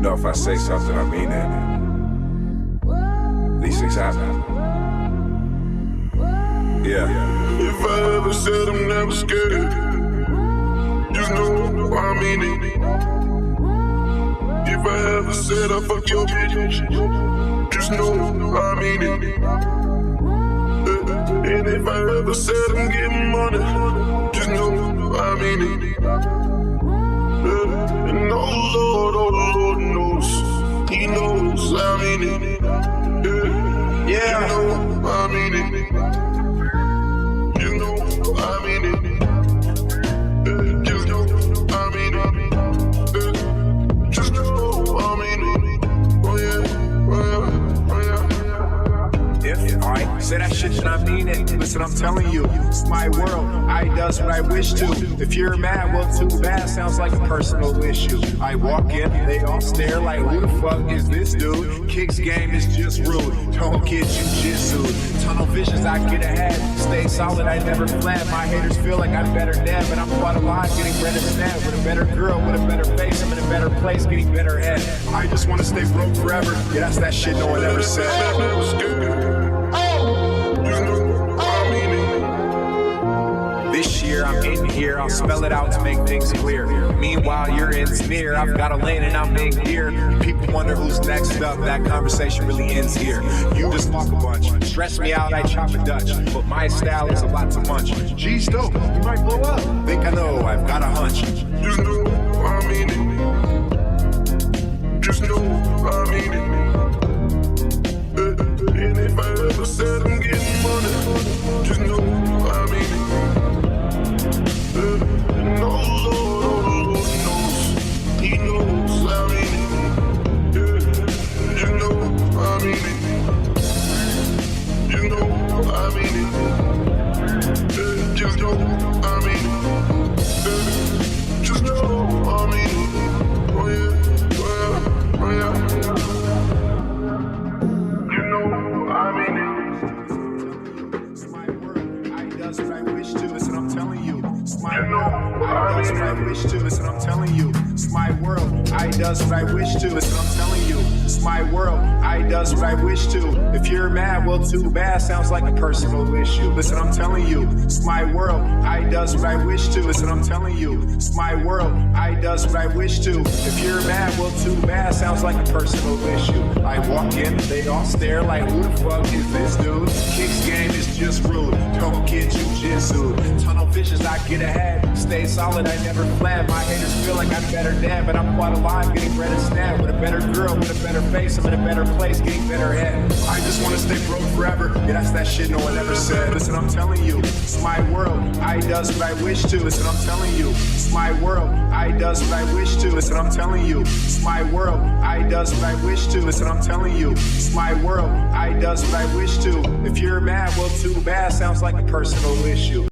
know if I say something, I mean it. These things happen. Yeah. If I ever said I'm never scared, just know I mean it. If I ever said I fuck your bitch, just know I mean it. And if I ever said I'm getting money, just know I mean it. And oh the Lord knows, He knows I mean it. Yeah, you know I mean it. You know I mean it. Just know I mean it. Just know I mean it. Oh yeah, oh yeah, oh yeah. If I say that shit, then I mean it. Listen, I'm telling you, it's my world. I does what I wish to. If you're mad, well, too bad. Sounds like a personal issue. I walk in, they all stare like, who the fuck is this dude? Kicks game is just rude. Don't get jujitsu. Tunnel visions, I get ahead. Stay solid, I never fled. My haters feel like I'm better dead, but I'm quite alive, getting better stand. With a better girl, with a better face, I'm in a better place, getting better head. I just wanna stay broke forever. Yeah, that's that shit no one ever said. This year I'm in here, I'll spell it out to make things clear. Meanwhile, you're in near, I've got a lane and I'm in gear. People wonder who's next up, that conversation really ends here. You just talk a bunch, stress me out, I chop a Dutch. But my style is a lot to munch. Geez, dope, you might blow up. Think I know, I've got a hunch. Just know I mean it. Just know I mean it. And if I ever said I'm getting money, just know I mean it. And oh Lord knows, He knows I mean it. You know I mean it. You know I mean it. Just know I mean it. Just know I mean it. Oh yeah, oh yeah, oh yeah. You know I mean it. It's my world, I does what I wish to, listen, I'm telling you. It's my You know world, I does what I wish to, listen, I'm telling you. It's my world, I does what I wish to, listen, I'm telling you. It's my world, I does what I wish to. If you're mad, well, too bad. Sounds like a personal issue. Listen, I'm telling you. It's my world, I does what I wish to. Listen, I'm telling you. It's my world, I does what I wish to. If you're mad, well, too bad. Sounds like a personal issue. I walk in, they all stare like, who the fuck is this dude? Kicks game is just rude. Don't get jujitsu. Tunnel visions, I get ahead. Stay solid, I never fled. My haters feel like I'm better dead, but I'm quite alive, getting better stand. With a better girl, with a better face, I'm in a better place, getting better head. I just wanna stay broke forever. Yeah, that's that shit no one ever said. Listen, I'm telling you, it's my world. I does what I wish to. Listen, I'm telling you, it's my world. I does what I wish to. Listen, I'm telling you, it's my world. I does what I wish to. Listen, I'm telling you, it's my world. I does what I wish to. If you're mad, well, too bad. Sounds like a personal issue.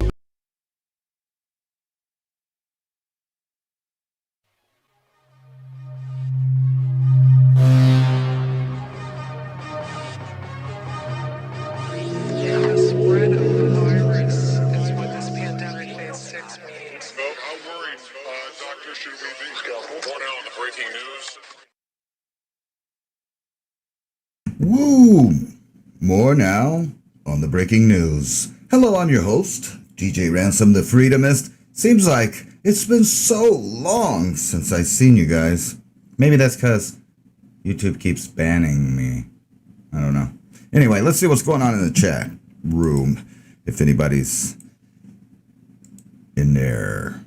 Woo! More now on the breaking news. Hello, I'm your host, DJ Ransom the Freedomist. Seems like it's been so long since I've seen you guys. Maybe that's because YouTube keeps banning me. I don't know. Anyway, let's see what's going on in the chat room. If anybody's in there.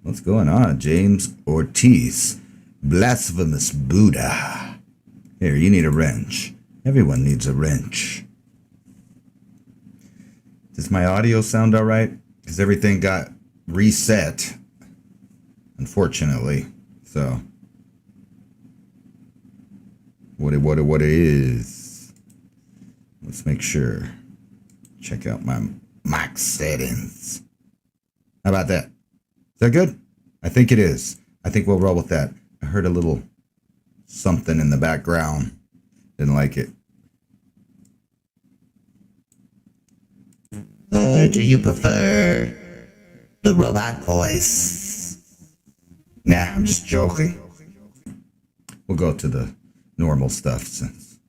What's going on? James Ortiz. Blasphemous Buddha. Here, you need a wrench. Everyone needs a wrench. Does my audio sound all right? Because everything got reset, unfortunately. So, what it is. Let's make sure. Check out my mic settings. How about that? Is that good? I think it is. I think we'll roll with that. I heard a little something in the background. Didn't like it. Or do you prefer the robot voice? Nah, I'm just joking. we'll go to the normal stuff since,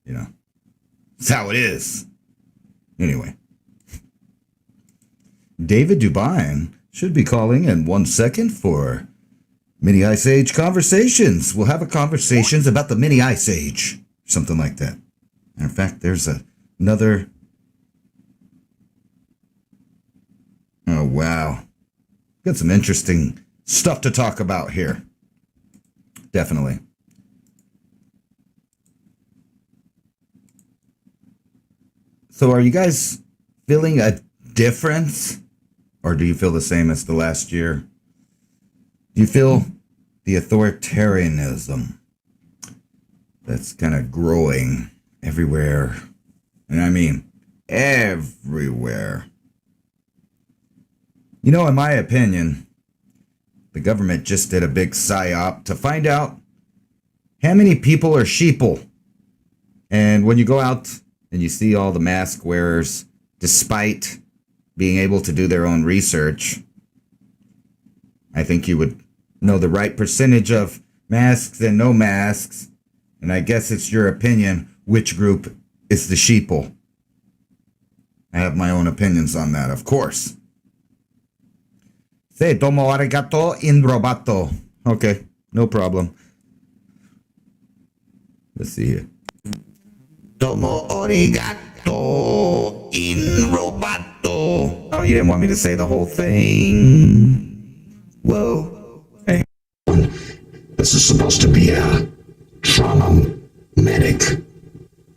it's how it is. Anyway. David Dubine should be calling in 1 second for Mini Ice Age Conversations. We'll have a conversations about the Mini Ice Age. Something like that. And in fact, there's another... Oh, wow. Got some interesting stuff to talk about here. Definitely. So are you guys feeling a difference? Or do you feel the same as the last year? Do you feel the authoritarianism that's kind of growing everywhere? And I mean, everywhere. In my opinion, the government just did a big psyop to find out how many people are sheeple. And when you go out and you see all the mask wearers, despite being able to do their own research, I think you would know the right percentage of masks and no masks. And I guess it's your opinion which group is the sheeple. I have my own opinions on that, of course. Say domo arigato in robato. Okay, no problem. Let's see here. Domo arigato in robato. Oh, you didn't want me to say the whole thing. Whoa. Hey. This is supposed to be a trauma medic.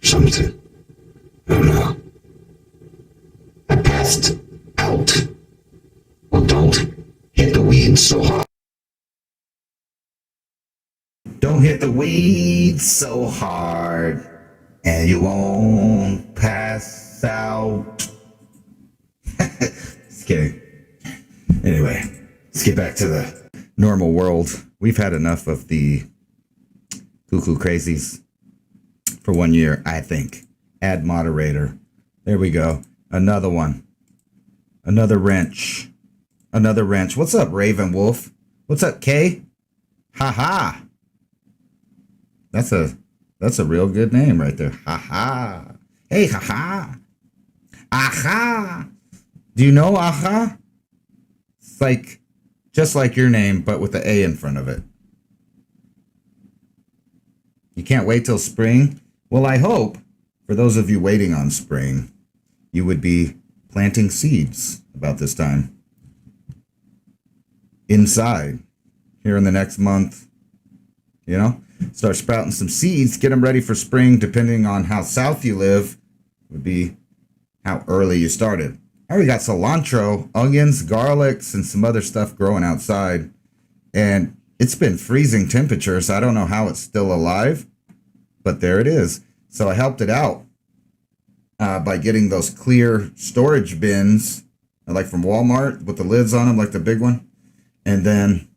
Something. I don't know. I passed out. Well, don't hit the weeds so hard. Don't hit the weeds so hard, and you won't pass out. Just kidding. Anyway, let's get back to the normal world. We've had enough of the cuckoo crazies for 1 year, I think. Add moderator. There we go. Another one. Another wrench. Another wrench. What's up, Raven Wolf? What's up, Kay? Ha-ha. That's a real good name right there. Ha-ha. Hey, ha-ha. Aha. Do you know aha? It's like, just like your name, but with the A in front of it. You can't wait till spring? Well, I hope, for those of you waiting on spring, you would be planting seeds about this time. Inside, here in the next month, start sprouting some seeds, get them ready for spring, depending on how south you live, would be how early you started. I already got cilantro, onions, garlics, and some other stuff growing outside, and it's been freezing temperatures. I don't know how it's still alive, but there it is. So I helped it out by getting those clear storage bins, like from Walmart, with the lids on them, like the big one, and then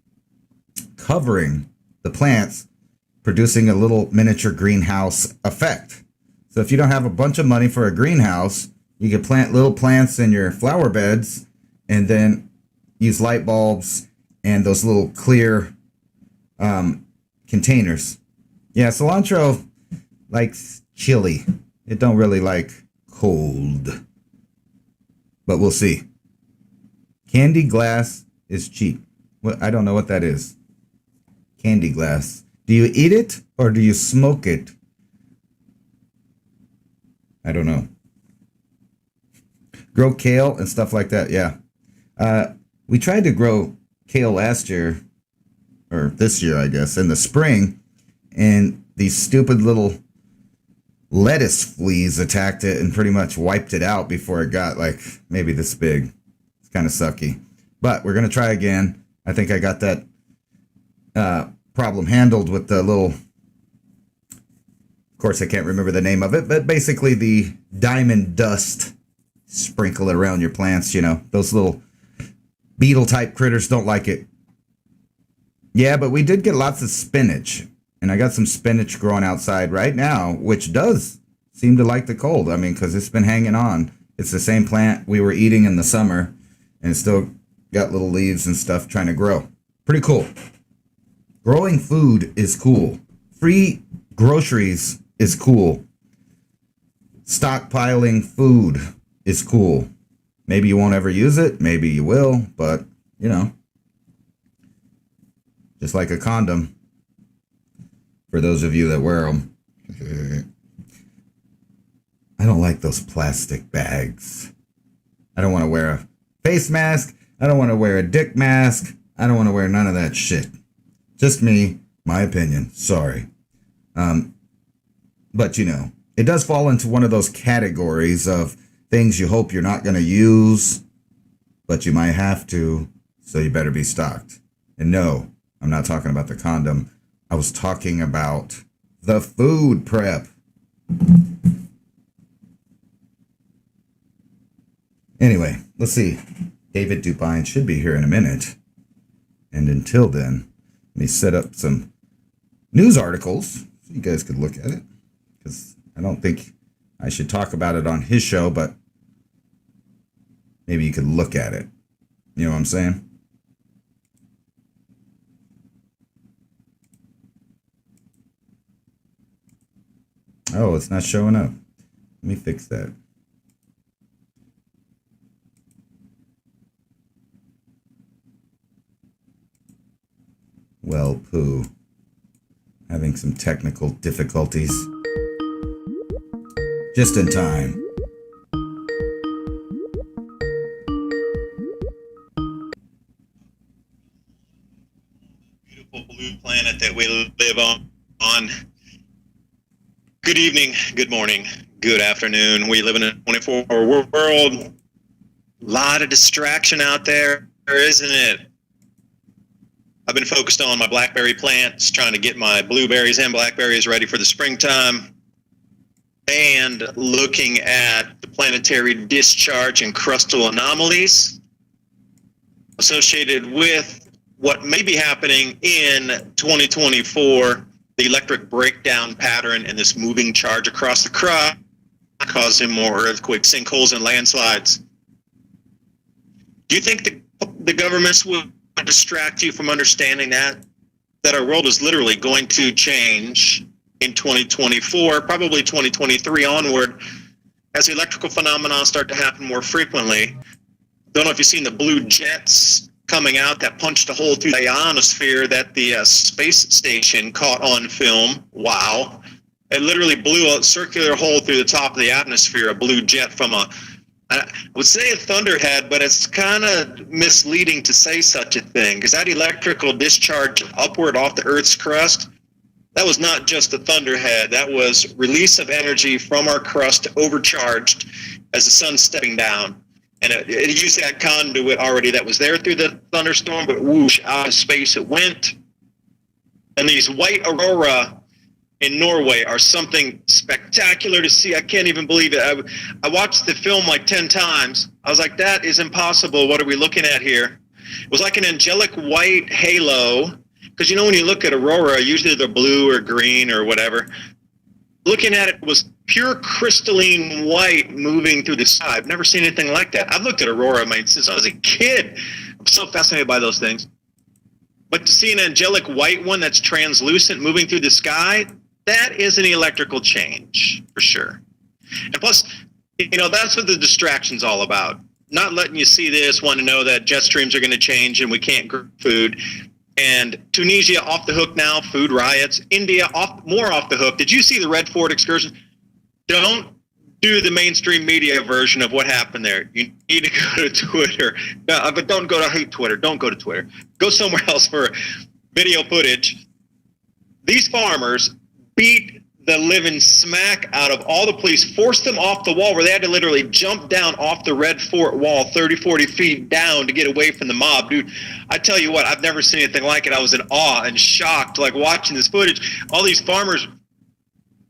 covering the plants, producing a little miniature greenhouse effect. So if you don't have a bunch of money for a greenhouse, you can plant little plants in your flower beds and then use light bulbs and those little clear containers. Yeah, cilantro likes chili. It don't really like cold. But we'll see. Candy glass is cheap. Well, I don't know what that is. Candy glass. Do you eat it or do you smoke it? I don't know. Grow kale and stuff like that, yeah. We tried to grow kale last year, or this year, I guess, in the spring, and these stupid little lettuce fleas attacked it and pretty much wiped it out before it got like maybe this big. It's kind of sucky. But we're going to try again. I think I got that problem handled with the little, of course I can't remember the name of it, but basically the diamond dust. Sprinkle it around your plants, those little beetle type critters don't like it. Yeah, but we did get lots of spinach, and I got some spinach growing outside right now, which does seem to like the cold. I mean, because it's been hanging on. It's the same plant we were eating in the summer, and it's still got little leaves and stuff trying to grow. Pretty cool. Growing food is cool. Free groceries is cool. Stockpiling food is cool. Maybe you won't ever use it. Maybe you will. But, you know, just like a condom, for those of you that wear them. I don't like those plastic bags. I don't want to wear a face mask. I don't want to wear a dick mask. I don't want to wear none of that shit. Just me, my opinion. Sorry. But, you know, it does fall into one of those categories of things you hope you're not going to use, but you might have to, so you better be stocked. And no, I'm not talking about the condom. I was talking about the food prep. Anyway, let's see. David Dupine should be here in a minute. And until then, let me set up some news articles so you guys could look at it. Because I don't think I should talk about it on his show, but maybe you could look at it. You know what I'm saying? Oh, it's not showing up. Let me fix that. Well, poo. Having some technical difficulties. Just in time. Beautiful blue planet that we live on. Good evening, good morning, good afternoon. We live in a 24-hour world. A lot of distraction out there, isn't it? I've been focused on my blackberry plants, trying to get my blueberries and blackberries ready for the springtime, and looking at the planetary discharge and crustal anomalies associated with what may be happening in 2024, the electric breakdown pattern and this moving charge across the crust causing more earthquakes, sinkholes, and landslides. Do you think the governments will distract you from understanding that our world is literally going to change in 2024, probably 2023 onward, as the electrical phenomena start to happen more frequently? Don't know if you've seen the blue jets coming out that punched a hole through the ionosphere that the space station caught on film. Wow. It literally blew a circular hole through the top of the atmosphere, a blue jet from I would say a thunderhead, but it's kind of misleading to say such a thing, because that electrical discharge upward off the Earth's crust, that was not just a thunderhead. That was release of energy from our crust overcharged as the sun's stepping down. And it used that conduit already that was there through the thunderstorm, but whoosh, out of space it went. And these white aurora in Norway are something spectacular to see. I can't even believe it. I watched the film like 10 times. I was like, that is impossible. What are we looking at here? It was like an angelic white halo. Because, you know, when you look at aurora, usually they're blue or green or whatever. Looking at it was pure crystalline white moving through the sky. I've never seen anything like that. I've looked at aurora since I was a kid. I'm so fascinated by those things. But to see an angelic white one that's translucent moving through the sky, that is an electrical change for sure. And plus, you know, that's what the distraction's all about. Not letting you see this, want to know that jet streams are going to change and we can't grow food. And Tunisia off the hook now, food riots. India more off the hook. Did you see the Red Fort excursion? Don't do the mainstream media version of what happened there. You need to go to Twitter. No, but don't go to Twitter. Don't go to Twitter. Go somewhere else for video footage. These farmers beat the living smack out of all the police, forced them off the wall where they had to literally jump down off the Red Fort wall 30, 40 feet down to get away from the mob. Dude, I tell you what, I've never seen anything like it. I was in awe and shocked, like watching this footage. All these farmers,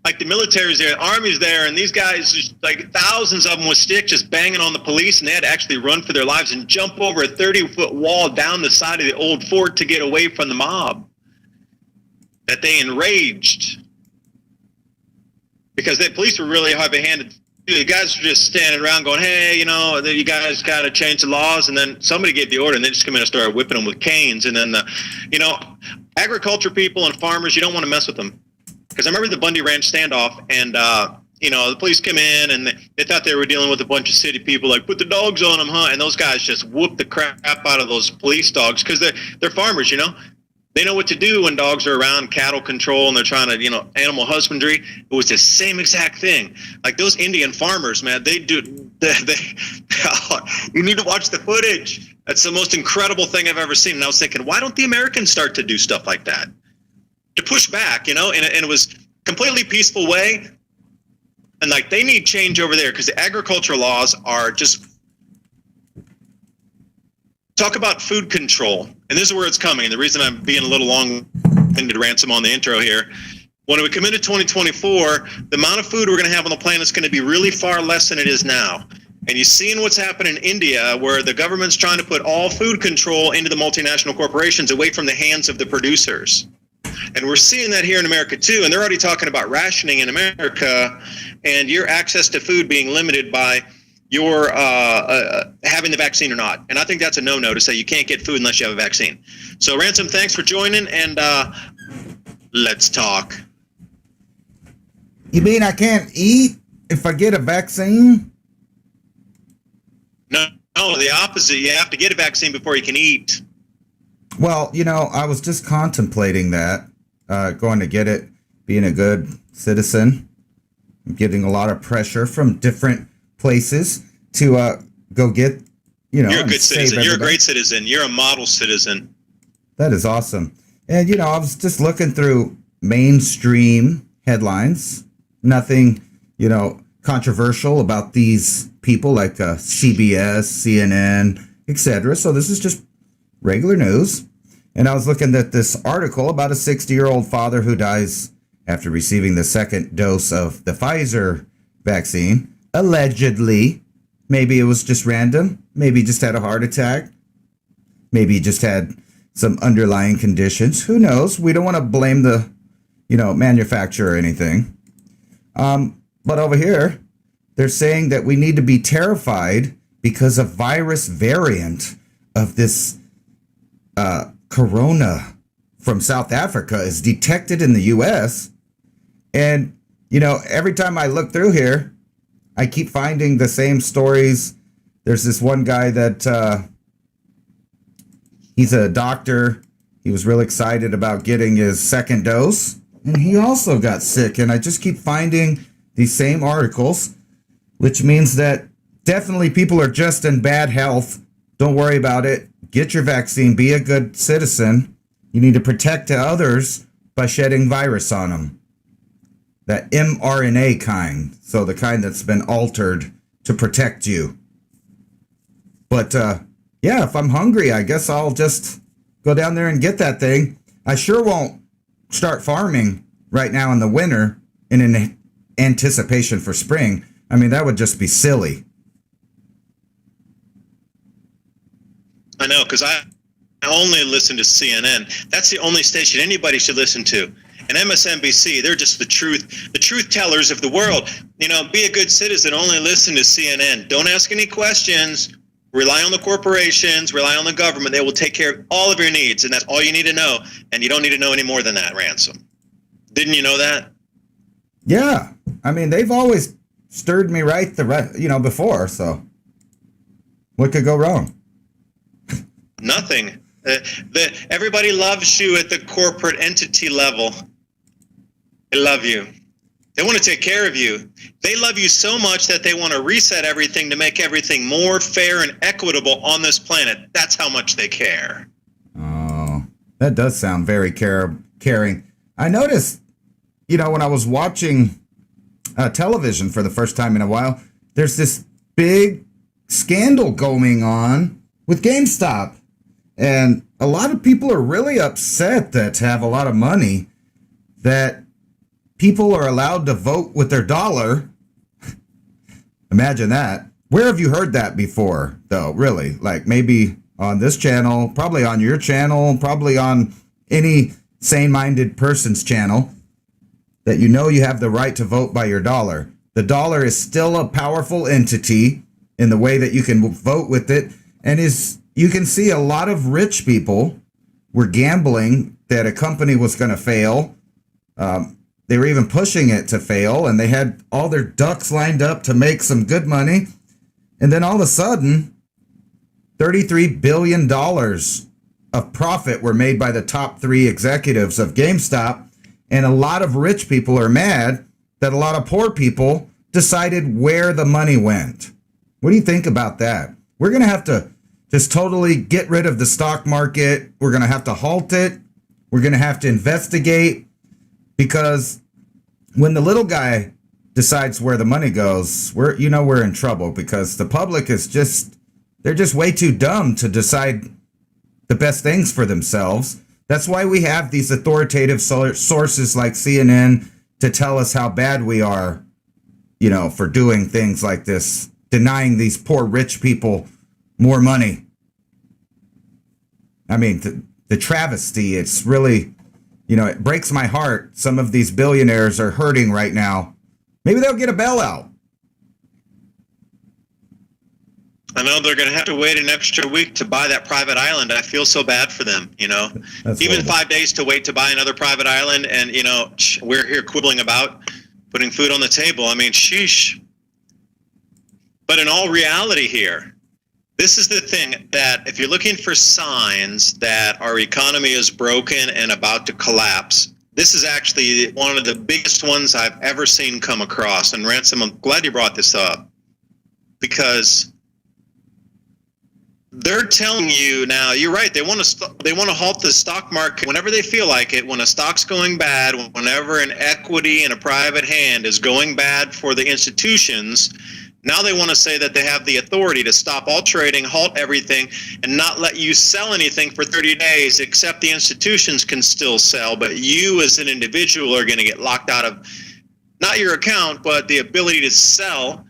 like the military's there, the army's there, and these guys, just like thousands of them with sticks just banging on the police, and they had to actually run for their lives and jump over a 30-foot wall down the side of the old fort to get away from the mob that they enraged. Because the police were really heavy-handed. The guys were just standing around going, hey, you know, you guys got to change the laws. And then somebody gave the order, and they just come in and started whipping them with canes. And then, you know, agriculture people and farmers, you don't want to mess with them. because I remember the Bundy Ranch standoff, and the police came in and they thought they were dealing with a bunch of city people, like, put the dogs on them, huh? And those guys just whooped the crap out of those police dogs because they're farmers, They know what to do when dogs are around cattle control and they're trying to, animal husbandry. It was the same exact thing. Like those Indian farmers, man, they do. You need to watch the footage. That's the most incredible thing I've ever seen. And I was thinking, why don't the Americans start to do stuff like that? To push back, and it was completely peaceful way. And like they need change over there because the agricultural laws are just. Talk about food control, and this is where it's coming. And the reason I'm being a little long-winded, Ransom, on the intro here, when we come into 2024, the amount of food we're going to have on the planet is going to be really far less than it is now. And you've seen what's happened in India, where the government's trying to put all food control into the multinational corporations away from the hands of the producers. And we're seeing that here in America too. And they're already talking about rationing in America and your access to food being limited by your having the vaccine or not. And I think that's a no-no to say you can't get food unless you have a vaccine. So Ransom, thanks for joining, and let's talk. You mean I can't eat if I get a vaccine? No, the opposite. You have to get a vaccine before you can eat. Well, I was just contemplating that, going to get it, being a good citizen. I'm getting a lot of pressure from different places to go get, You're a good citizen. You're a great citizen. You're a model citizen. That is awesome. And, I was just looking through mainstream headlines. Nothing, controversial about these people like CBS, CNN, etc. So this is just regular news. And I was looking at this article about a 60-year-old father who dies after receiving the second dose of the Pfizer vaccine. Allegedly. Maybe it was just random. Maybe he just had a heart attack. Maybe he just had some underlying conditions. Who knows? We don't want to blame the, manufacturer or anything. But over here, they're saying that we need to be terrified because a virus variant of this corona from South Africa is detected in the U.S. And, every time I look through here, I keep finding the same stories. There's this one guy that he's a doctor. He was real excited about getting his second dose, and he also got sick. And I just keep finding these same articles, which means that definitely people are just in bad health. Don't worry about it. Get your vaccine. Be a good citizen. You need to protect others by shedding virus on them. That mRNA kind, so the kind that's been altered to protect you. But, if I'm hungry, I guess I'll just go down there and get that thing. I sure won't start farming right now in the winter in anticipation for spring. I mean, that would just be silly. I know, because I only listen to CNN. That's the only station anybody should listen to. And MSNBC, they're just the truth tellers of the world. Be a good citizen, only listen to CNN. Don't ask any questions. Rely on the corporations, rely on the government. They will take care of all of your needs, and that's all you need to know. And you don't need to know any more than that, Ransom. Didn't you know that? Yeah. I mean, they've always stirred me right before, so what could go wrong? Nothing. Everybody loves you at the corporate entity level. They love you. They want to take care of you. They love you so much that they want to reset everything to make everything more fair and equitable on this planet. That's how much they care. Oh, that does sound very caring. I noticed, when I was watching television for the first time in a while, there's this big scandal going on with GameStop. And a lot of people are really upset that have a lot of money that people are allowed to vote with their dollar. Imagine that. Where have you heard that before, though, really? Like maybe on this channel, probably on your channel, probably on any sane-minded person's channel, that you have the right to vote by your dollar. The dollar is still a powerful entity in the way that you can vote with it, and you can see a lot of rich people were gambling that a company was going to fail. They were even pushing it to fail, and they had all their ducks lined up to make some good money. And then all of a sudden, $33 billion of profit were made by the top 3 executives of GameStop. And a lot of rich people are mad that a lot of poor people decided where the money went. What do you think about that? We're going to have to just totally get rid of the stock market. We're going to have to halt it. We're going to have to investigate, because when the little guy decides where the money goes, we're in trouble, because the public is they're just way too dumb to decide the best things for themselves. That's why we have these authoritative sources like CNN to tell us how bad we are, for doing things like this, denying these poor rich people more money. I mean, the travesty, it's really, it breaks my heart. Some of these billionaires are hurting right now. Maybe they'll get a bailout. I know they're going to have to wait an extra week to buy that private island. I feel so bad for them, That's Even horrible. 5 days to wait to buy another private island, and, we're here quibbling about putting food on the table. I mean, sheesh. But in all reality here, this is the thing, that if you're looking for signs that our economy is broken and about to collapse, this is actually one of the biggest ones I've ever seen come across. And Ransom, I'm glad you brought this up, because they're telling you now, you're right, they want to halt the stock market whenever they feel like it. When a stock's going bad, whenever an equity in a private hand is going bad for the institutions, now they want to say that they have the authority to stop all trading, halt everything, and not let you sell anything for 30 days, except the institutions can still sell, but you as an individual are going to get locked out of not your account, but the ability to sell.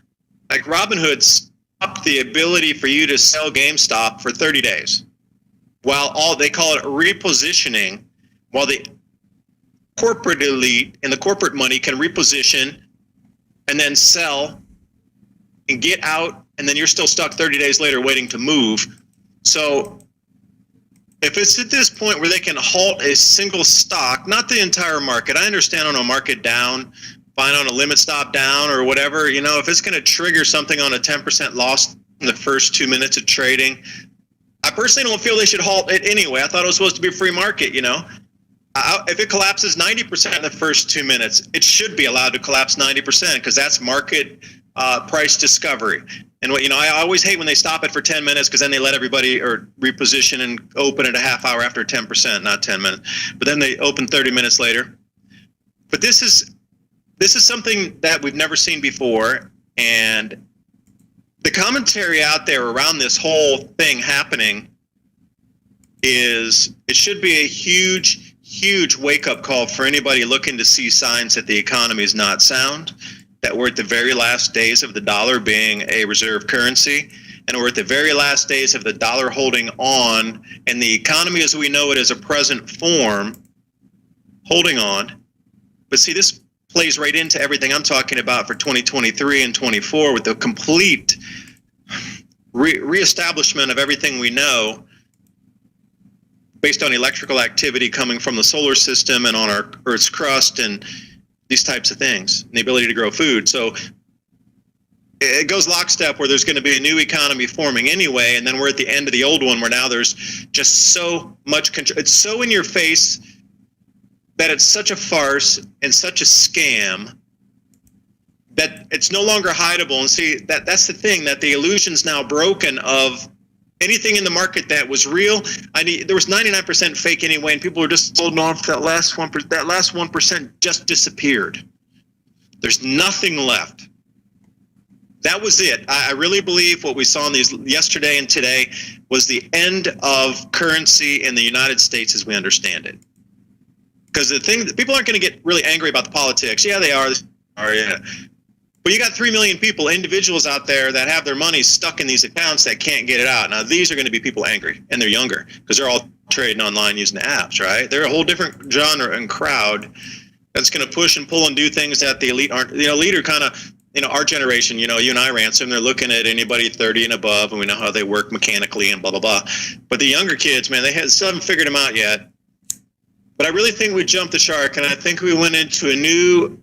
Like Robinhood stopped the ability for you to sell GameStop for 30 days. While they call it repositioning, while the corporate elite and the corporate money can reposition and then sell and get out, and then you're still stuck 30 days later waiting to move. So if it's at this point where they can halt a single stock, not the entire market, I understand on a market down, fine on a limit stop down or whatever, if it's going to trigger something on a 10% loss in the first 2 minutes of trading, I personally don't feel they should halt it anyway. I thought it was supposed to be a free market, If it collapses 90% in the first 2 minutes, it should be allowed to collapse 90%, because that's market price discovery. And I always hate when they stop it for 10 minutes, because then they let everybody or reposition and open it a half hour after 10%, not 10 minutes. But then they open 30 minutes later. But this is something that we've never seen before, and the commentary out there around this whole thing happening is it should be a huge wake-up call for anybody looking to see signs that the economy is not sound, that we're at the very last days of the dollar being a reserve currency, and we're at the very last days of the dollar holding on, and the economy as we know it as a present form holding on. But see, this plays right into everything I'm talking about for 2023 and 24, with the complete reestablishment of everything we know based on electrical activity coming from the solar system and on our Earth's crust and these types of things, and the ability to grow food. So it goes lockstep where there's going to be a new economy forming anyway, and then we're at the end of the old one where now there's just so much control. It's so in your face that it's such a farce and such a scam that it's no longer hideable. And see, that's the thing, that the illusion's now broken of anything in the market that was real. There was 99% fake anyway, and people were just holding on for that last 1%. That last 1% just disappeared. There's nothing left. That was it. I really believe what we saw in these yesterday and today was the end of currency in the United States as we understand it. Because the thing, people aren't going to get really angry about the politics. Yeah, they are. Yeah. But you got 3 million people, individuals out there that have their money stuck in these accounts that can't get it out. Now, these are going to be people angry, and they're younger because they're all trading online using the apps, right? They're a whole different genre and crowd that's going to push and pull and do things that the elite aren't. Elite are kind of, our generation, you and I, Ransom, they're looking at anybody 30 and above, and we know how they work mechanically and blah, blah, blah. But the younger kids, man, still haven't figured them out yet. But I really think we jumped the shark, and I think we went into a new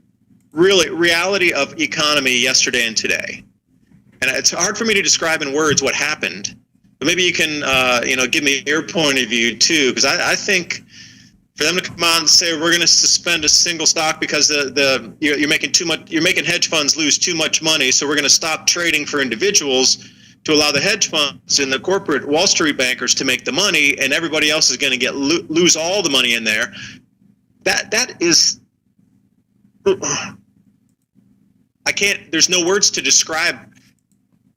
reality of economy yesterday and today. And it's hard for me to describe in words what happened, but maybe you can, give me your point of view too, because I think for them to come out and say we're going to suspend a single stock because you're making too much, you're making hedge funds lose too much money, so we're going to stop trading for individuals to allow the hedge funds and the corporate Wall Street bankers to make the money, and everybody else is going to lose all the money in there. That is, I can't. There's no words to describe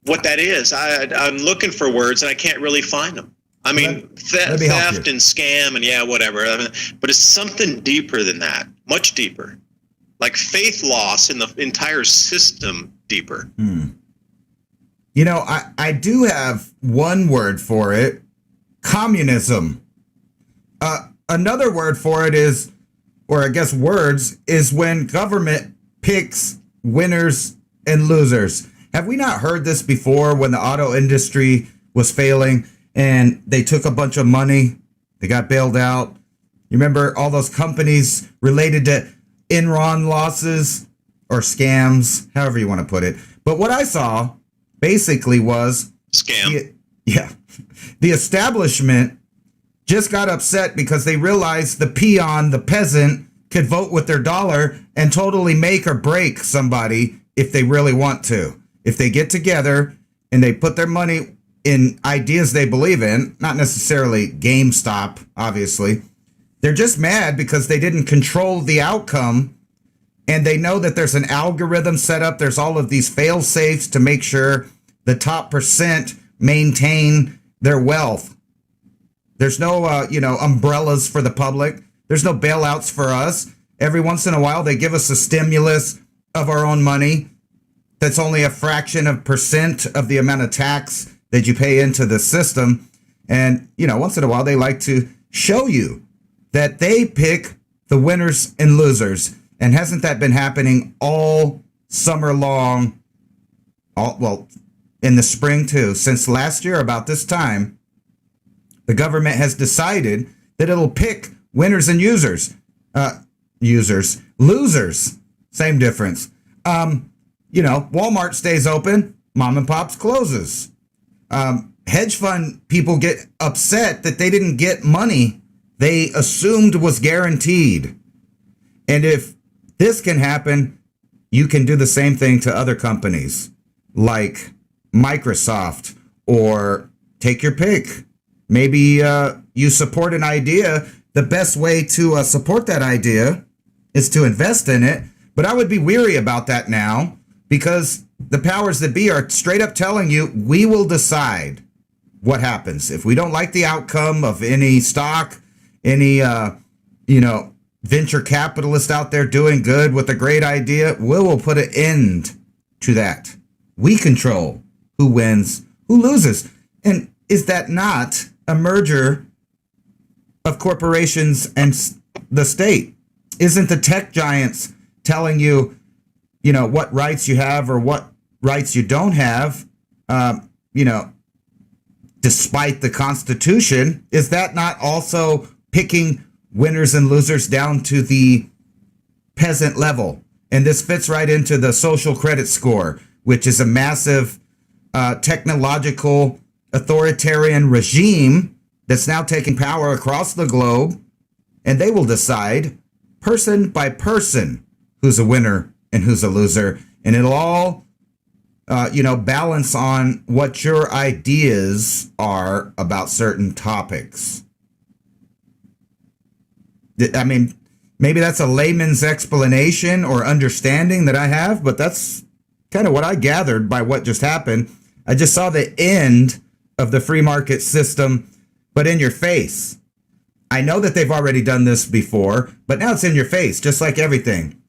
what that is. I'm looking for words and I can't really find them. I mean, theft and scam and whatever. I mean, but it's something deeper than that, much deeper, like faith loss in the entire system deeper. You know, I do have one word for it: communism. Another word for it is, or I guess words, is when government picks winners and losers. Have we not heard this before when the auto industry was failing and they took a bunch of money, they got bailed out? You remember all those companies related to Enron losses or scams, however you want to put it. But what I saw basically was scam. The establishment just got upset because they realized the peon, the peasant, could vote with their dollar and totally make or break somebody if they really want to. If they get together and they put their money in ideas they believe in, not necessarily GameStop, obviously, they're just mad because they didn't control the outcome. And they know that there's an algorithm set up. There's all of these fail safes to make sure the top percent maintain their wealth. There's no, umbrellas for the public. There's no bailouts for us. Every once in a while, they give us a stimulus of our own money. That's only a fraction of percent of the amount of tax that you pay into the system. And, once in a while, they like to show you that they pick the winners and losers. And hasn't that been happening all summer long? In the spring too. Since last year, about this time, the government has decided that it'll pick winners and losers. Losers, same difference. Walmart stays open, mom and pops closes. Hedge fund people get upset that they didn't get money they assumed was guaranteed. And if this can happen, you can do the same thing to other companies like Microsoft, or take your pick. Maybe you support an idea. The best way to support that idea is to invest in it. But I would be weary about that now because the powers that be are straight up telling you, we will decide what happens. If we don't like the outcome of any stock, any, venture capitalist out there doing good with a great idea, we will put an end to that. We control who wins, who loses. And is that not a merger of corporations and the state? Isn't the tech giants telling you, what rights you have or what rights you don't have, despite the Constitution? Is that not also picking winners and losers down to the peasant level? And this fits right into the social credit score, which is a massive technological authoritarian regime that's now taking power across the globe. And they will decide person by person who's a winner and who's a loser. And it'll all, balance on what your ideas are about certain topics. I mean, maybe that's a layman's explanation or understanding that I have, but that's kind of what I gathered by what just happened. I just saw the end of the free market system, but in your face. I know that they've already done this before, but now it's in your face, just like everything.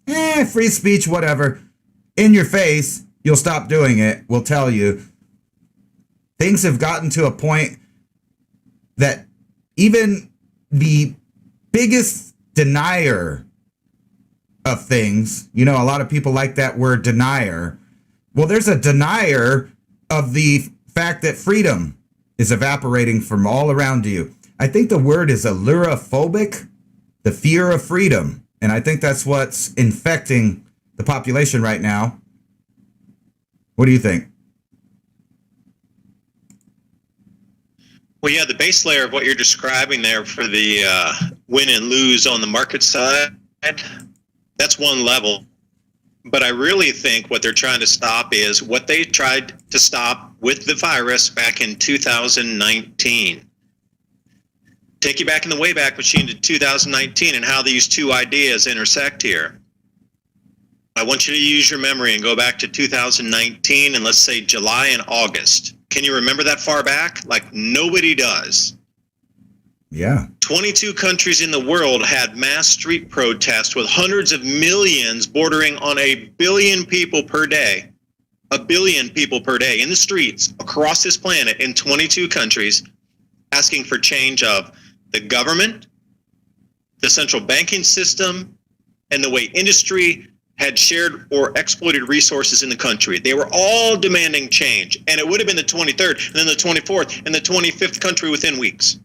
Free speech, whatever. In your face, you'll stop doing it. We'll tell you. Things have gotten to a point that even the biggest denier of things, a lot of people like that word denier. Well, there's a denier of the fact that freedom is evaporating from all around you. I think the word is allurophobic. the fear of freedom. And I think that's what's infecting the population right now. What do you think? Well, yeah, the base layer of what you're describing there for the win and lose on the market side, that's one level. But I really think what they're trying to stop is what they tried to stop with the virus back in 2019. Take you back in the Wayback Machine to 2019 and how these two ideas intersect here. I want you to use your memory and go back to 2019 and let's say July and August. Can you remember that far back? Like nobody does. Yeah. 22 countries in the world had mass street protests with hundreds of millions bordering on 1 billion people per day. 1 billion people per day in the streets across this planet in 22 countries asking for change of the government, the central banking system, and the way industry had shared or exploited resources in the country. They were all demanding change. And it would have been the 23rd, and then the 24th, and the 25th country within weeks.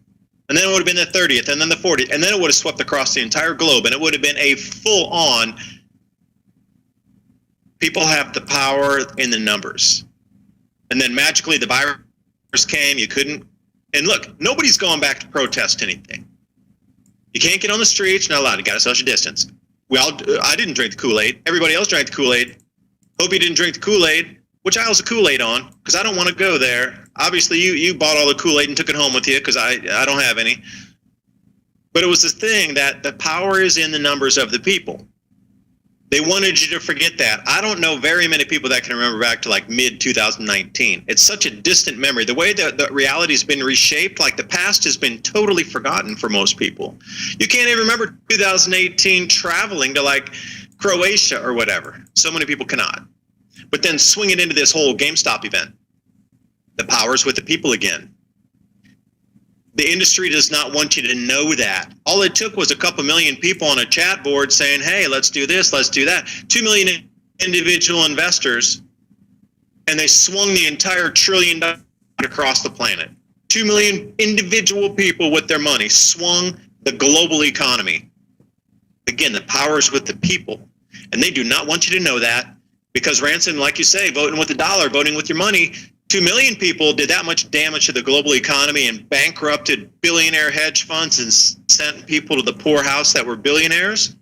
And then it would have been the 30th, and then the 40th, and then it would have swept across the entire globe, and it would have been a full-on, people have the power in the numbers. And then magically the virus came, you couldn't, and look, nobody's going back to protest anything. You can't get on the streets, you're not allowed, you gotta social distance. I didn't drink the Kool-Aid. Everybody else drank the Kool-Aid. Hope you didn't drink the Kool-Aid. Which aisle's the Kool-Aid on? Because I don't want to go there. Obviously, you bought all the Kool-Aid and took it home with you because I don't have any. But it was this thing that the power is in the numbers of the people. They wanted you to forget that. I don't know very many people that can remember back to like mid-2019. It's such a distant memory. The way that the reality's been reshaped, like the past has been totally forgotten for most people. You can't even remember 2018 traveling to like Croatia or whatever. So many people cannot. But then swing it into this whole GameStop event. The power's with the people again. The industry does not want you to know that. All it took was a couple million people on a chat board saying, hey, let's do this, let's do that. 2 million individual investors, and they swung the entire $1 trillion across the planet. 2 million individual people with their money swung the global economy. Again, the power is with the people, and they do not want you to know that because Ransom, like you say, voting with the dollar, voting with your money, 2 million people did that much damage to the global economy and bankrupted billionaire hedge funds and sent people to the poorhouse that were billionaires.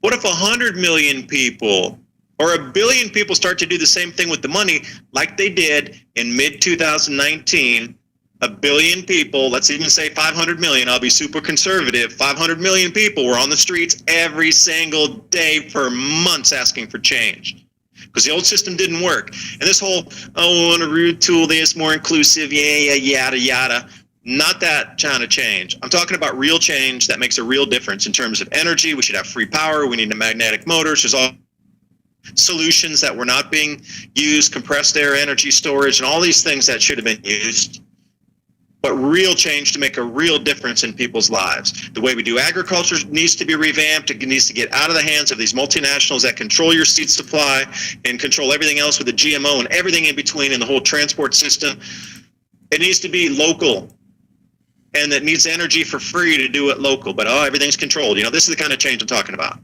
What if 100 million people or 1 billion people start to do the same thing with the money like they did in mid-2019? 1 billion people, let's even say 500 million, I'll be super conservative, 500 million people were on the streets every single day for months asking for change. Because the old system didn't work. And this whole, oh, I want to retool this, more inclusive, yada, yada. Not that kind of change. I'm talking about real change that makes a real difference in terms of energy. We should have free power. We need magnetic motors. There's all solutions that were not being used, compressed air, energy storage, and all these things that should have been used. But real change to make a real difference in people's lives. The way we do agriculture needs to be revamped. It needs to get out of the hands of these multinationals that control your seed supply and control everything else with the GMO and everything in between in the whole transport system. It needs to be local. And it needs energy for free to do it local. But everything's controlled. You know, this is the kind of change I'm talking about.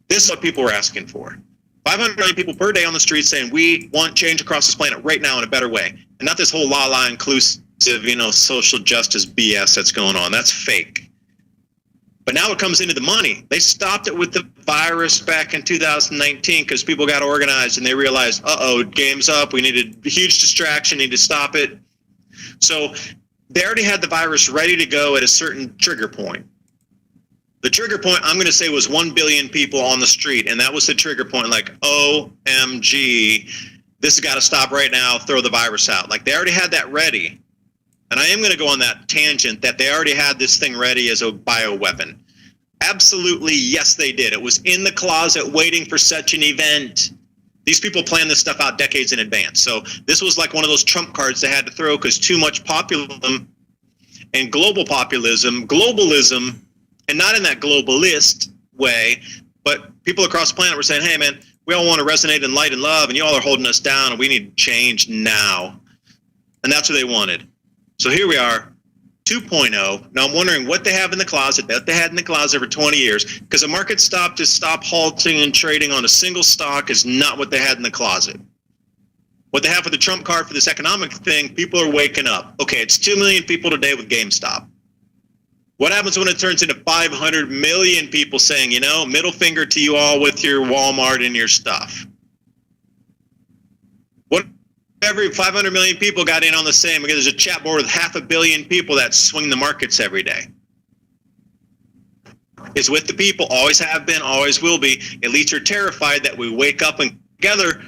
This is what people are asking for. 500 million people per day on the street saying we want change across this planet right now in a better way. And not this whole la-la inclusive, social justice BS that's going on. That's fake. But now it comes into the money. They stopped it with the virus back in 2019 because people got organized and they realized, game's up. We needed a huge distraction, need to stop it. So they already had the virus ready to go at a certain trigger point. The trigger point, I'm going to say, was 1 billion people on the street. And that was the trigger point, like, OMG, this has got to stop right now, throw the virus out. Like, they already had that ready. And I am going to go on that tangent that they already had this thing ready as a bioweapon. Absolutely, yes, they did. It was in the closet waiting for such an event. These people planned this stuff out decades in advance. So this was like one of those trump cards they had to throw because too much populism and globalism, and not in that globalist way, but people across the planet were saying, hey, man, we all want to resonate in light and love, and you all are holding us down, and we need change now. And that's what they wanted. So here we are, 2.0. Now I'm wondering what they have in the closet, that they had in the closet for 20 years, because a market stop to stop halting and trading on a single stock is not what they had in the closet. What they have for the trump card for this economic thing, people are waking up. Okay, it's 2 million people today with GameStop. What happens when it turns into 500 million people saying, you know, middle finger to you all with your Walmart and your stuff? What every 500 million people got in on the same, because there's a chat board with 500 million people that swing the markets every day. It's with the people, always have been, always will be. At least you're terrified that we wake up and together,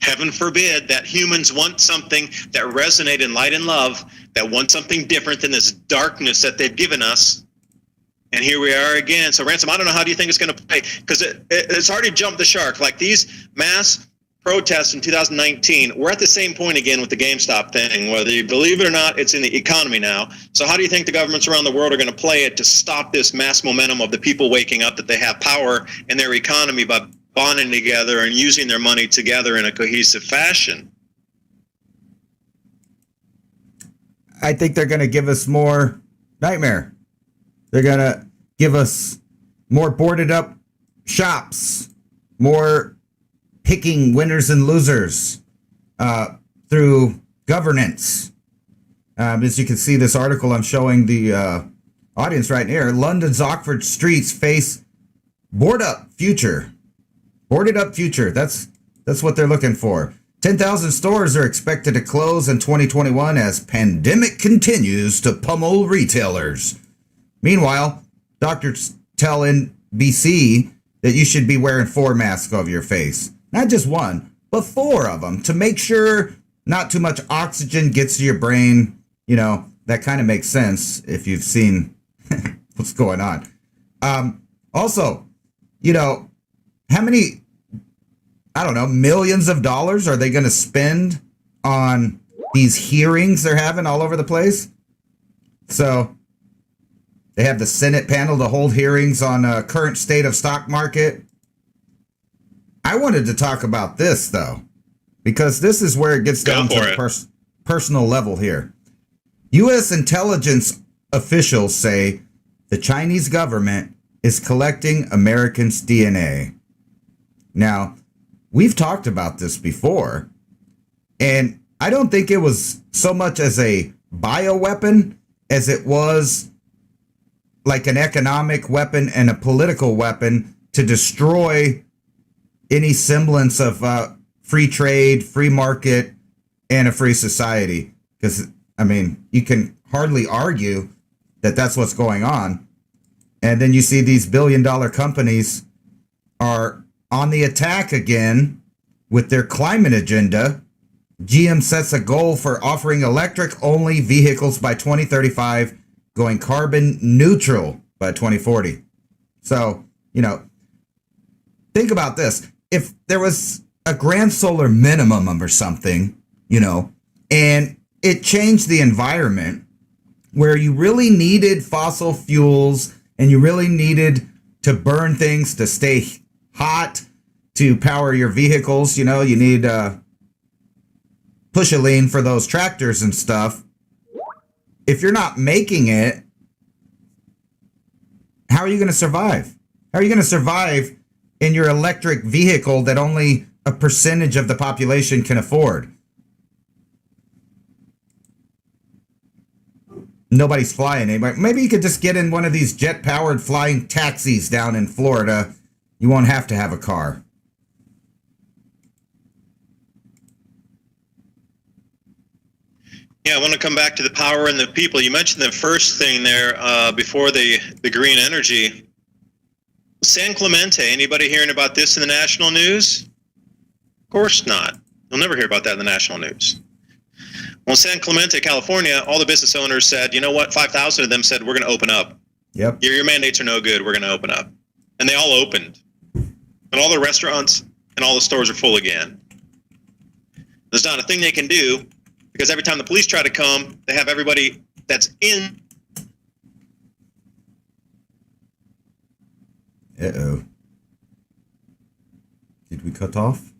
heaven forbid, that humans want something that resonate in light and love, that want something different than this darkness that they've given us. And here we are again. So Ransom, I don't know, how do you think it's going to play? Because it's already jumped the shark. Like these mass protests in 2019, we're at the same point again with the GameStop thing. Whether you believe it or not, it's in the economy now. So how do you think the governments around the world are going to play it to stop this mass momentum of the people waking up that they have power in their economy by bonding together and using their money together in a cohesive fashion? I think they're going to give us more nightmare. They're going to give us more boarded up shops, more picking winners and losers through governance. As you can see, this article I'm showing the audience right here, London's Oxford streets face boarded up future. Boarded up future. That's what they're looking for. 10,000 stores are expected to close in 2021 as pandemic continues to pummel retailers. Meanwhile, doctors tell NBC that you should be wearing 4 masks over your face. Not just one, but 4 of them to make sure not too much oxygen gets to your brain. You know, that kind of makes sense if you've seen what's going on. Also, you know, how many, I don't know, millions of dollars are they going to spend on these hearings they're having all over the place? So they have the Senate panel to hold hearings on current state of stock market. I wanted to talk about this, though, because this is where it gets down to the personal level here. U.S. intelligence officials say the Chinese government is collecting Americans' DNA. Now, we've talked about this before, and I don't think it was so much as a bioweapon as it was like an economic weapon and a political weapon to destroy any semblance of free trade, free market, and a free society. Because, I mean, you can hardly argue that that's what's going on. And then you see these billion-dollar companies are on the attack again with their climate agenda. GM sets a goal for offering electric-only vehicles by 2035, going carbon neutral by 2040. So, you know, think about this. If there was a grand solar minimum or something, you know, and it changed the environment where you really needed fossil fuels and you really needed to burn things to stay hot to power your vehicles, you know, you need push-a-lean for those tractors and stuff. If you're not making it, how are you going to survive? How are you going to survive in your electric vehicle that only a percentage of the population can afford? Nobody's flying anybody. Maybe you could just get in one of these jet-powered flying taxis down in Florida. You won't have to have a car. Yeah, I want to come back to the power and the people. You mentioned the first thing there before the green energy. San Clemente, anybody hearing about this in the national news? Of course not. You'll never hear about that in the national news. Well, San Clemente, California, all the business owners said, you know what, 5,000 of them said, we're going to open up. Yep. Your mandates are no good. We're going to open up. And they all opened. And all the restaurants and all the stores are full again. There's not a thing they can do because every time the police try to come, they have everybody that's in. Uh-oh. Did we cut off?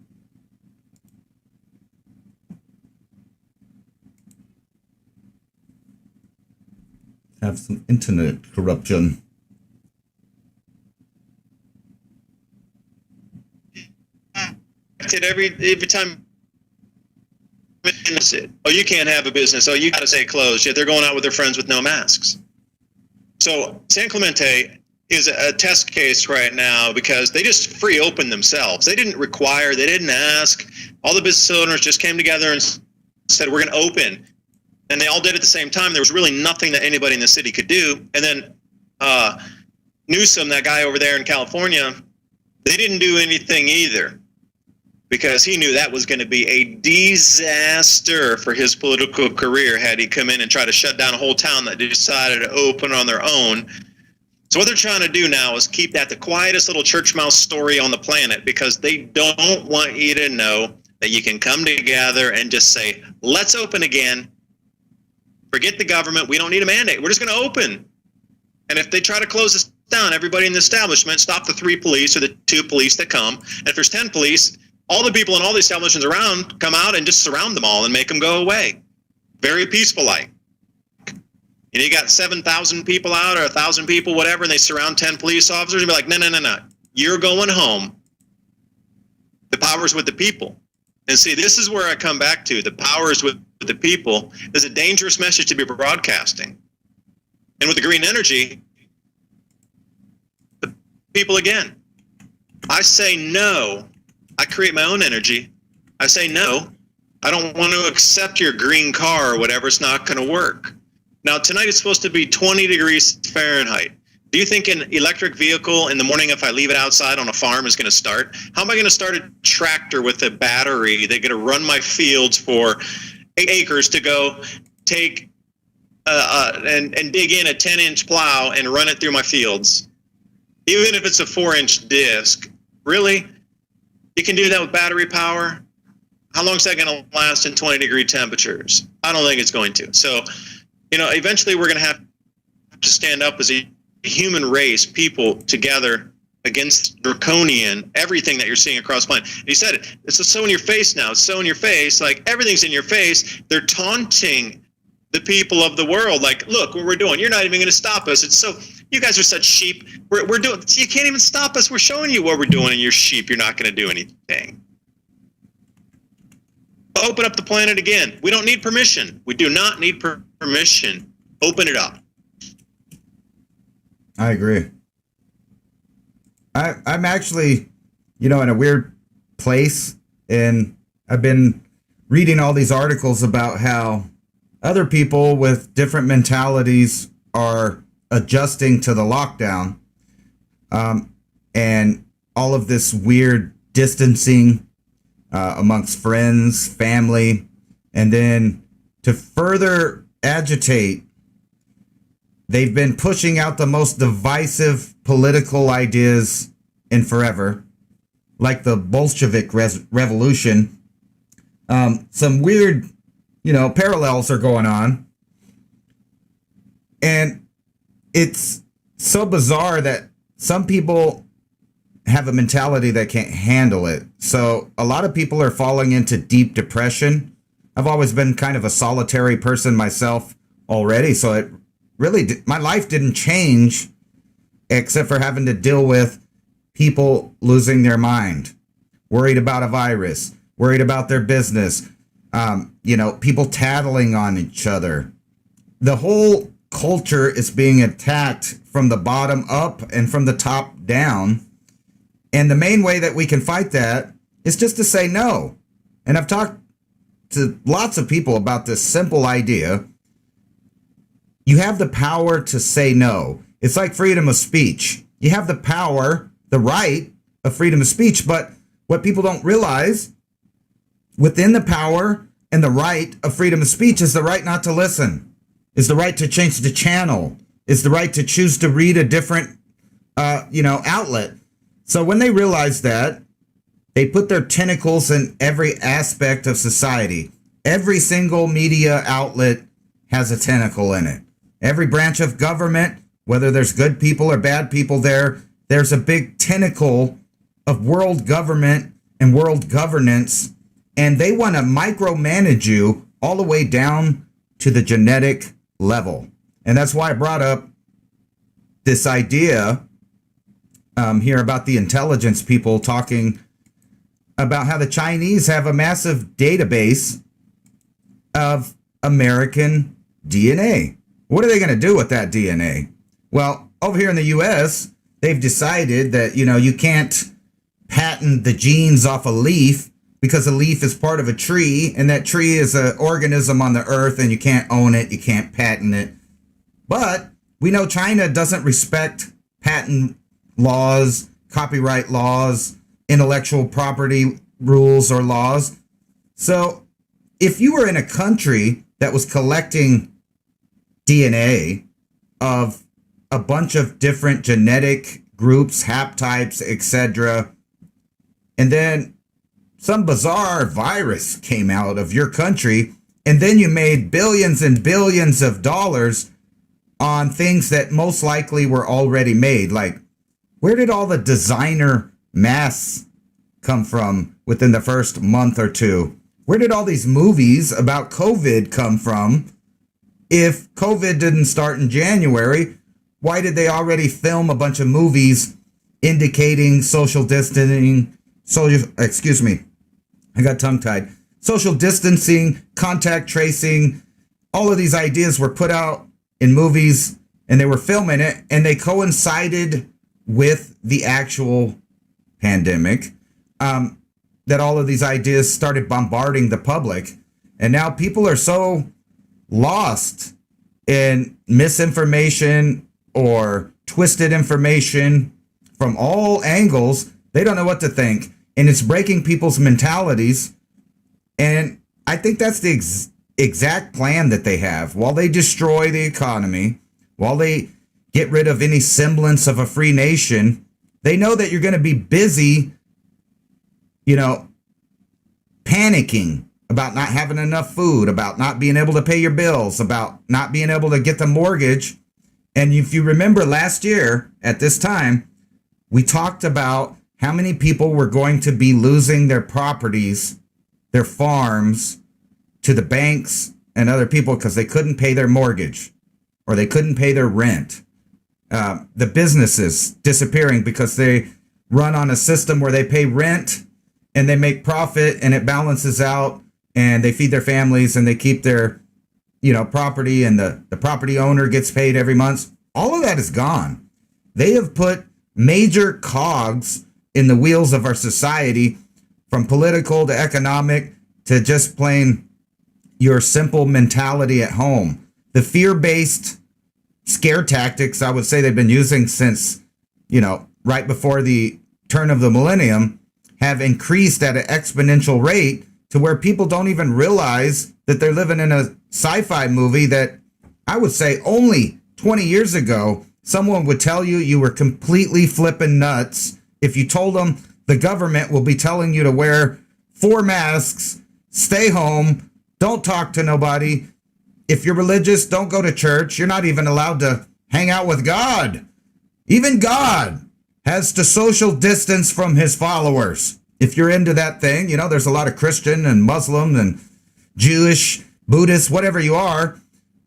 have some internet corruption. Every time. Oh, you can't have a business. Oh, you got to stay closed. Yet they're going out with their friends with no masks. So San Clemente is a test case right now because they just free opened themselves. They didn't require, they didn't ask. All the business owners just came together and said, we're going to open. And they all did at the same time. There was really nothing that anybody in the city could do. And then Newsom, that guy over there in California, they didn't do anything either, because he knew that was going to be a disaster for his political career had he come in and try to shut down a whole town that decided to open on their own. So what they're trying to do now is keep that the quietest little church mouse story on the planet, because they don't want you to know that you can come together and just say, let's open again. Forget the government. We don't need a mandate. We're just going to open. And if they try to close us down, everybody in the establishment, stop the 3 police or the 2 police that come. And if there's 10 police, all the people in all the establishments around come out and just surround them all and make them go away. Very peaceful like. You got 7,000 people out or 1,000 people, whatever, and they surround 10 police officers and be like, no. You're going home. The power's with the people. And see, this is where I come back to. The power is with the people is a dangerous message to be broadcasting. And with the green energy, the people again. I say no. I create my own energy. I say no. I don't want to accept your green car or whatever. It's not going to work. Now, tonight it's supposed to be 20 degrees Fahrenheit. Do you think an electric vehicle in the morning, if I leave it outside on a farm, is going to start? How am I going to start a tractor with a battery that's going to run my fields for 8 acres to go take and dig in a 10-inch plow and run it through my fields? Even if it's a 4-inch disc. Really? You can do that with battery power? How long is that going to last in 20-degree temperatures? I don't think it's going to. So, eventually we're going to have to stand up as a human race, people together against draconian, everything that you're seeing across the planet. And you said it. It's so in your face now. It's so in your face. Like, everything's in your face. They're taunting the people of the world. Like, look what we're doing. You're not even going to stop us. It's so, you guys are such sheep. We're doing, you can't even stop us. We're showing you what we're doing, and you're sheep. You're not going to do anything. Open up the planet again. We don't need permission. We do not need permission. Open it up. I agree. I'm actually, in a weird place, and I've been reading all these articles about how other people with different mentalities are adjusting to the lockdown, and all of this weird distancing amongst friends, family, and then to further agitate, they've been pushing out the most divisive political ideas in forever, like the Bolshevik revolution. Some weird, parallels are going on. And it's so bizarre that some people have a mentality that can't handle it. So a lot of people are falling into deep depression. I've always been kind of a solitary person myself already, so it really, my life didn't change except for having to deal with people losing their mind, worried about a virus, worried about their business, people tattling on each other. The whole culture is being attacked from the bottom up and from the top down. And the main way that we can fight that is just to say no. And I've talked to lots of people about this simple idea. You have the power to say no. It's like freedom of speech. You have the power, the right of freedom of speech. But what people don't realize, within the power and the right of freedom of speech is the right not to listen, is the right to change the channel, is the right to choose to read a different, outlet. So when they realize that, they put their tentacles in every aspect of society. Every single media outlet has a tentacle in it. Every branch of government, whether there's good people or bad people there, there's a big tentacle of world government and world governance, and they want to micromanage you all the way down to the genetic level. And that's why I brought up this idea here about the intelligence people talking about how the Chinese have a massive database of American DNA. What are they going to do with that DNA? Well, over here in the US, they've decided that, you can't patent the genes off a leaf because a leaf is part of a tree, and that tree is an organism on the earth, and you can't own it, you can't patent it. But we know China doesn't respect patent laws, copyright laws, intellectual property rules or laws. So if you were in a country that was collecting DNA of a bunch of different genetic groups, haptypes, etc., and then some bizarre virus came out of your country, and then you made billions and billions of dollars on things that most likely were already made. Like, where did all the designer masks come from within the first month or two? Where did all these movies about COVID come from? If COVID didn't start in January, why did they already film a bunch of movies indicating social distancing, I got tongue-tied. Social distancing, contact tracing, all of these ideas were put out in movies, and they were filming it, and they coincided with the actual pandemic, that all of these ideas started bombarding the public. And now people are so lost in misinformation or twisted information from all angles, they don't know what to think. And it's breaking people's mentalities. And I think that's the exact plan that they have. While they destroy the economy, while they get rid of any semblance of a free nation, they know that you're going to be busy, panicking about not having enough food, about not being able to pay your bills, about not being able to get the mortgage. And if you remember last year at this time, we talked about how many people were going to be losing their properties, their farms, to the banks and other people because they couldn't pay their mortgage or they couldn't pay their rent. The businesses disappearing because they run on a system where they pay rent and they make profit and it balances out and they feed their families and they keep their, property, and the property owner gets paid every month. All of that is gone. They have put major cogs in the wheels of our society, from political to economic to just plain your simple mentality at home. The fear-based scare tactics, I would say they've been using since, right before the turn of the millennium, have increased at an exponential rate to where people don't even realize that they're living in a sci-fi movie that I would say only 20 years ago, someone would tell you you were completely flipping nuts if you told them the government will be telling you to wear 4 masks, stay home, don't talk to nobody. If you're religious, don't go to church. You're not even allowed to hang out with God. Even God has to social distance from his followers. If you're into that thing, there's a lot of Christian and Muslim and Jewish, Buddhist, whatever you are.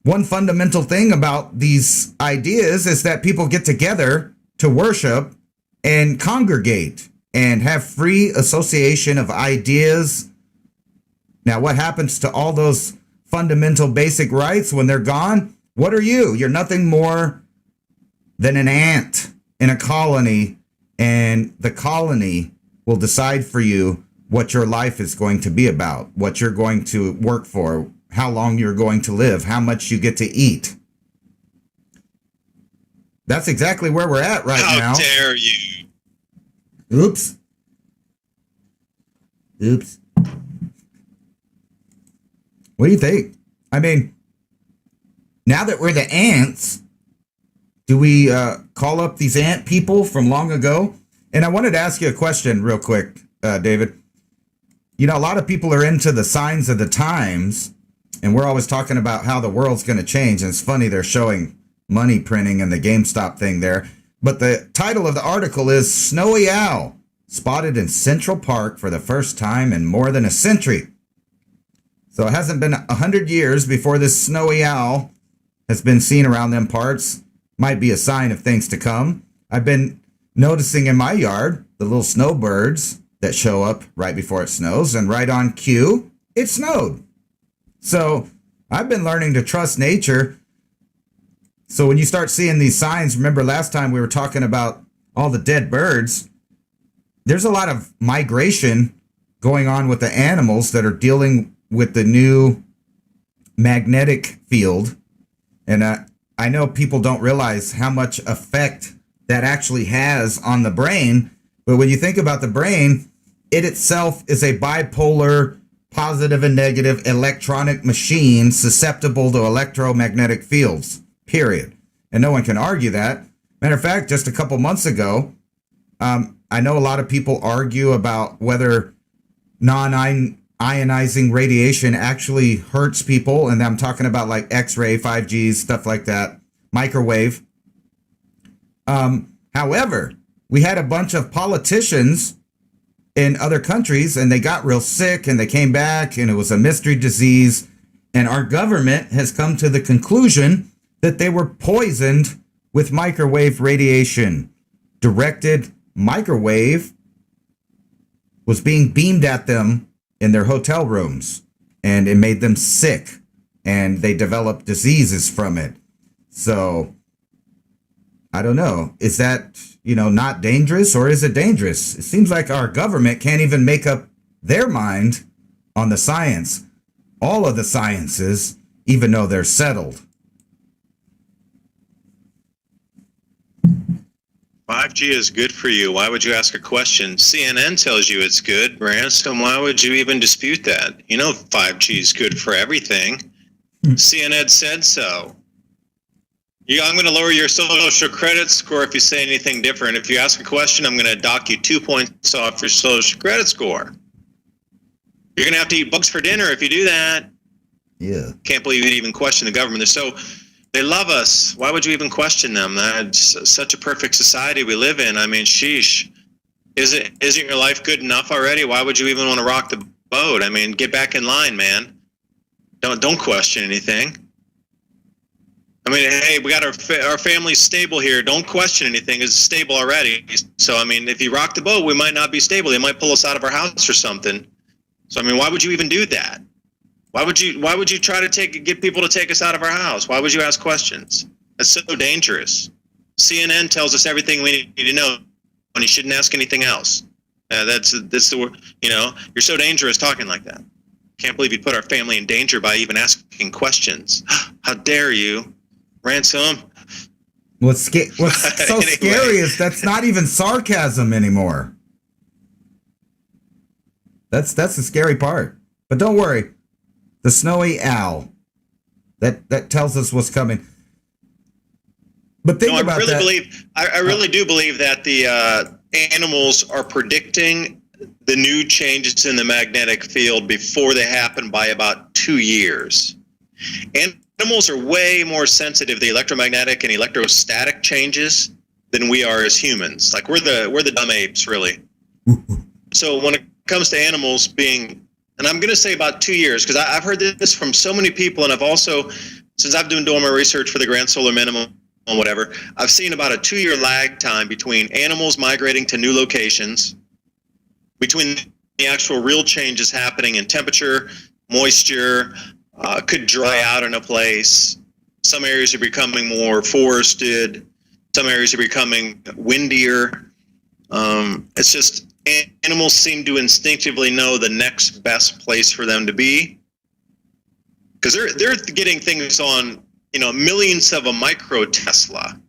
One fundamental thing about these ideas is that people get together to worship and congregate and have free association of ideas. Now, what happens to all those fundamental basic rights when they're gone? What are you? You're nothing more than an ant in a colony, and the colony will decide for you what your life is going to be about, what you're going to work for, how long you're going to live, how much you get to eat. That's exactly where we're at right now. How dare you? Oops. What do you think? I mean, now that we're the ants, do we call up these ant people from long ago? And I wanted to ask you a question real quick, David. A lot of people are into the signs of the times, and we're always talking about how the world's going to change. And it's funny, they're showing money printing and the GameStop thing there. But the title of the article is Snowy Owl Spotted in Central Park for the First Time in More Than a Century. So it hasn't been 100 years before this snowy owl has been seen around them parts might be a sign of things to come. I've been noticing in my yard the little snowbirds that show up right before it snows, and right on cue, it snowed. So I've been learning to trust nature. So when you start seeing these signs, remember last time we were talking about all the dead birds, there's a lot of migration going on with the animals that are dealing with the new magnetic field. And I know people don't realize how much effect that actually has on the brain. But when you think about the brain, it itself is a bipolar, positive and negative electronic machine susceptible to electromagnetic fields, period. And no one can argue that. Matter of fact, just a couple months ago, I know a lot of people argue about whether non-ionizing radiation actually hurts people. And I'm talking about like X-ray, 5G, stuff like that, microwave. However, we had a bunch of politicians in other countries and they got real sick and they came back and it was a mystery disease. And our government has come to the conclusion that they were poisoned with microwave radiation. Directed microwave was being beamed at them in their hotel rooms and it made them sick and they developed diseases from it. So I don't know. Is that, not dangerous, or is it dangerous? It seems like our government can't even make up their mind on the science, all of the sciences, even though they're settled. 5G is good for you. Why would you ask a question? CNN tells you it's good, Ransom. Why would you even dispute that? 5G is good for everything. CNN said so. I'm going to lower your social credit score if you say anything different. If you ask a question, I'm going to dock you 2 points off your social credit score. You're going to have to eat bugs for dinner if you do that. Yeah. Can't believe you even question the government. They love us. Why would you even question them? That's such a perfect society we live in. I mean, sheesh. Isn't your life good enough already? Why would you even want to rock the boat? I mean, get back in line, man. Don't question anything. I mean, hey, we got our family's stable here. Don't question anything. It's stable already. So, I mean, if you rock the boat, we might not be stable. They might pull us out of our house or something. So, I mean, why would you even do that? Why would you try to get people to take us out of our house? Why would you ask questions? That's so dangerous. CNN tells us everything we need to know, and you shouldn't ask anything else. That's the you're so dangerous talking like that. Can't believe you put our family in danger by even asking questions. How dare you? Ransom. What's so Anyway. scary is that's not even sarcasm anymore. That's the scary part. But don't worry. The snowy owl. That tells us what's coming. But think about that. I really do believe that the animals are predicting the new changes in the magnetic field before they happen by about 2 years. Animals are way more sensitive to the electromagnetic and electrostatic changes than we are as humans. Like we're the dumb apes, really. So when it comes to animals being, and I'm going to say about 2 years, because I've heard this from so many people, and I've also, since I've been doing my research for the Grand Solar Minimum and whatever, I've seen about a 2-year lag time between animals migrating to new locations, between the actual real changes happening in temperature, moisture, could dry out in a place. Some areas are becoming more forested. Some areas are becoming windier. It's just animals seem to instinctively know the next best place for them to be, because they're getting things on millionths of a micro Tesla,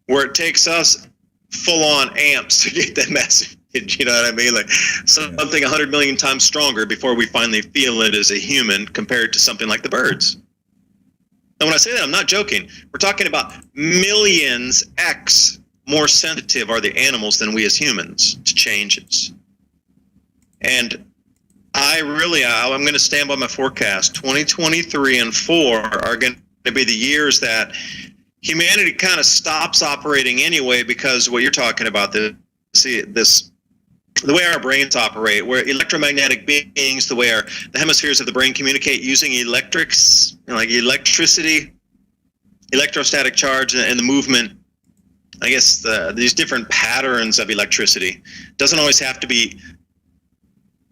where it takes us full on amps to get that message. You know what I mean? Like something 100 million times stronger before we finally feel it as a human, compared to something like the birds. And when I say that, I'm not joking. We're talking about millions X more sensitive are the animals than we as humans to changes. And I'm going to stand by my forecast. 2023 and 4 are going to be the years that humanity kind of stops operating anyway, because what you're talking about, this the way our brains operate. We're electromagnetic beings. The way the hemispheres of the brain communicate using electrics, like electricity, electrostatic charge, and the movement. I guess these different patterns of electricity doesn't always have to be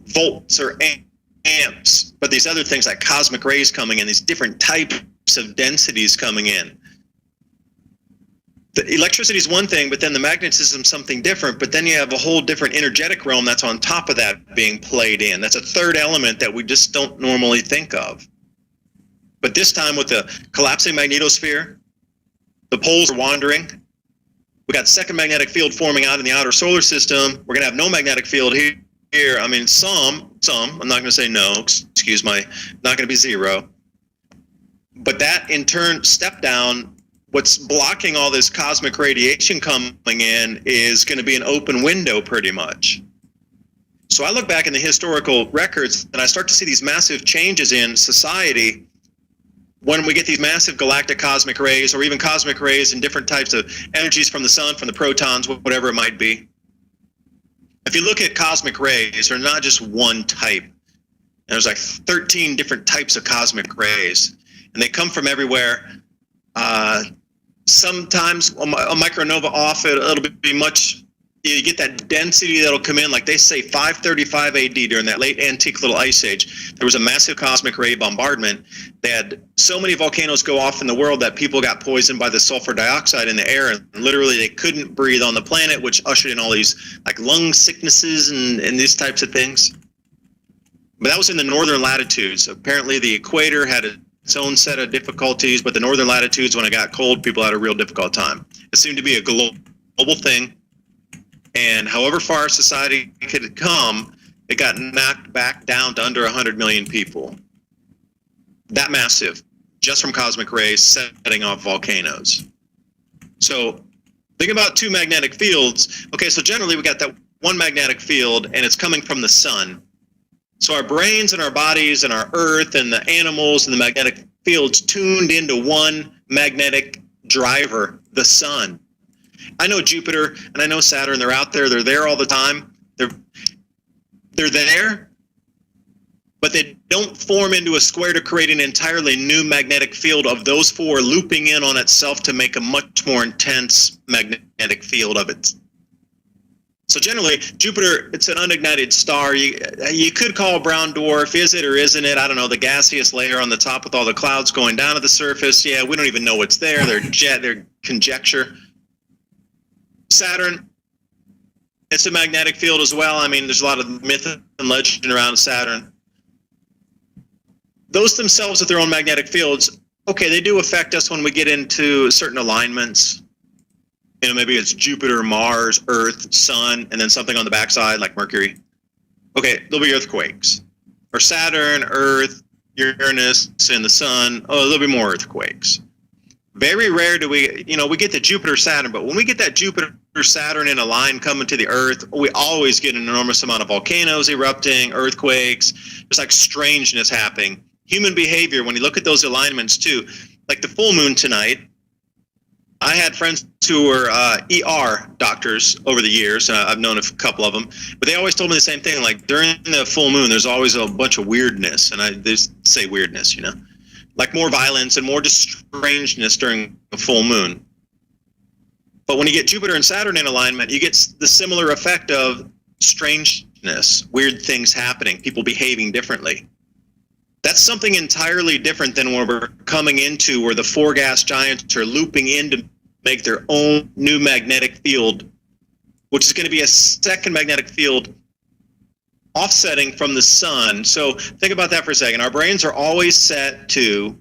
volts or amps, but these other things like cosmic rays coming in, these different types of densities coming in. The electricity is one thing, but then the magnetism is something different. But then you have a whole different energetic realm that's on top of that being played in. That's a third element that we just don't normally think of. But this time with the collapsing magnetosphere, the poles are wandering. We got second magnetic field forming out in the outer solar system. We're going to have no magnetic field here. I mean, some. I'm not going to say no. Excuse my. Not going to be zero. But that in turn, step down. What's blocking all this cosmic radiation coming in is going to be an open window, pretty much. So I look back in the historical records and I start to see these massive changes in society when we get these massive galactic cosmic rays, or even cosmic rays and different types of energies from the sun, from the protons, whatever it might be. If you look at cosmic rays, they're not just one type. There's like 13 different types of cosmic rays, and they come from everywhere. Sometimes a micronova off, it'll be much, you get that density that'll come in, like they say 535 AD during that late antique little ice age. There was a massive cosmic ray bombardment. They had so many volcanoes go off in the world that people got poisoned by the sulfur dioxide in the air, and literally they couldn't breathe on the planet, which ushered in all these like lung sicknesses and these types of things. But that was in the northern latitudes. Apparently the equator had its own set of difficulties, but the northern latitudes, when it got cold, people had a real difficult time. It seemed to be a global thing, and however far society could come, it got knocked back down to under 100 million people. That massive, just from cosmic rays setting off volcanoes. So think about two magnetic fields. Okay, so generally we got that one magnetic field, and it's coming from the sun. So our brains and our bodies and our earth and the animals and the magnetic fields tuned into one magnetic driver, the sun. I know Jupiter and I know Saturn, they're out there, they're there all the time. They're there, but they don't form into a square to create an entirely new magnetic field of those four looping in on itself to make a much more intense magnetic field of it. So generally, Jupiter, it's an unignited star. You could call a brown dwarf. Is it or isn't it? I don't know. The gaseous layer on the top with all the clouds going down to the surface. Yeah, we don't even know what's there. They're conjecture. Saturn, it's a magnetic field as well. I mean, there's a lot of myth and legend around Saturn. Those themselves with their own magnetic fields, okay, they do affect us when we get into certain alignments. You know, maybe it's Jupiter, Mars, Earth, Sun, and then something on the backside like Mercury. Okay, there'll be earthquakes. Or Saturn, Earth, Uranus, and the Sun, there'll be more earthquakes. Very rare do we get the Jupiter, Saturn, but when we get that Jupiter, Saturn in a line coming to the Earth, we always get an enormous amount of volcanoes erupting, earthquakes. There's like strangeness happening. Human behavior, when you look at those alignments too, like the full moon tonight, I had friends who were ER doctors over the years. I've known a couple of them, but they always told me the same thing. Like during the full moon, there's always a bunch of weirdness, and I just say weirdness, like more violence and more just strangeness during the full moon. But when you get Jupiter and Saturn in alignment, you get the similar effect of strangeness, weird things happening, people behaving differently. That's something entirely different than what we're coming into, where the four gas giants are looping in to make their own new magnetic field, which is going to be a second magnetic field offsetting from the sun. So think about that for a second. Our brains are always set to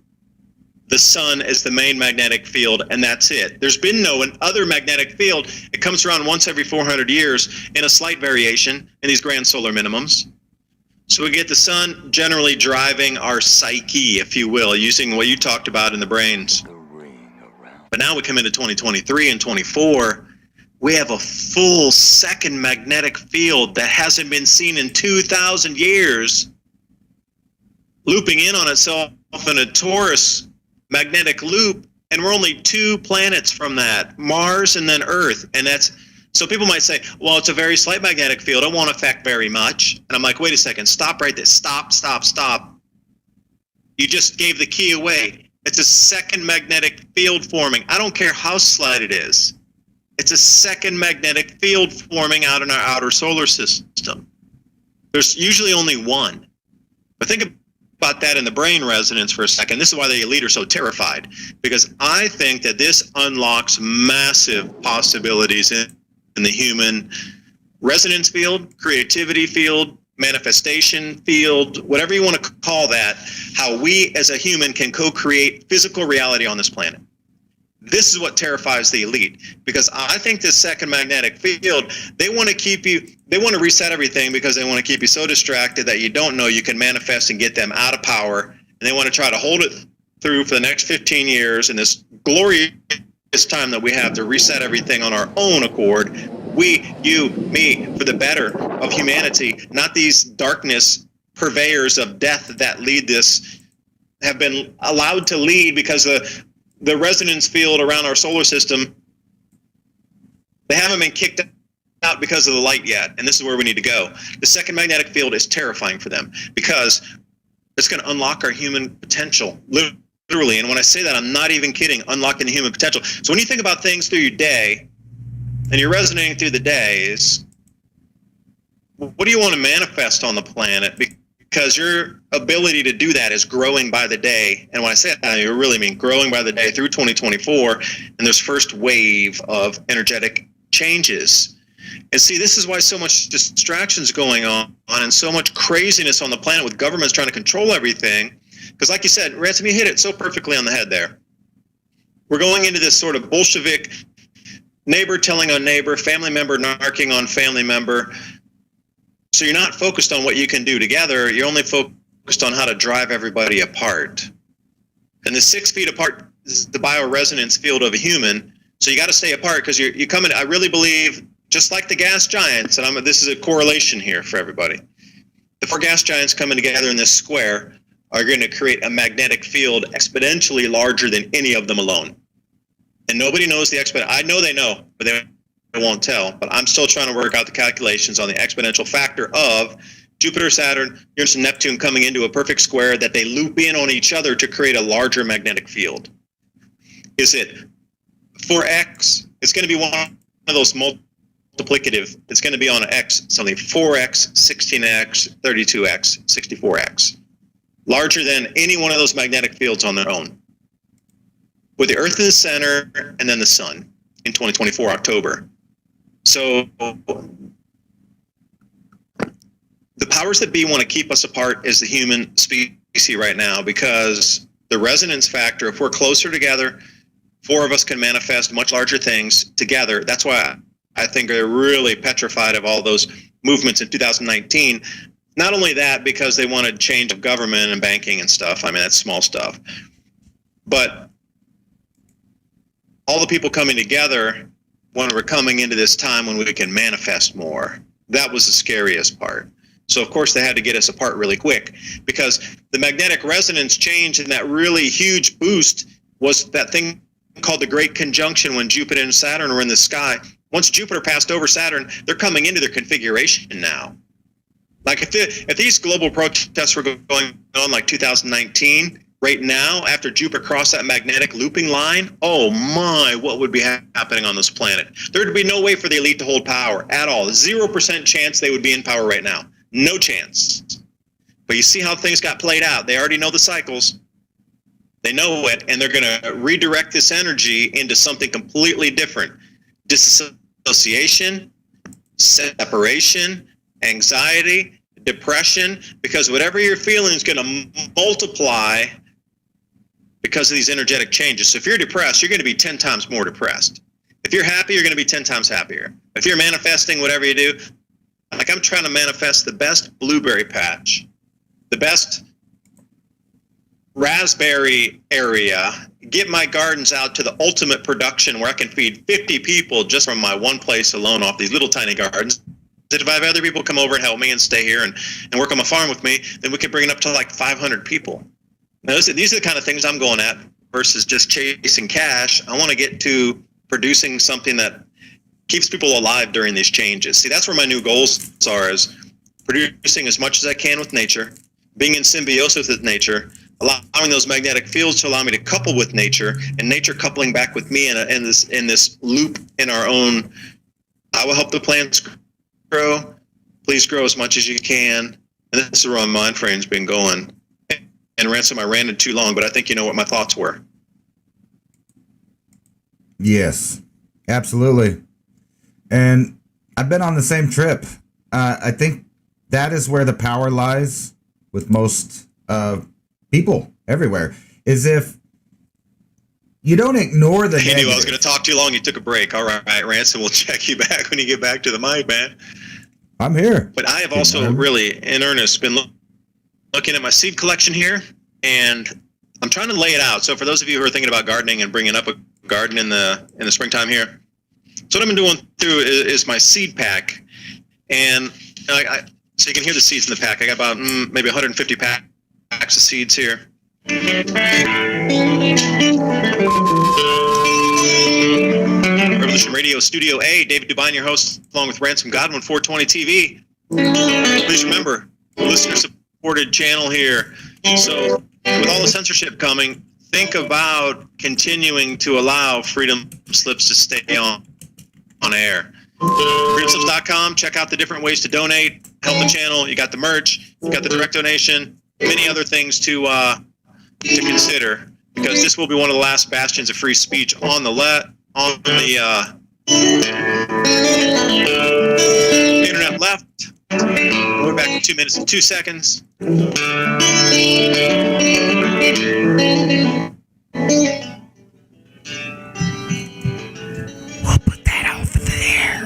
the sun as the main magnetic field, and that's it. There's been no other magnetic field. It comes around once every 400 years in a slight variation in these grand solar minimums. So we get the sun generally driving our psyche, if you will, using what you talked about in the brains. But now we come into 2023 and 24, we have a full second magnetic field that hasn't been seen in 2,000 years, looping in on itself in a torus magnetic loop, and we're only 2 planets from that, Mars and then Earth, and that's So people might say, well, it's a very slight magnetic field. It won't affect very much. And I'm like, wait a second. Stop right there. Stop. You just gave the key away. It's a second magnetic field forming. I don't care how slight it is. It's a second magnetic field forming out in our outer solar system. There's usually only one. But think about that in the brain resonance for a second. This is why the elite are so terrified, because I think that this unlocks massive possibilities in the human resonance field, creativity field, manifestation field, whatever you want to call that, how we as a human can co-create physical reality on this planet. This is what terrifies the elite, because I think this second magnetic field, they want to reset everything because they want to keep you so distracted that you don't know you can manifest and get them out of power. And they want to try to hold it through for the next 15 years in this glorious time that we have to reset everything on our own accord. We, you, me, for the better of humanity, not these darkness purveyors of death that lead this, have been allowed to lead because the resonance field around our solar system, they haven't been kicked out because of the light yet. And this is where we need to go. The second magnetic field is terrifying for them because it's going to unlock our human potential, literally. And when I say that, I'm not even kidding, unlocking the human potential. So when you think about things through your day and you're resonating through the days, what do you want to manifest on the planet? Because your ability to do that is growing by the day. And when I say that, I really mean growing by the day through 2024 and this first wave of energetic changes. And see, this is why so much distraction is going on and so much craziness on the planet with governments trying to control everything. Because like you said, Ransom, you hit it so perfectly on the head there. We're going into this sort of Bolshevik neighbor telling on neighbor, family member narking on family member. So you're not focused on what you can do together. You're only focused on how to drive everybody apart. And the 6 feet apart is the bioresonance field of a human. So you got to stay apart because you come in. I really believe, just like the gas giants, and this is a correlation here for everybody. The 4 gas giants coming together in this square are going to create a magnetic field exponentially larger than any of them alone. And nobody knows the exponent. I know they know, but they won't tell. But I'm still trying to work out the calculations on the exponential factor of Jupiter, Saturn, Uranus, and Neptune coming into a perfect square that they loop in on each other to create a larger magnetic field. Is it 4x? It's going to be one of those multiplicative. It's going to be on an x, something 4x, 16x, 32x, 64x. Larger than any one of those magnetic fields on their own. With the Earth in the center and then the Sun in 2024, October. So the powers that be want to keep us apart as the human species right now because the resonance factor, if we're closer together, 4 of us can manifest much larger things together. That's why I think they're really petrified of all those movements in 2019. Not only that, because they wanted change of government and banking and stuff. I mean, that's small stuff. But all the people coming together when we're coming into this time when we can manifest more. That was the scariest part. So, of course, they had to get us apart really quick because the magnetic resonance change and that really huge boost was that thing called the Great Conjunction when Jupiter and Saturn were in the sky. Once Jupiter passed over Saturn, they're coming into their configuration now. Like if these global protests were going on like 2019, right now, after Jupiter crossed that magnetic looping line, oh my, what would be happening on this planet? There would be no way for the elite to hold power at all. 0% chance they would be in power right now. No chance. But you see how things got played out. They already know the cycles. They know it, and they're going to redirect this energy into something completely different. Disassociation, separation, anxiety, depression, because whatever you're feeling is going to multiply because of these energetic changes. So if you're depressed, you're going to be 10 times more depressed. If you're happy, you're going to be 10 times happier. If you're manifesting whatever you do, like I'm trying to manifest the best blueberry patch, the best raspberry area, get my gardens out to the ultimate production where I can feed 50 people just from my one place alone off these little tiny gardens. That if I have other people come over and help me and stay here and work on my farm with me, then we can bring it up to like 500 people. Now, these are the kind of things I'm going at versus just chasing cash. I want to get to producing something that keeps people alive during these changes. See, that's where my new goals are, is producing as much as I can with nature, being in symbiosis with nature, allowing those magnetic fields to allow me to couple with nature, and nature coupling back with me in this loop in our own. I will help the plants grow. Please grow as much as you can. And this is where my mind frame's been going. And Ransom, I ran it too long, but I think you know what my thoughts were. Yes, absolutely. And I've been on the same trip. I think that is where the power lies with most people everywhere, is if you don't ignore the negative. Knew I was going to talk too long. You took a break. All right, Ransom, we'll check you back when you get back to the mic, man. I'm here. But I have also really, in earnest, been looking at my seed collection here, and I'm trying to lay it out. So for those of you who are thinking about gardening and bringing up a garden in the springtime here, so what I've been doing through is my seed pack, and so you can hear the seeds in the pack. I got about maybe 150 packs of seeds here. Revolution Radio Studio A, David Dubine, your host, along with Ransom Godwin, 420 TV. Please remember, listener-supported channel here. So with all the censorship coming, think about continuing to allow Freedom Slips to stay on air. FreedomSlips.com, check out the different ways to donate, help the channel. You got the merch, you got the direct donation, many other things to consider, because this will be one of the last bastions of free speech on the internet left. We're back in 2 minutes and 2 seconds. We'll put that over there.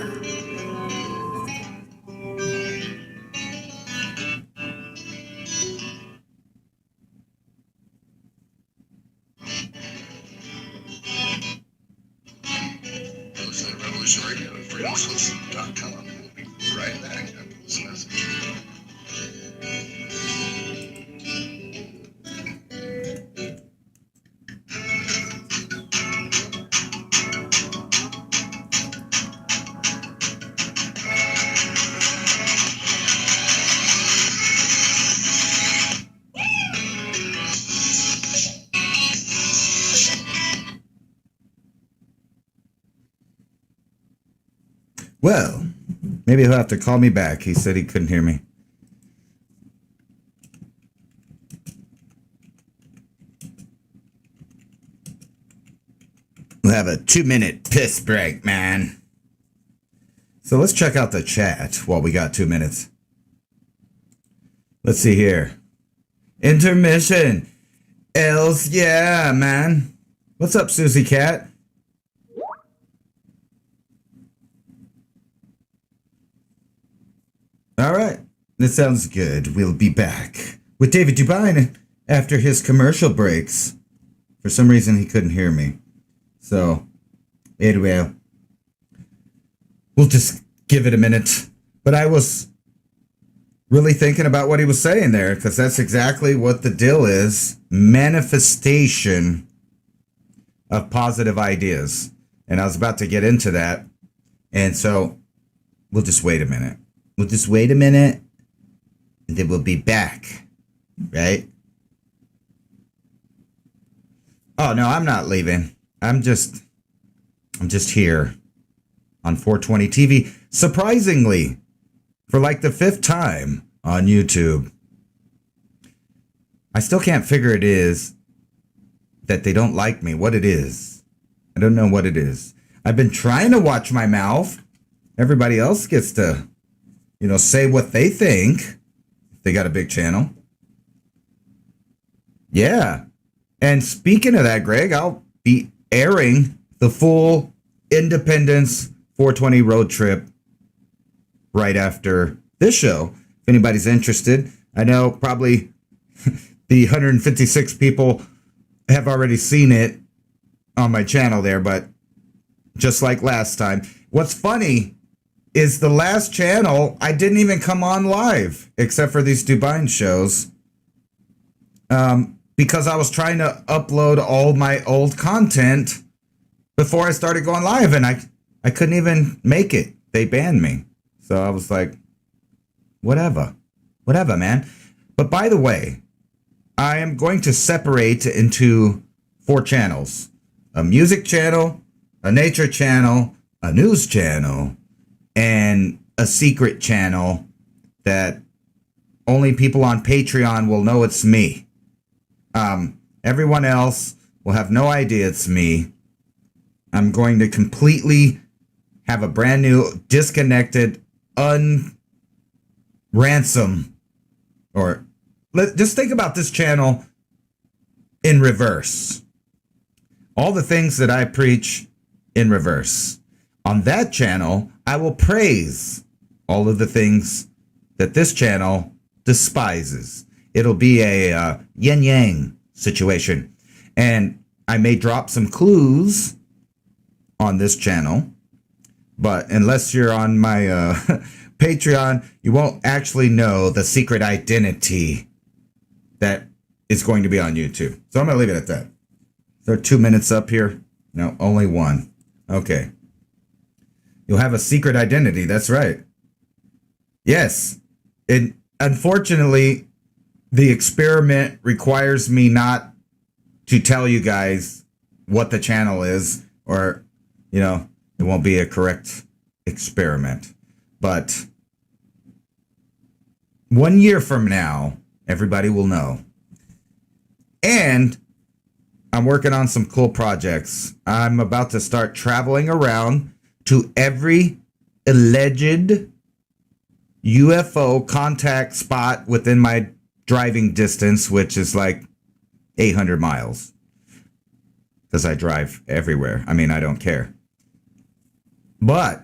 Listen to Revolution Radio at freedomslips.com. We'll be right back after this message. Well, maybe he'll have to call me back. He said he couldn't hear me. We'll have a 2-minute piss break, man. So let's check out the chat while we got 2 minutes. Let's see here. Intermission. Else, yeah, man. What's up, Susie Cat? All right, that sounds good. We'll be back with David Dubine after his commercial breaks. For some reason, he couldn't hear me. So, anyway, we'll just give it a minute. But I was really thinking about what he was saying there, because that's exactly what the deal is. Manifestation of positive ideas. And I was about to get into that. And so, we'll just wait a minute. We'll just wait a minute, and then we'll be back, right? Oh, no, I'm not leaving. I'm just here on 420 TV. Surprisingly, for like the 5th time on YouTube. I still can't figure it is that they don't like me, what it is. I don't know what it is. I've been trying to watch my mouth. Everybody else gets to, say what they think. They got a big channel. Yeah. And speaking of that, Greg, I'll be airing the full Independence 420 road trip right after this show. If anybody's interested, I know probably the 156 people have already seen it on my channel there, but just like last time. What's funny is the last channel, I didn't even come on live, except for these Dubine shows, because I was trying to upload all my old content before I started going live, and I couldn't even make it. They banned me. So I was like, whatever, man. But by the way, I am going to separate into 4 channels: a music channel, a nature channel, a news channel, and a secret channel that only people on Patreon will know it's me. Everyone else will have no idea it's me. I'm going to completely have a brand new, disconnected, ransom, or just think about this channel in reverse. All the things that I preach in reverse. On that channel, I will praise all of the things that this channel despises. It'll be a yin-yang situation. And I may drop some clues on this channel, but unless you're on my Patreon, you won't actually know the secret identity that is going to be on YouTube. So I'm going to leave it at that. There are 2 minutes up here. No, only 1. Okay. You'll have a secret identity. That's right. Yes. Unfortunately, the experiment requires me not to tell you guys what the channel is, or, it won't be a correct experiment. But 1 year from now, everybody will know. And I'm working on some cool projects. I'm about to start traveling around to every alleged UFO contact spot within my driving distance, which is like 800 miles. Because I drive everywhere. I mean, I don't care. But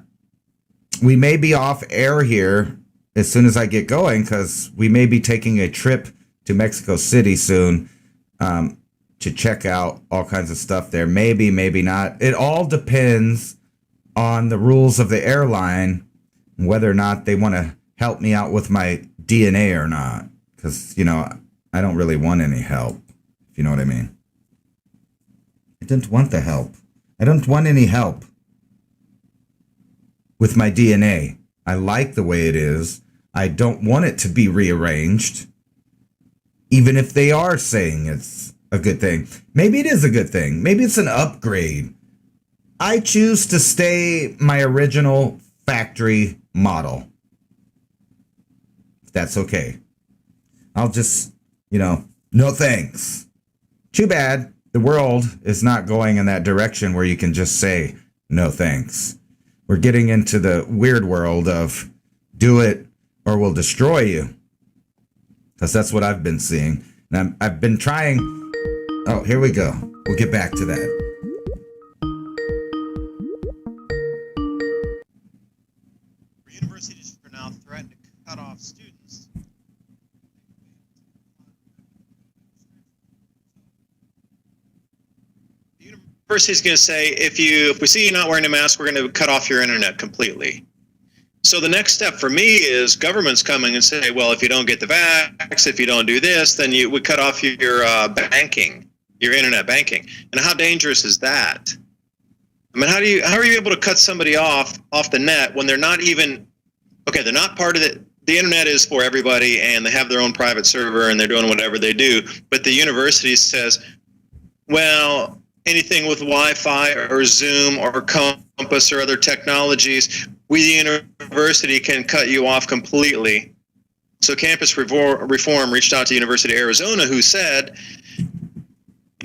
we may be off air here as soon as I get going, because we may be taking a trip to Mexico City soon to check out all kinds of stuff there. Maybe, maybe not. It all depends on the rules of the airline, whether or not they want to help me out with my DNA or not. Because, I don't really want any help, if you know what I mean. I didn't want the help. I don't want any help with my DNA. I like the way it is. I don't want it to be rearranged, even if they are saying it's a good thing. Maybe it is a good thing. Maybe it's an upgrade. I choose to stay my original factory model. If that's okay. I'll just, no thanks. Too bad the world is not going in that direction where you can just say no thanks. We're getting into the weird world of do it or we'll destroy you. Because that's what I've been seeing. And I've been trying. Oh, here we go. We'll get back to that. Universities are now threatening to cut off students. The university is going to say, if we see you not wearing a mask, we're going to cut off your internet completely. So the next step for me is government's coming and say, well, if you don't get the vax, if you don't do this, then we cut off your banking, your internet banking. And how dangerous is that? I mean, how are you able to cut somebody off the net when they're not even, okay, they're not part of it. The internet is for everybody and they have their own private server and they're doing whatever they do. But the university says, well, anything with Wi-Fi or Zoom or Compass or other technologies, we, the university, can cut you off completely. So Campus Reform reached out to University of Arizona, who said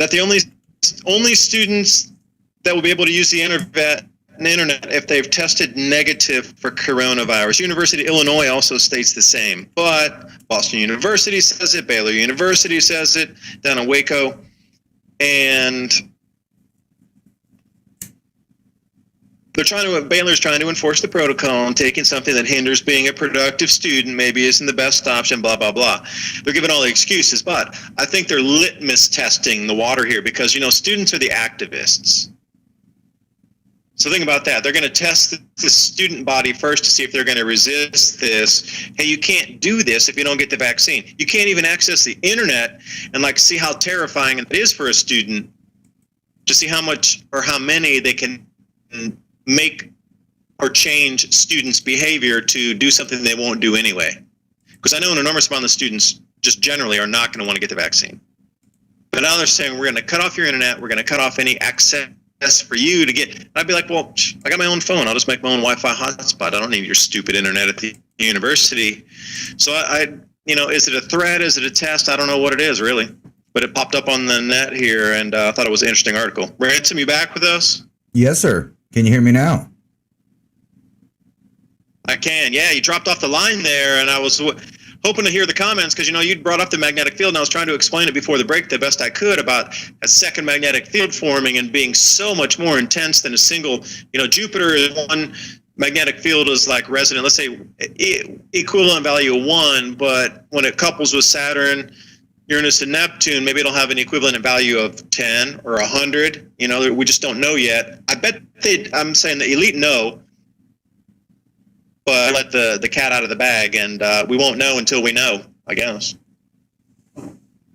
that the only students that will be able to use the internet if they've tested negative for coronavirus. University of Illinois also states the same, but Boston University says it, Baylor University says it, down in Waco, and Baylor's trying to enforce the protocol and taking something that hinders being a productive student maybe isn't the best option, blah, blah, blah. They're giving all the excuses, but I think they're litmus testing the water here because, students are the activists. So think about that. They're going to test the student body first to see if they're going to resist this. Hey, you can't do this if you don't get the vaccine. You can't even access the internet and see how terrifying it is for a student to see how much or how many they can make or change students' behavior to do something they won't do anyway. Because I know an enormous amount of students just generally are not going to want to get the vaccine. But now they're saying we're going to cut off your internet, we're going to cut off any access for you to get. I'd be like, well, I got my own phone. I'll just make my own Wi-Fi hotspot. I don't need your stupid internet at the university. So I is it a threat? Is it a test? I don't know what it is really. But it popped up on the net here, and I thought it was an interesting article. Ransom, you back with us? Yes, sir. Can you hear me now? I can. Yeah, you dropped off the line there, and I was hoping to hear the comments because, you'd brought up the magnetic field, and I was trying to explain it before the break the best I could about a second magnetic field forming and being so much more intense than a single, Jupiter is one magnetic field is like resonant, let's say equivalent value of 1, but when it couples with Saturn, Uranus, and Neptune, maybe it'll have an equivalent value of 10 or 100. We just don't know yet. I bet I'm saying the elite know, but let the cat out of the bag, and we won't know until we know, I guess.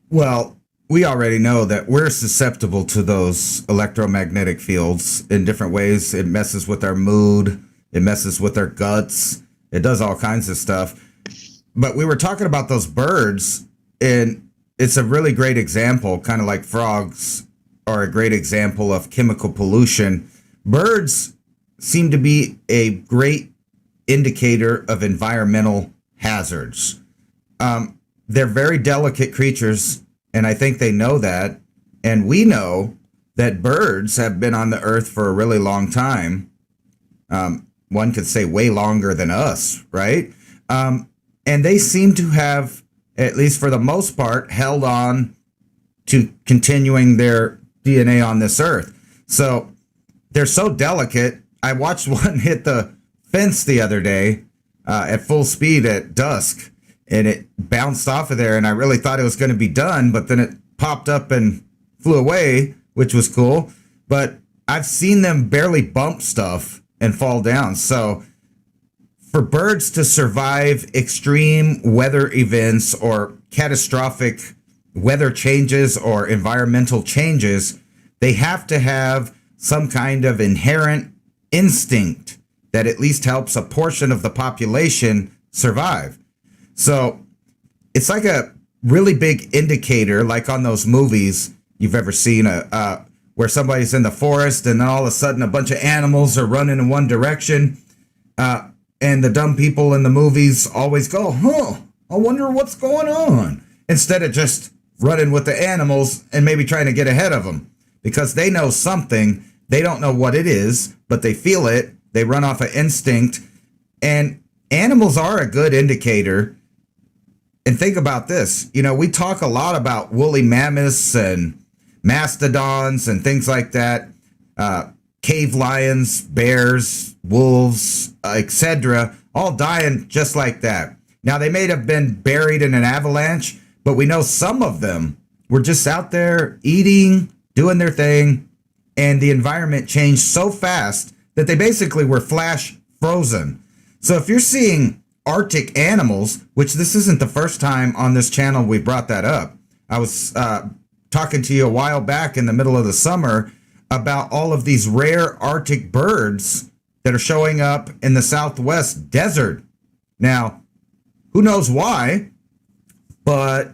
Well, we already know that we're susceptible to those electromagnetic fields in different ways. It messes with our mood. It messes with our guts. It does all kinds of stuff. But we were talking about those birds, and it's a really great example, kind of like frogs are a great example of chemical pollution. Birds seem to be a great indicator of environmental hazards. They're very delicate creatures, and I think they know that. And we know that birds have been on the earth for a really long time. One could say way longer than us, right? And they seem to have, at least for the most part, held on to continuing their DNA on this earth. So they're so delicate. I watched one hit the fence the other day at full speed at dusk, and it bounced off of there, and I really thought it was going to be done, but then it popped up and flew away, which was cool. But I've seen them barely bump stuff and fall down. So for birds to survive extreme weather events or catastrophic weather changes or environmental changes, they have to have some kind of inherent instinct that at least helps a portion of the population survive. So it's like a really big indicator, like on those movies you've ever seen, where somebody's in the forest and then all of a sudden a bunch of animals are running in one direction. And the dumb people in the movies always go, I wonder what's going on, instead of just running with the animals and maybe trying to get ahead of them, because they know something. They don't know what it is, but they feel it. They run off of instinct, and animals are a good indicator. And think about this. We talk a lot about woolly mammoths and mastodons and things like that. Cave lions, bears, wolves, etc., all dying just like that. Now, they may have been buried in an avalanche, but we know some of them were just out there eating, doing their thing, and the environment changed so fast that they basically were flash frozen. So if you're seeing Arctic animals, which this isn't the first time on this channel we brought that up. I was talking to you a while back in the middle of the summer about all of these rare Arctic birds that are showing up in the Southwest desert. Now, who knows why, but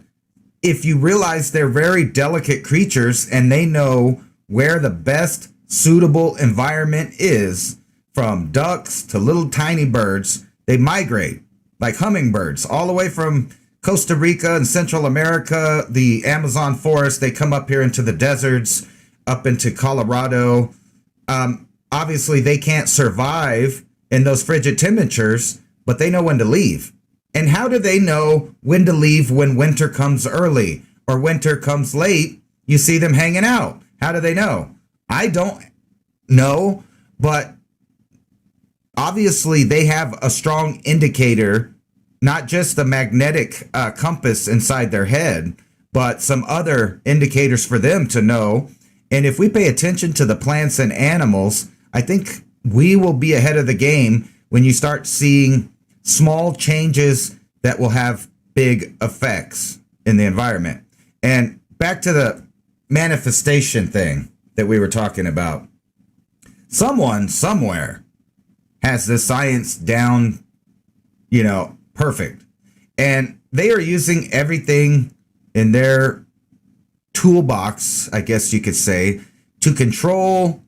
if you realize they're very delicate creatures and they know where the best suitable environment is, from ducks to little tiny birds, they migrate like hummingbirds all the way from Costa Rica and Central America, the Amazon forest. They come up here into the deserts, up into Colorado. Obviously, they can't survive in those frigid temperatures, but they know when to leave. And how do they know when to leave when winter comes early or winter comes late? You see them hanging out. How do they know? I don't know, but obviously they have a strong indicator, not just the magnetic compass inside their head, but some other indicators for them to know. And if we pay attention to the plants and animals, I think we will be ahead of the game when you start seeing small changes that will have big effects in the environment. And back to the manifestation thing that we were talking about. Someone somewhere has the science down, perfect. And they are using everything in their toolbox, I guess you could say, to control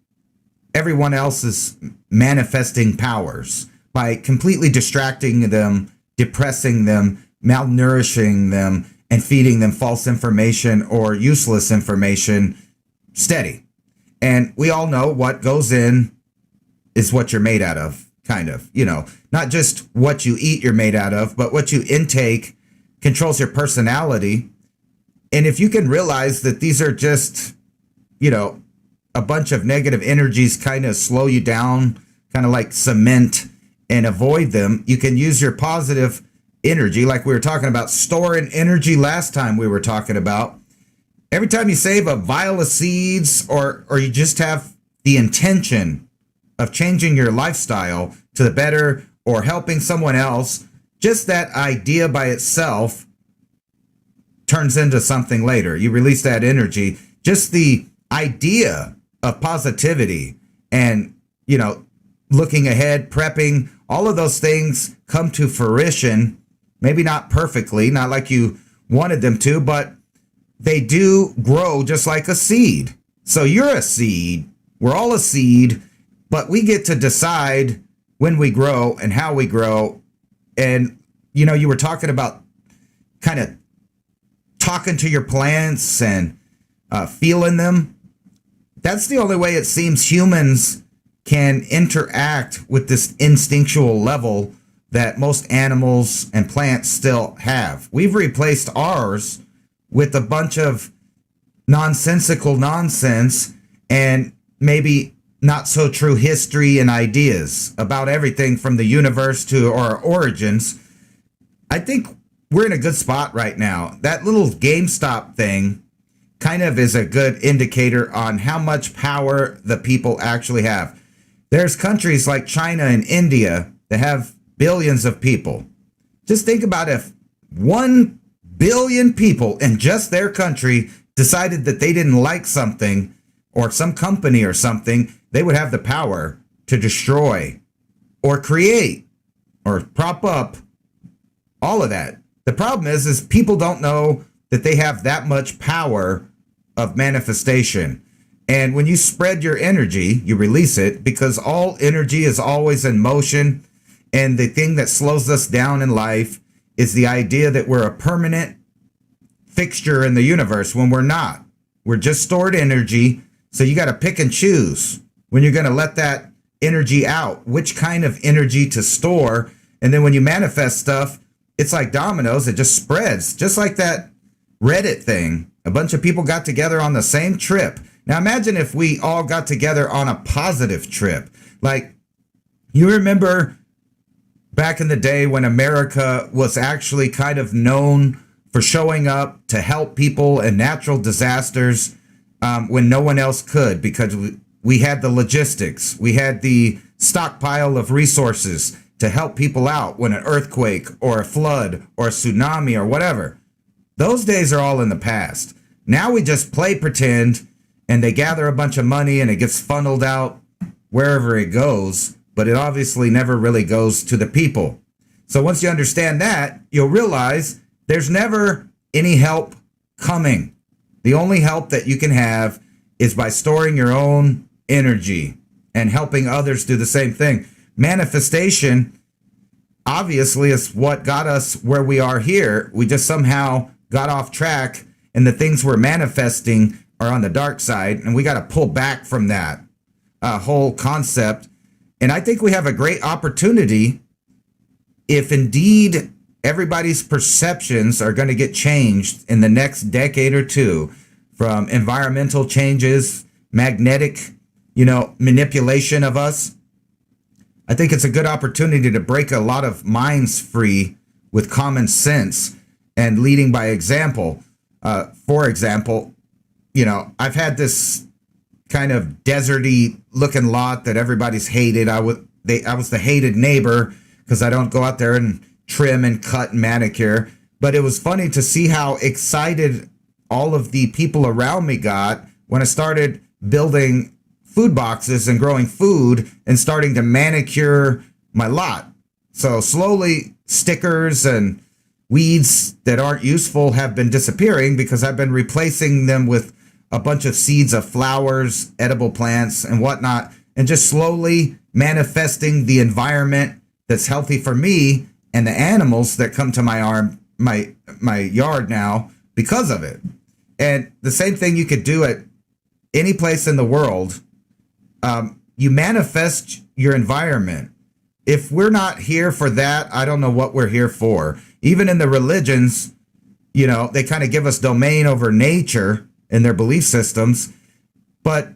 everyone else's manifesting powers by completely distracting them, depressing them, malnourishing them, and feeding them false information or useless information steady. And we all know what goes in is what you're made out of, kind of. Not just what you eat you're made out of, but what you intake controls your personality. And if you can realize that these are just, a bunch of negative energies kind of slow you down, kind of like cement, and avoid them, you can use your positive energy, like we were talking about, storing energy last time we were talking about. Every time you save a vial of seeds or you just have the intention of changing your lifestyle to the better or helping someone else, just that idea by itself turns into something later. You release that energy. Just the idea of positivity and, looking ahead, prepping, all of those things come to fruition. Maybe not perfectly, not like you wanted them to, but they do grow just like a seed. So you're a seed. We're all a seed, but we get to decide when we grow and how we grow. And, you were talking about kind of talking to your plants and feeling them. That's the only way it seems humans can interact with this instinctual level that most animals and plants still have. We've replaced ours with a bunch of nonsensical nonsense and maybe not so true history and ideas about everything from the universe to our origins. I think we're in a good spot right now. That little GameStop thing kind of is a good indicator on how much power the people actually have. There's countries like China and India that have billions of people. Just think about if 1 billion people in just their country decided that they didn't like something or some company or something, they would have the power to destroy or create or prop up all of that. The problem is people don't know that they have that much power of manifestation. And when you spread your energy, you release it, because all energy is always in motion. And the thing that slows us down in life is the idea that we're a permanent fixture in the universe when we're not. We're just stored energy. So you got to pick and choose when you're going to let that energy out, which kind of energy to store. And then when you manifest stuff, it's like dominoes. It just spreads, just like that Reddit thing. A bunch of people got together on the same trip. Now imagine if we all got together on a positive trip. Like, you remember back in the day when America was actually kind of known for showing up to help people in natural disasters when no one else could, because we had the logistics, we had the stockpile of resources to help people out when an earthquake or a flood or a tsunami or whatever. Those days are all in the past. Now we just play pretend, and they gather a bunch of money and it gets funneled out wherever it goes, but it obviously never really goes to the people. So once you understand that, you'll realize there's never any help coming. The only help that you can have is by storing your own energy and helping others do the same thing. Manifestation, obviously, is what got us where we are here. We just somehow got off track, and the things we're manifesting are on the dark side, and we got to pull back from that whole concept. And I think we have a great opportunity, if indeed everybody's perceptions are going to get changed in the next decade or two, from environmental changes, magnetic, manipulation of us. I think it's a good opportunity to break a lot of minds free with common sense and leading by example. For example, I've had this kind of deserty looking lot that everybody's hated. I was the hated neighbor because I don't go out there and trim and cut and manicure. But it was funny to see how excited all of the people around me got when I started building food boxes and growing food and starting to manicure my lot. So slowly stickers and weeds that aren't useful have been disappearing because I've been replacing them with a bunch of seeds of flowers, edible plants, and whatnot, and just slowly manifesting the environment that's healthy for me and the animals that come to my yard now because of it. And the same thing you could do at any place in the world. You manifest your environment. If we're not here for that, I don't know what we're here for. Even in the religions, you know, they kind of give us domain over nature in their belief systems, but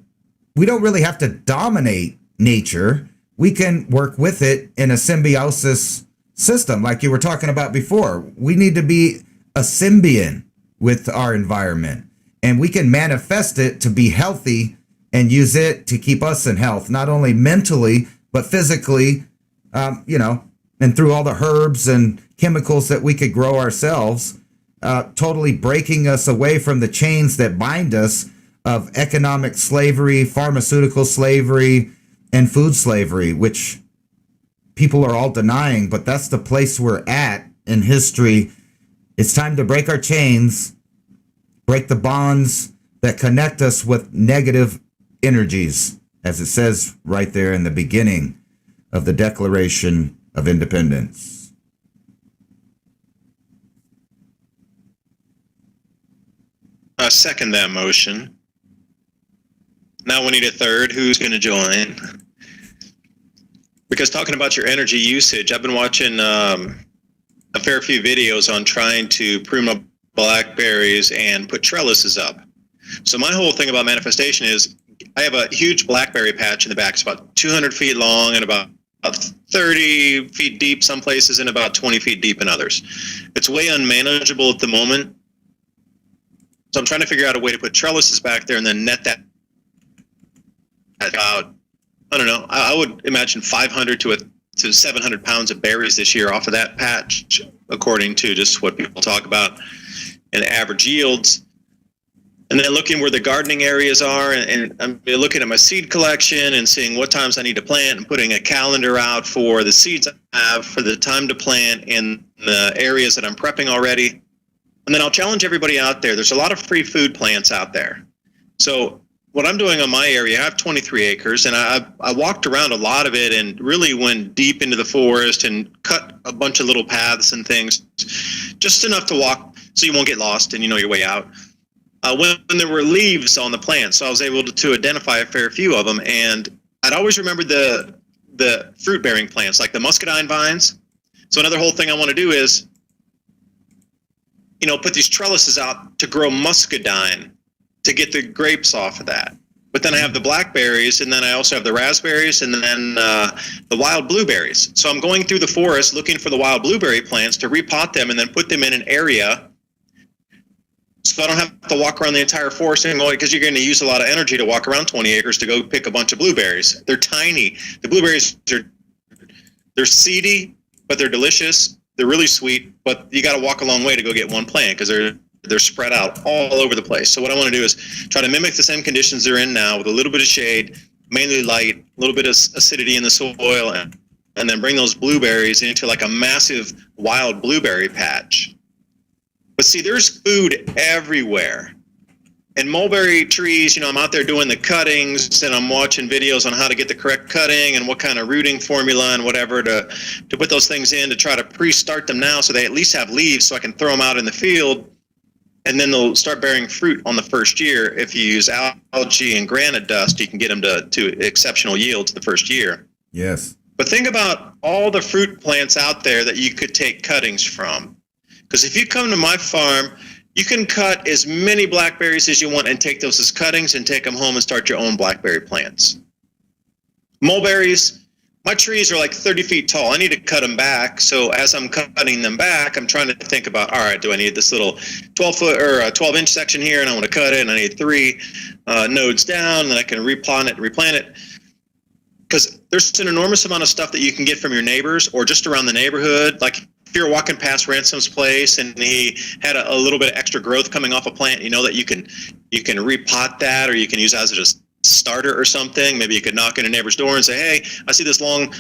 we don't really have to dominate nature. We can work with it in a symbiosis system, like you were talking about before. We need to be a symbiont with our environment, and we can manifest it to be healthy and use it to keep us in health, not only mentally, but physically, and through all the herbs and chemicals that we could grow ourselves, totally breaking us away from the chains that bind us of economic slavery, pharmaceutical slavery, and food slavery, which people are all denying, but that's the place we're at in history. It's time to break our chains, break the bonds that connect us with negative energies, as it says right there in the beginning of the Declaration of Independence. I second that motion. Now we need a third. Who's going to join? Because talking about your energy usage, I've been watching a fair few videos on trying to prune my blackberries and put trellises up. So my whole thing about manifestation is I have a huge blackberry patch in the back. It's about 200 feet long and about 30 feet deep some places and about 20 feet deep in others. It's way unmanageable at the moment. So I'm trying to figure out a way to put trellises back there and then net that about, I don't know, I would imagine 500 to 700 pounds of berries this year off of that patch, according to just what people talk about and the average yields. And then looking where the gardening areas are, and I'm looking at my seed collection and seeing what times I need to plant and putting a calendar out for the seeds I have for the time to plant in the areas that I'm prepping already. And then I'll challenge everybody out there. There's a lot of free food plants out there. So what I'm doing on my area, I have 23 acres, and I walked around a lot of it and really went deep into the forest and cut a bunch of little paths and things, just enough to walk so you won't get lost and you know your way out. When there were leaves on the plants, so I was able to identify a fair few of them, and I'd always remembered the fruit-bearing plants, like the muscadine vines. So another whole thing I want to do is, put these trellises out to grow muscadine to get the grapes off of that. But then I have the blackberries, and then I also have the raspberries, and then the wild blueberries. So I'm going through the forest looking for the wild blueberry plants to repot them and then put them in an area so I don't have to walk around the entire forest anymore, because you're going to use a lot of energy to walk around 20 acres to go pick a bunch of blueberries. They're tiny. The blueberries they're seedy, but they're delicious. They're really sweet, but you got to walk a long way to go get one plant because they're spread out all over the place. So what I want to do is try to mimic the same conditions they're in now with a little bit of shade, mainly light, a little bit of acidity in the soil, and then bring those blueberries into like a massive wild blueberry patch. But see, there's food everywhere. And mulberry trees, I'm out there doing the cuttings, and I'm watching videos on how to get the correct cutting and what kind of rooting formula and whatever to put those things in to try to pre-start them now so they at least have leaves so I can throw them out in the field. And then they'll start bearing fruit on the first year. If you use algae and granite dust, you can get them to exceptional yields the first year. Yes. But think about all the fruit plants out there that you could take cuttings from. Because if you come to my farm, you can cut as many blackberries as you want and take those as cuttings and take them home and start your own blackberry plants. Mulberries, my trees are like 30 feet tall. I need to cut them back. So as I'm cutting them back, I'm trying to think about, all right, do I need this little 12-foot or a 12-inch section here, and I want to cut it, and I need 3 nodes down, and then I can replant it. Because there's an enormous amount of stuff that you can get from your neighbors or just around the neighborhood. Like if you're walking past Ransom's place and he had a little bit of extra growth coming off a plant, that you can repot that, or you can use as starter or something. Maybe you could knock on a neighbor's door and say, hey, I see this long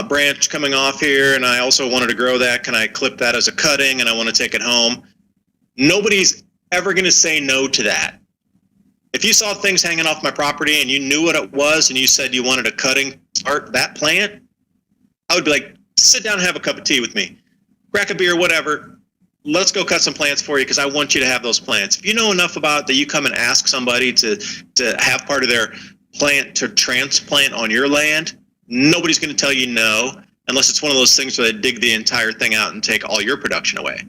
branch coming off here, and I also wanted to grow that. Can I clip that as a cutting, and I want to take it home? Nobody's ever going to say no to that. If you saw things hanging off my property and you knew what it was and you said you wanted a cutting start that plant, I would be like, sit down and have a cup of tea with me. Crack a beer, whatever. Let's go cut some plants for you because I want you to have those plants. If you know enough about it that you come and ask somebody to have part of their plant to transplant on your land, nobody's going to tell you no unless it's one of those things where they dig the entire thing out and take all your production away.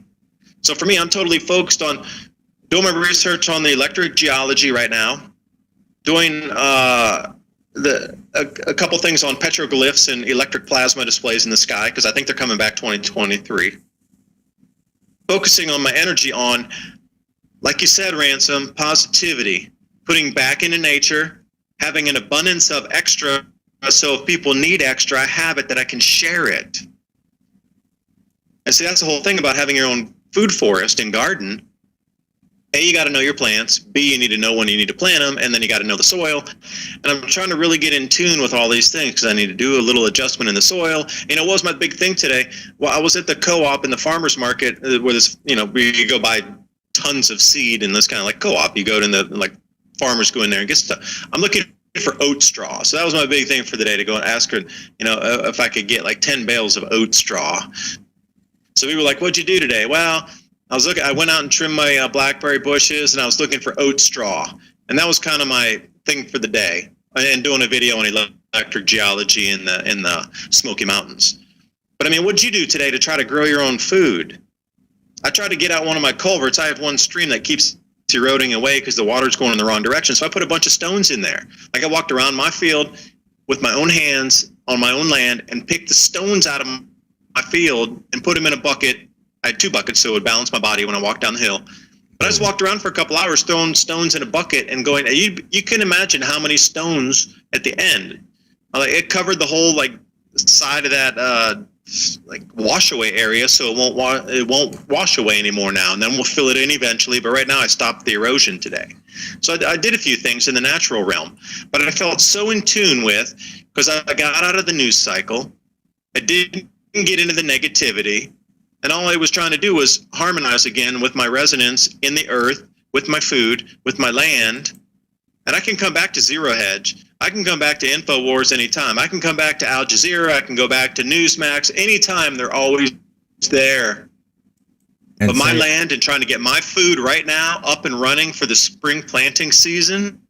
So for me, I'm totally focused on doing my research on the electric geology right now, doing a couple things on petroglyphs and electric plasma displays in the sky because I think they're coming back 2023. Focusing on my energy on, like you said, Ransom, positivity, putting back into nature, having an abundance of extra, so if people need extra, I have it that I can share it. And see, that's the whole thing about having your own food forest and garden. A, you got to know your plants. B, you need to know when you need to plant them, and then you got to know the soil. And I'm trying to really get in tune with all these things because I need to do a little adjustment in the soil. And it was my big thing today. Well, I was at the co-op in the farmers market where this, where you go buy tons of seed in this kind of like co-op. You go to the like farmers go in there and get stuff. I'm looking for oat straw. So that was my big thing for the day, to go and ask her, if I could get like 10 bales of oat straw. So we were like, what'd you do today? Well, I went out and trimmed my blackberry bushes, and I was looking for oat straw. And that was kind of my thing for the day, and doing a video on electric geology in the Smoky Mountains. But I mean, what'd you do today to try to grow your own food? I tried to get out one of my culverts. I have one stream that keeps eroding away because the water's going in the wrong direction. So I put a bunch of stones in there. Like, I walked around my field with my own hands on my own land and picked the stones out of my field and put them in a bucket. I had 2 buckets, so it would balance my body when I walked down the hill. But I just walked around for a couple hours throwing stones in a bucket and going, you can imagine how many stones at the end. It covered the whole side of that washaway area, so it won't wash away anymore now. And then we'll fill it in eventually. But right now I stopped the erosion today. So I did a few things in the natural realm. But I felt so in tune with, because I got out of the news cycle. I didn't get into the negativity. And all I was trying to do was harmonize again with my resonance in the earth, with my food, with my land. And I can come back to Zero Hedge. I can come back to InfoWars anytime. I can come back to Al Jazeera. I can go back to Newsmax. Anytime, they're always there. But my land and trying to get my food right now up and running for the spring planting season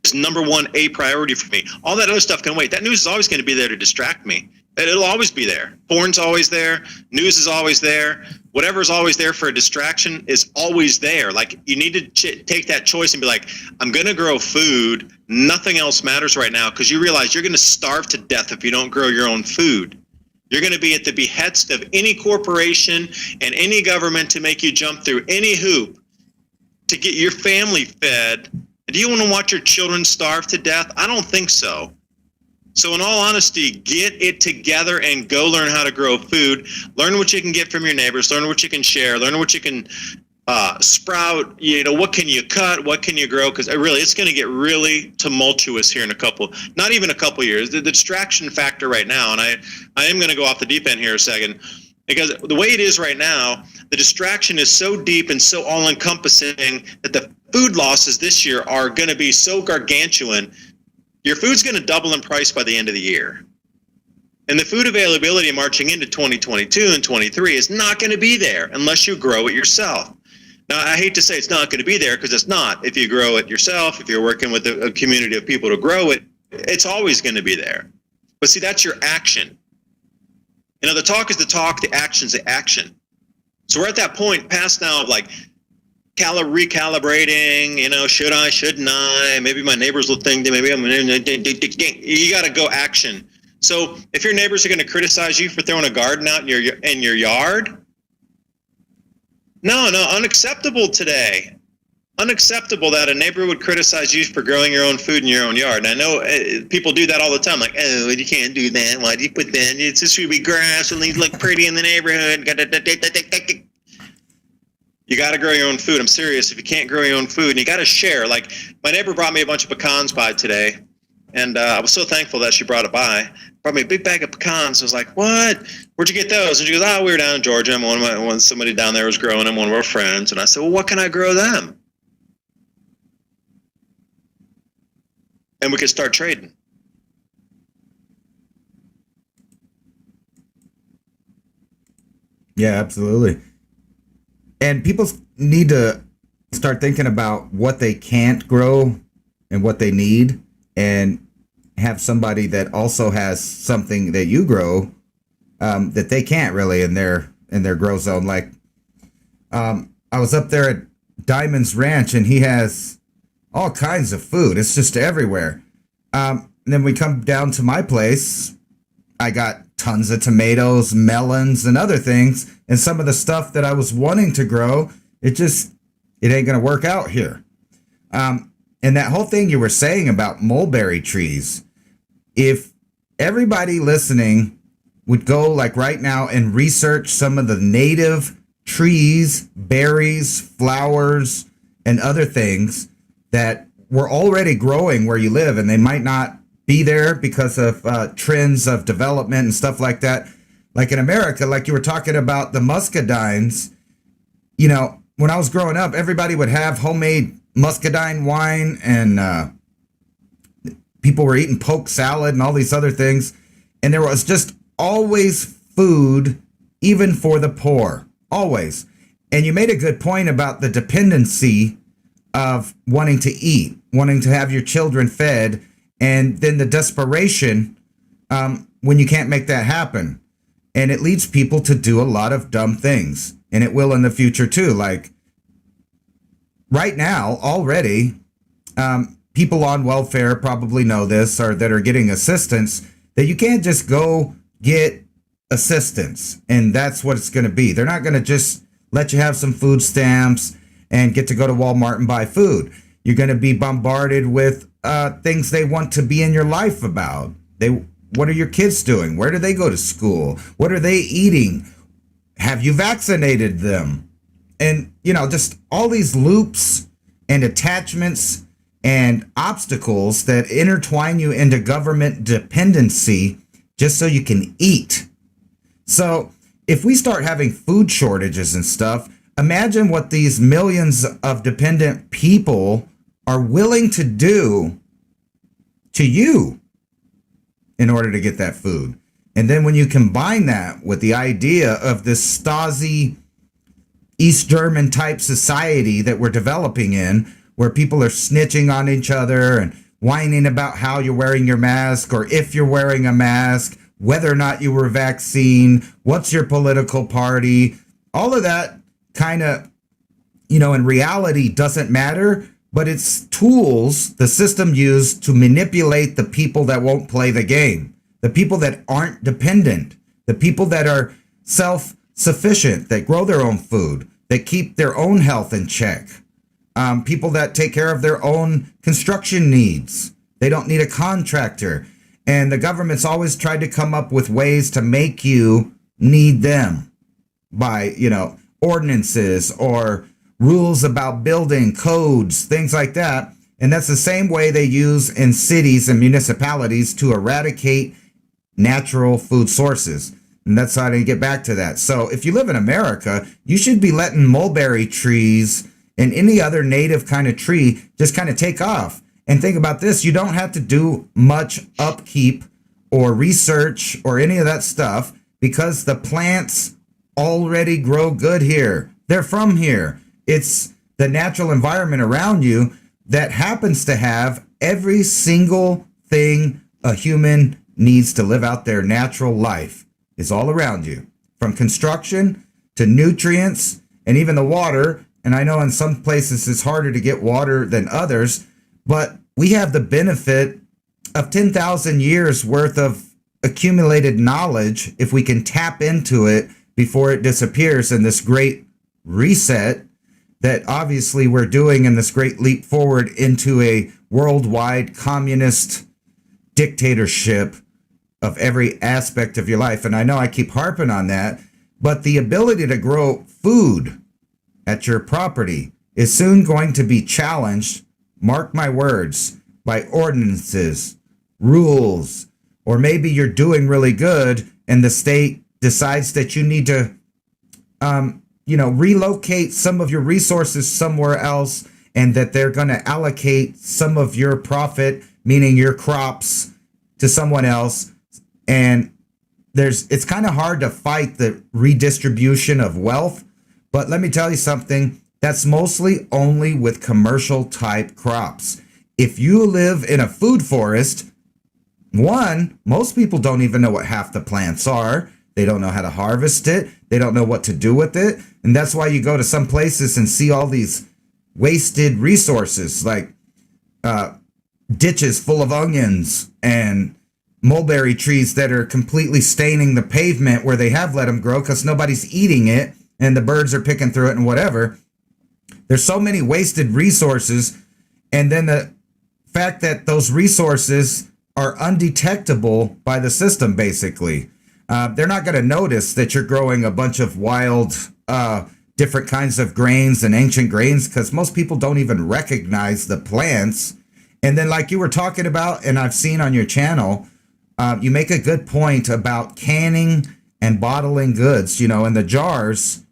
is number one, a priority for me. All that other stuff can wait. That news is always going to be there to distract me. It'll always be there. Porn's always there. News is always there. Whatever's always there for a distraction is always there. Like, you need to take that choice and be like, I'm going to grow food. Nothing else matters right now, because you realize you're going to starve to death if you don't grow your own food. You're going to be at the behest of any corporation and any government to make you jump through any hoop to get your family fed. Do you want to watch your children starve to death? I don't think so. So in all honesty, get it together and go learn how to grow food. Learn what you can get from your neighbors. Learn what you can share. Learn what you can sprout. What can you cut? What can you grow? Because it's going to get really tumultuous here in not even a couple years. The distraction factor right now, and I am going to go off the deep end here a second, because the way it is right now, the distraction is so deep and so all-encompassing that the food losses this year are going to be so gargantuan. Your food's going to double in price by the end of the year. And the food availability marching into 2022 and 23 is not going to be there unless you grow it yourself. Now, I hate to say it's not going to be there, because it's not. If you grow it yourself, if you're working with a community of people to grow it, it's always going to be there. But see, that's your action. The talk is the talk, the action's the action. So we're at that point past now of recalibrating, should I, shouldn't I? Maybe my neighbors will think that maybe I'm you got to go action. So if your neighbors are going to criticize you for throwing a garden out in your yard, no, unacceptable today. Unacceptable that a neighbor would criticize you for growing your own food in your own yard. And I know people do that all the time. Like, oh, you can't do that. Why do you put that? It's just should be grass and these look pretty in the neighborhood. You got to grow your own food. I'm serious. If you can't grow your own food, and you got to share. Like, my neighbor brought me a bunch of pecans by today, and I was so thankful that she brought it by. Brought me a big bag of pecans. I was like, "What? Where'd you get those?" And she goes, "Oh, we were down in Georgia, and somebody down there was growing them, one of our friends." And I said, "Well, what can I grow them?" And we could start trading. Yeah, absolutely. And people need to start thinking about what they can't grow and what they need, and have somebody that also has something that you grow that they can't really in their grow zone. Like, I was up there at Diamond's Ranch, and he has all kinds of food. It's just everywhere. And then we come down to my place. I got tons of tomatoes, melons, and other things. And some of the stuff that I was wanting to grow, it ain't going to work out here. And that whole thing you were saying about mulberry trees, if everybody listening would go like right now and research some of the native trees, berries, flowers, and other things that were already growing where you live, and they might not be there because of trends of development and stuff like that. Like in America, like you were talking about the muscadines, you know, when I was growing up, everybody would have homemade muscadine wine, and people were eating poke salad and all these other things. And there was just always food, even for the poor, always. And you made a good point about the dependency of wanting to eat, wanting to have your children fed, and then the desperation when you can't make that happen. And it leads people to do a lot of dumb things, and it will in the future too. Like right now, already, people on welfare probably know this, or that are getting assistance, that you can't just go get assistance and that's what it's going to be. They're not going to just let you have some food stamps and get to go to Walmart and buy food. You're going to be bombarded with things they want to be in your life about. What are your kids doing? Where do they go to school? What are they eating? Have you vaccinated them? And, you know, just all these loops and attachments and obstacles that intertwine you into government dependency just so you can eat. So if we start having food shortages and stuff, imagine what these millions of dependent people are willing to do to you in order to get that food. And then when you combine that with the idea of this Stasi East German type society that we're developing in, where people are snitching on each other and whining about how you're wearing your mask, or if you're wearing a mask, whether or not you were vaccinated, what's your political party, all of that kind of, you know, in reality doesn't matter, but it's tools the system used to manipulate the people that won't play the game, the people that aren't dependent, the people that are self-sufficient, that grow their own food, that keep their own health in check, people that take care of their own construction needs. They don't need a contractor. And the government's always tried to come up with ways to make you need them by, you know, ordinances or rules about building codes, things like that. And that's the same way they use in cities and municipalities to eradicate natural food sources. And that's how I didn't get back to that. So if you live in America, you should be letting mulberry trees and any other native kind of tree just kind of take off. And think about this, you don't have to do much upkeep or research or any of that stuff, because the plants already grow good here. They're from here. It's the natural environment around you that happens to have every single thing a human needs to live out their natural life. It's all around you, from construction to nutrients and even the water. And I know in some places it's harder to get water than others, but we have the benefit of 10,000 years worth of accumulated knowledge if we can tap into it before it disappears in this great reset that obviously we're doing in this great leap forward into a worldwide communist dictatorship of every aspect of your life. And I know I keep harping on that, but the ability to grow food at your property is soon going to be challenged, mark my words, by ordinances, rules, or maybe you're doing really good and the state decides that you need to, relocate some of your resources somewhere else, and that they're going to allocate some of your profit, meaning your crops, to someone else. And it's kind of hard to fight the redistribution of wealth. But let me tell you something, that's mostly only with commercial type crops. If you live in a food forest, most people don't even know what half the plants are. They don't know how to harvest it. They don't know what to do with it. And that's why you go to some places and see all these wasted resources, like ditches full of onions and mulberry trees that are completely staining the pavement where they have let them grow because nobody's eating it and the birds are picking through it and whatever. There's so many wasted resources. And then the fact that those resources are undetectable by the system, basically. They're not going to notice that you're growing a bunch of wild, different kinds of grains and ancient grains because most people don't even recognize the plants. And then, like you were talking about, and I've seen on your channel, you make a good point about canning and bottling goods, in the jars.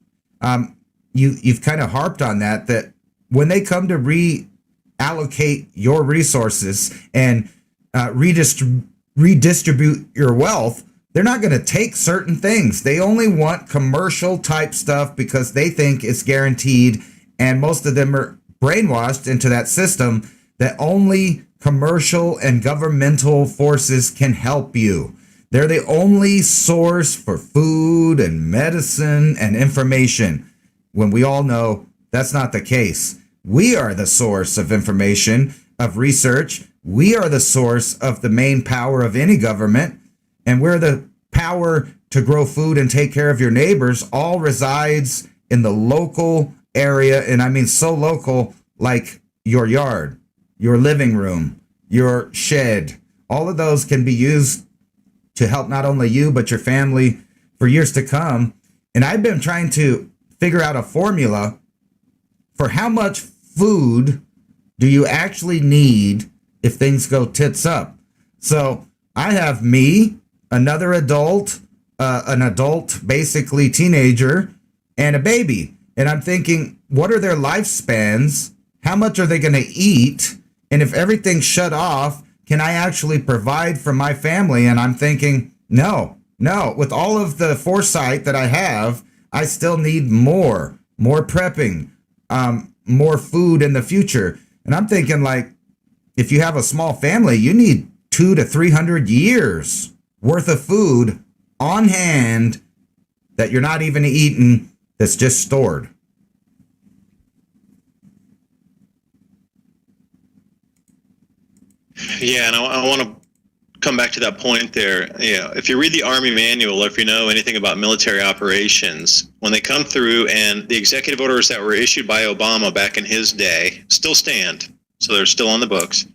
You've kind of harped on that when they come to reallocate your resources and redistribute your wealth, they're not going to take certain things. They only want commercial type stuff because they think it's guaranteed. And most of them are brainwashed into that system that only commercial and governmental forces can help you. They're the only source for food and medicine and information, when we all know that's not the case. We are the source of information, of research. We are the source of the main power of any government. And where the power to grow food and take care of your neighbors all resides in the local area. And I mean so local, like your yard, your living room, your shed. All of those can be used to help not only you, but your family for years to come. And I've been trying to figure out a formula for how much food do you actually need if things go tits up. So I have me, another adult, an adult, basically teenager, and a baby. And I'm thinking, what are their lifespans? How much are they going to eat? And if everything's shut off, can I actually provide for my family? And I'm thinking, no. With all of the foresight that I have, I still need more prepping, more food in the future. And I'm thinking, like, if you have a small family, you need 200 to 300 years worth of food on hand that you're not even eating, that's just stored. Yeah, and I want to come back to that point there. If you read the Army manual, or if you know anything about military operations, when they come through, and the executive orders that were issued by Obama back in his day still stand, so they're still on the books.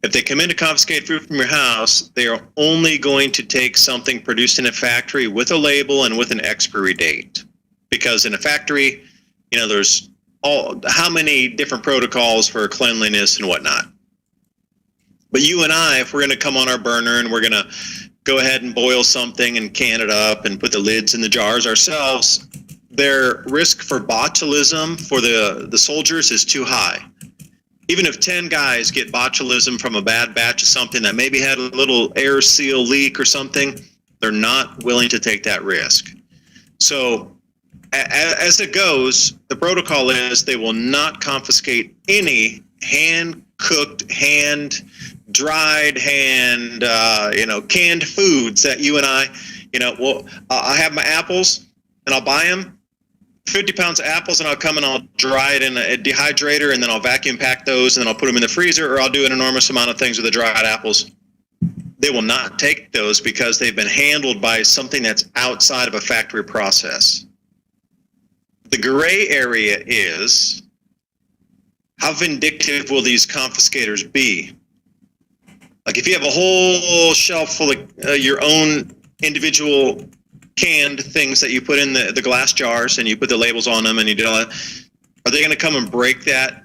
If they come in to confiscate food from your house, they are only going to take something produced in a factory with a label and with an expiry date. Because in a factory, there's how many different protocols for cleanliness and whatnot. But you and I, if we're going to come on our burner and we're going to go ahead and boil something and can it up and put the lids in the jars ourselves, their risk for botulism for the soldiers is too high. Even if 10 guys get botulism from a bad batch of something that maybe had a little air seal leak or something, they're not willing to take that risk. So as it goes, the protocol is they will not confiscate any hand-cooked, hand-dried, canned foods that you and I, I have my apples and I'll buy them. 50 pounds of apples, and I'll come and I'll dry it in a dehydrator, and then I'll vacuum pack those, and then I'll put them in the freezer, or I'll do an enormous amount of things with the dried apples. They will not take those because they've been handled by something that's outside of a factory process. The gray area is, how vindictive will these confiscators be? Like if you have a whole shelf full of your own individual canned things that you put in the glass jars and you put the labels on them and you do all that, are they going to come and break that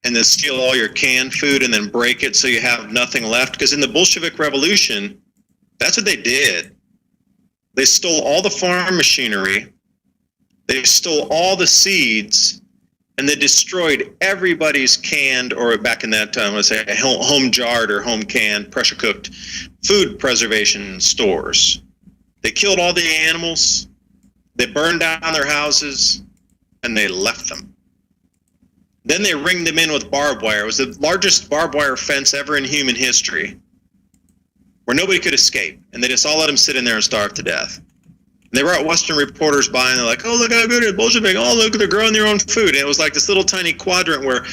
and then steal all your canned food and then break it so you have nothing left? Because in the Bolshevik Revolution, that's what they did. They stole all the farm machinery, they stole all the seeds, and they destroyed everybody's canned, or back in that time, let's say home jarred or home canned, pressure cooked food preservation stores. They killed all the animals, they burned down their houses, and they left them. Then they ringed them in with barbed wire. It was the largest barbed wire fence ever in human history, where nobody could escape. And they just all let them sit in there and starve to death. And they brought Western reporters by, and they're like, oh, look how good it is, Bolshevik. Oh, look, they're growing their own food. And it was like this little tiny quadrant where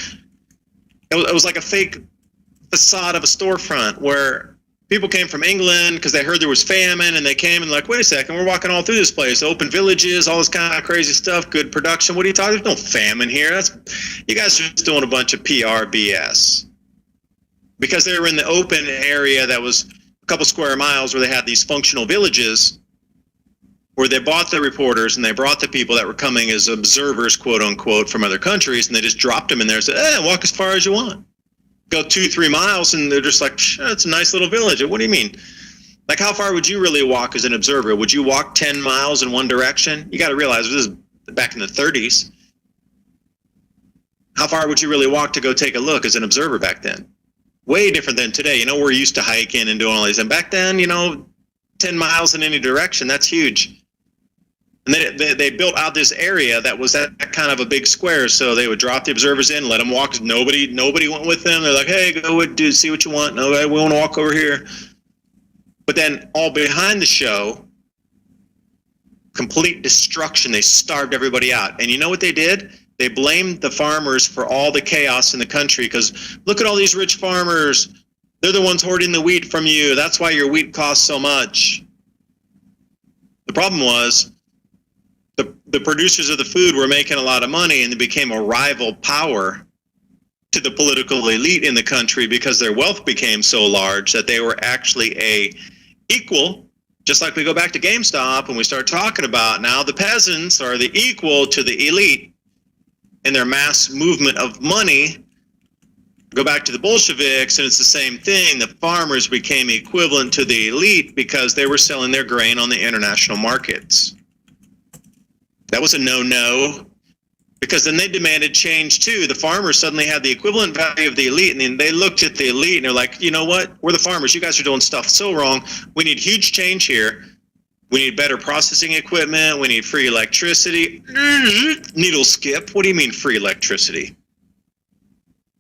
it was like a fake facade of a storefront where people came from England because they heard there was famine, and they came and like, wait a second, we're walking all through this place, open villages, all this kind of crazy stuff, good production. What are you talking? There's no famine here. You guys are just doing a bunch of PR BS. Because they were in the open area that was a couple square miles where they had these functional villages where they bought the reporters and they brought the people that were coming as observers, quote unquote, from other countries, and they just dropped them in there and said, walk as far as you want. Go 2-3 miles, and they're just like, it's a nice little village. What do you mean? Like, how far would you really walk as an observer? Would you walk 10 miles in one direction? You got to realize this is back in the 30s. How far would you really walk to go take a look as an observer back then? Way different than today. You know, we're used to hiking and doing all these. And back then, 10 miles in any direction, that's huge. And they built out this area that was that kind of a big square, so they would drop the observers in, let them walk. Nobody went with them. They're like, hey, go see what you want. No, we want to walk over here. But then all behind the show, complete destruction. They starved everybody out. And you know what they did? They blamed the farmers for all the chaos in the country because look at all these rich farmers. They're the ones hoarding the wheat from you. That's why your wheat costs so much. The problem was, the producers of the food were making a lot of money, and they became a rival power to the political elite in the country because their wealth became so large that they were actually a equal, just like we go back to GameStop and we start talking about now the peasants are the equal to the elite in their mass movement of money. Go back to the Bolsheviks, and it's the same thing. The farmers became equivalent to the elite because they were selling their grain on the international markets. That was a no-no, because then they demanded change too. The farmers suddenly had the equivalent value of the elite, and then they looked at the elite and they're like, you know what? We're the farmers. You guys are doing stuff so wrong. We need huge change here. We need better processing equipment. We need free electricity. Needle skip. What do you mean free electricity?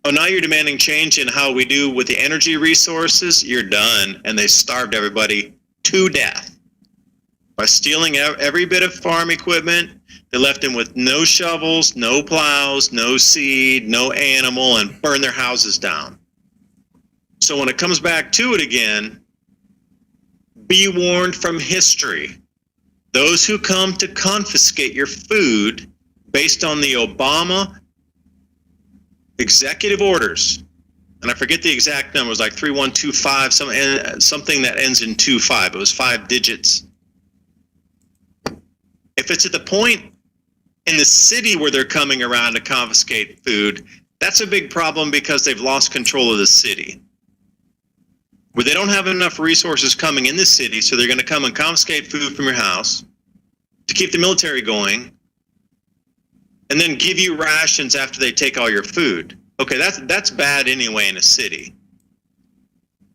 Oh, now you're demanding change in how we do with the energy resources? You're done. And they starved everybody to death by stealing every bit of farm equipment. They left them with no shovels, no plows, no seed, no animal, and burned their houses down. So when it comes back to it again, be warned from history. Those who come to confiscate your food based on the Obama executive orders, and I forget the exact number, it was like 3125, something that ends in 25. It was 5 digits. If it's at the point in the city where they're coming around to confiscate food, that's a big problem because they've lost control of the city. Where they don't have enough resources coming in the city, so they're going to come and confiscate food from your house to keep the military going, and then give you rations after they take all your food. Okay, that's bad anyway in a city.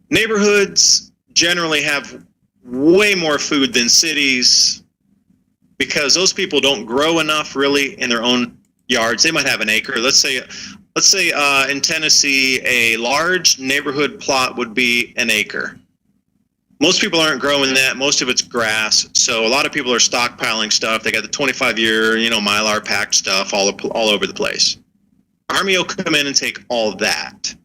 Neighborhoods generally have way more food than cities, because those people don't grow enough really in their own yards. They might have an acre. Let's say in Tennessee, a large neighborhood plot would be an acre. Most people aren't growing that. Most of it's grass. So a lot of people are stockpiling stuff. They got the 25-year, Mylar packed stuff all over the place. Army will come in and take all that.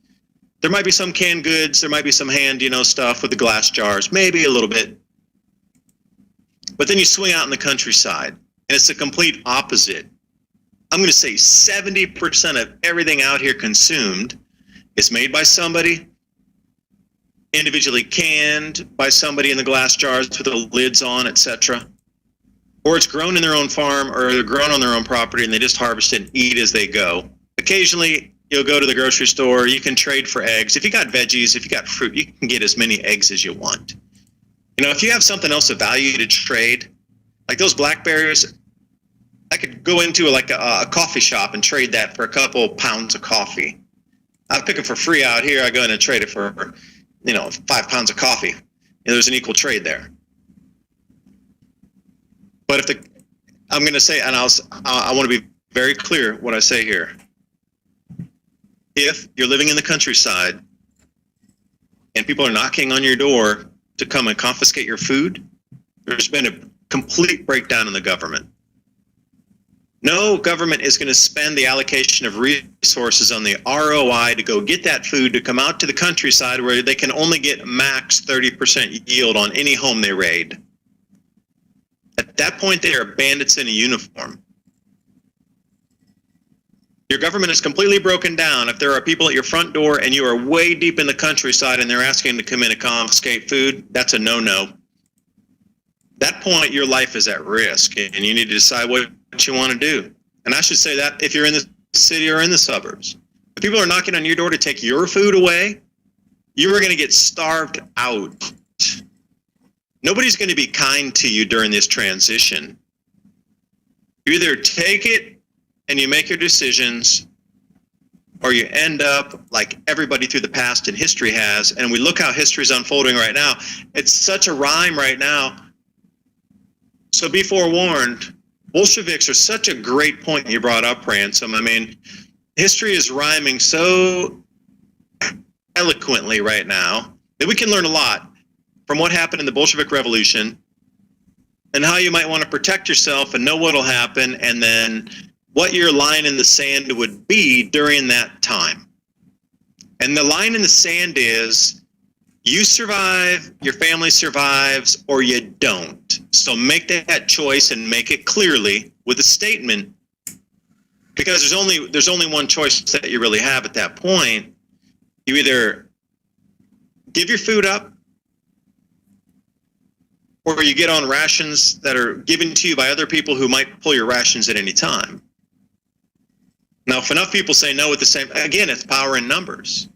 There might be some canned goods. There might be some hand, stuff with the glass jars. Maybe a little bit. But then you swing out in the countryside, and it's the complete opposite. I'm going to say 70% of everything out here consumed is made by somebody individually canned by somebody in the glass jars with the lids on, etc. Or it's grown in their own farm, or they're grown on their own property and they just harvest it and eat as they go. Occasionally, you'll go to the grocery store, you can trade for eggs. If you got veggies, if you got fruit, you can get as many eggs as you want. You know, if you have something else of value to trade, like those blackberries, I could go into like a coffee shop and trade that for a couple pounds of coffee. I pick it for free out here. I go in and trade it for, 5 pounds of coffee. There's an equal trade there. But I'm going to say, and I want to be very clear what I say here. If you're living in the countryside and people are knocking on your door to come and confiscate your food, there's been a complete breakdown in the government. No government is going to spend the allocation of resources on the ROI to go get that food to come out to the countryside where they can only get max 30% yield on any home they raid. At that point, they are bandits in a uniform. Your government is completely broken down if there are people at your front door and you are way deep in the countryside and they're asking to come in and confiscate food. That's a no-no. That point, your life is at risk, and you need to decide what you want to do. And I should say that if you're in the city or in the suburbs. If people are knocking on your door to take your food away, you are going to get starved out. Nobody's going to be kind to you during this transition. You either take it and you make your decisions, or you end up like everybody through the past and history has. And we look how history is unfolding right now. It's such a rhyme right now. So be forewarned. Bolsheviks are such a great point you brought up, Ransom. I mean, history is rhyming so eloquently right now that we can learn a lot from what happened in the Bolshevik Revolution and how you might want to protect yourself and know what'll happen, and then what your line in the sand would be during that time. And the line in the sand is you survive, your family survives, or you don't. So make that choice and make it clearly with a statement, because there's only one choice that you really have at that point. You either give your food up, or you get on rations that are given to you by other people who might pull your rations at any time. Now, if enough people say no at the same, again, it's power in numbers.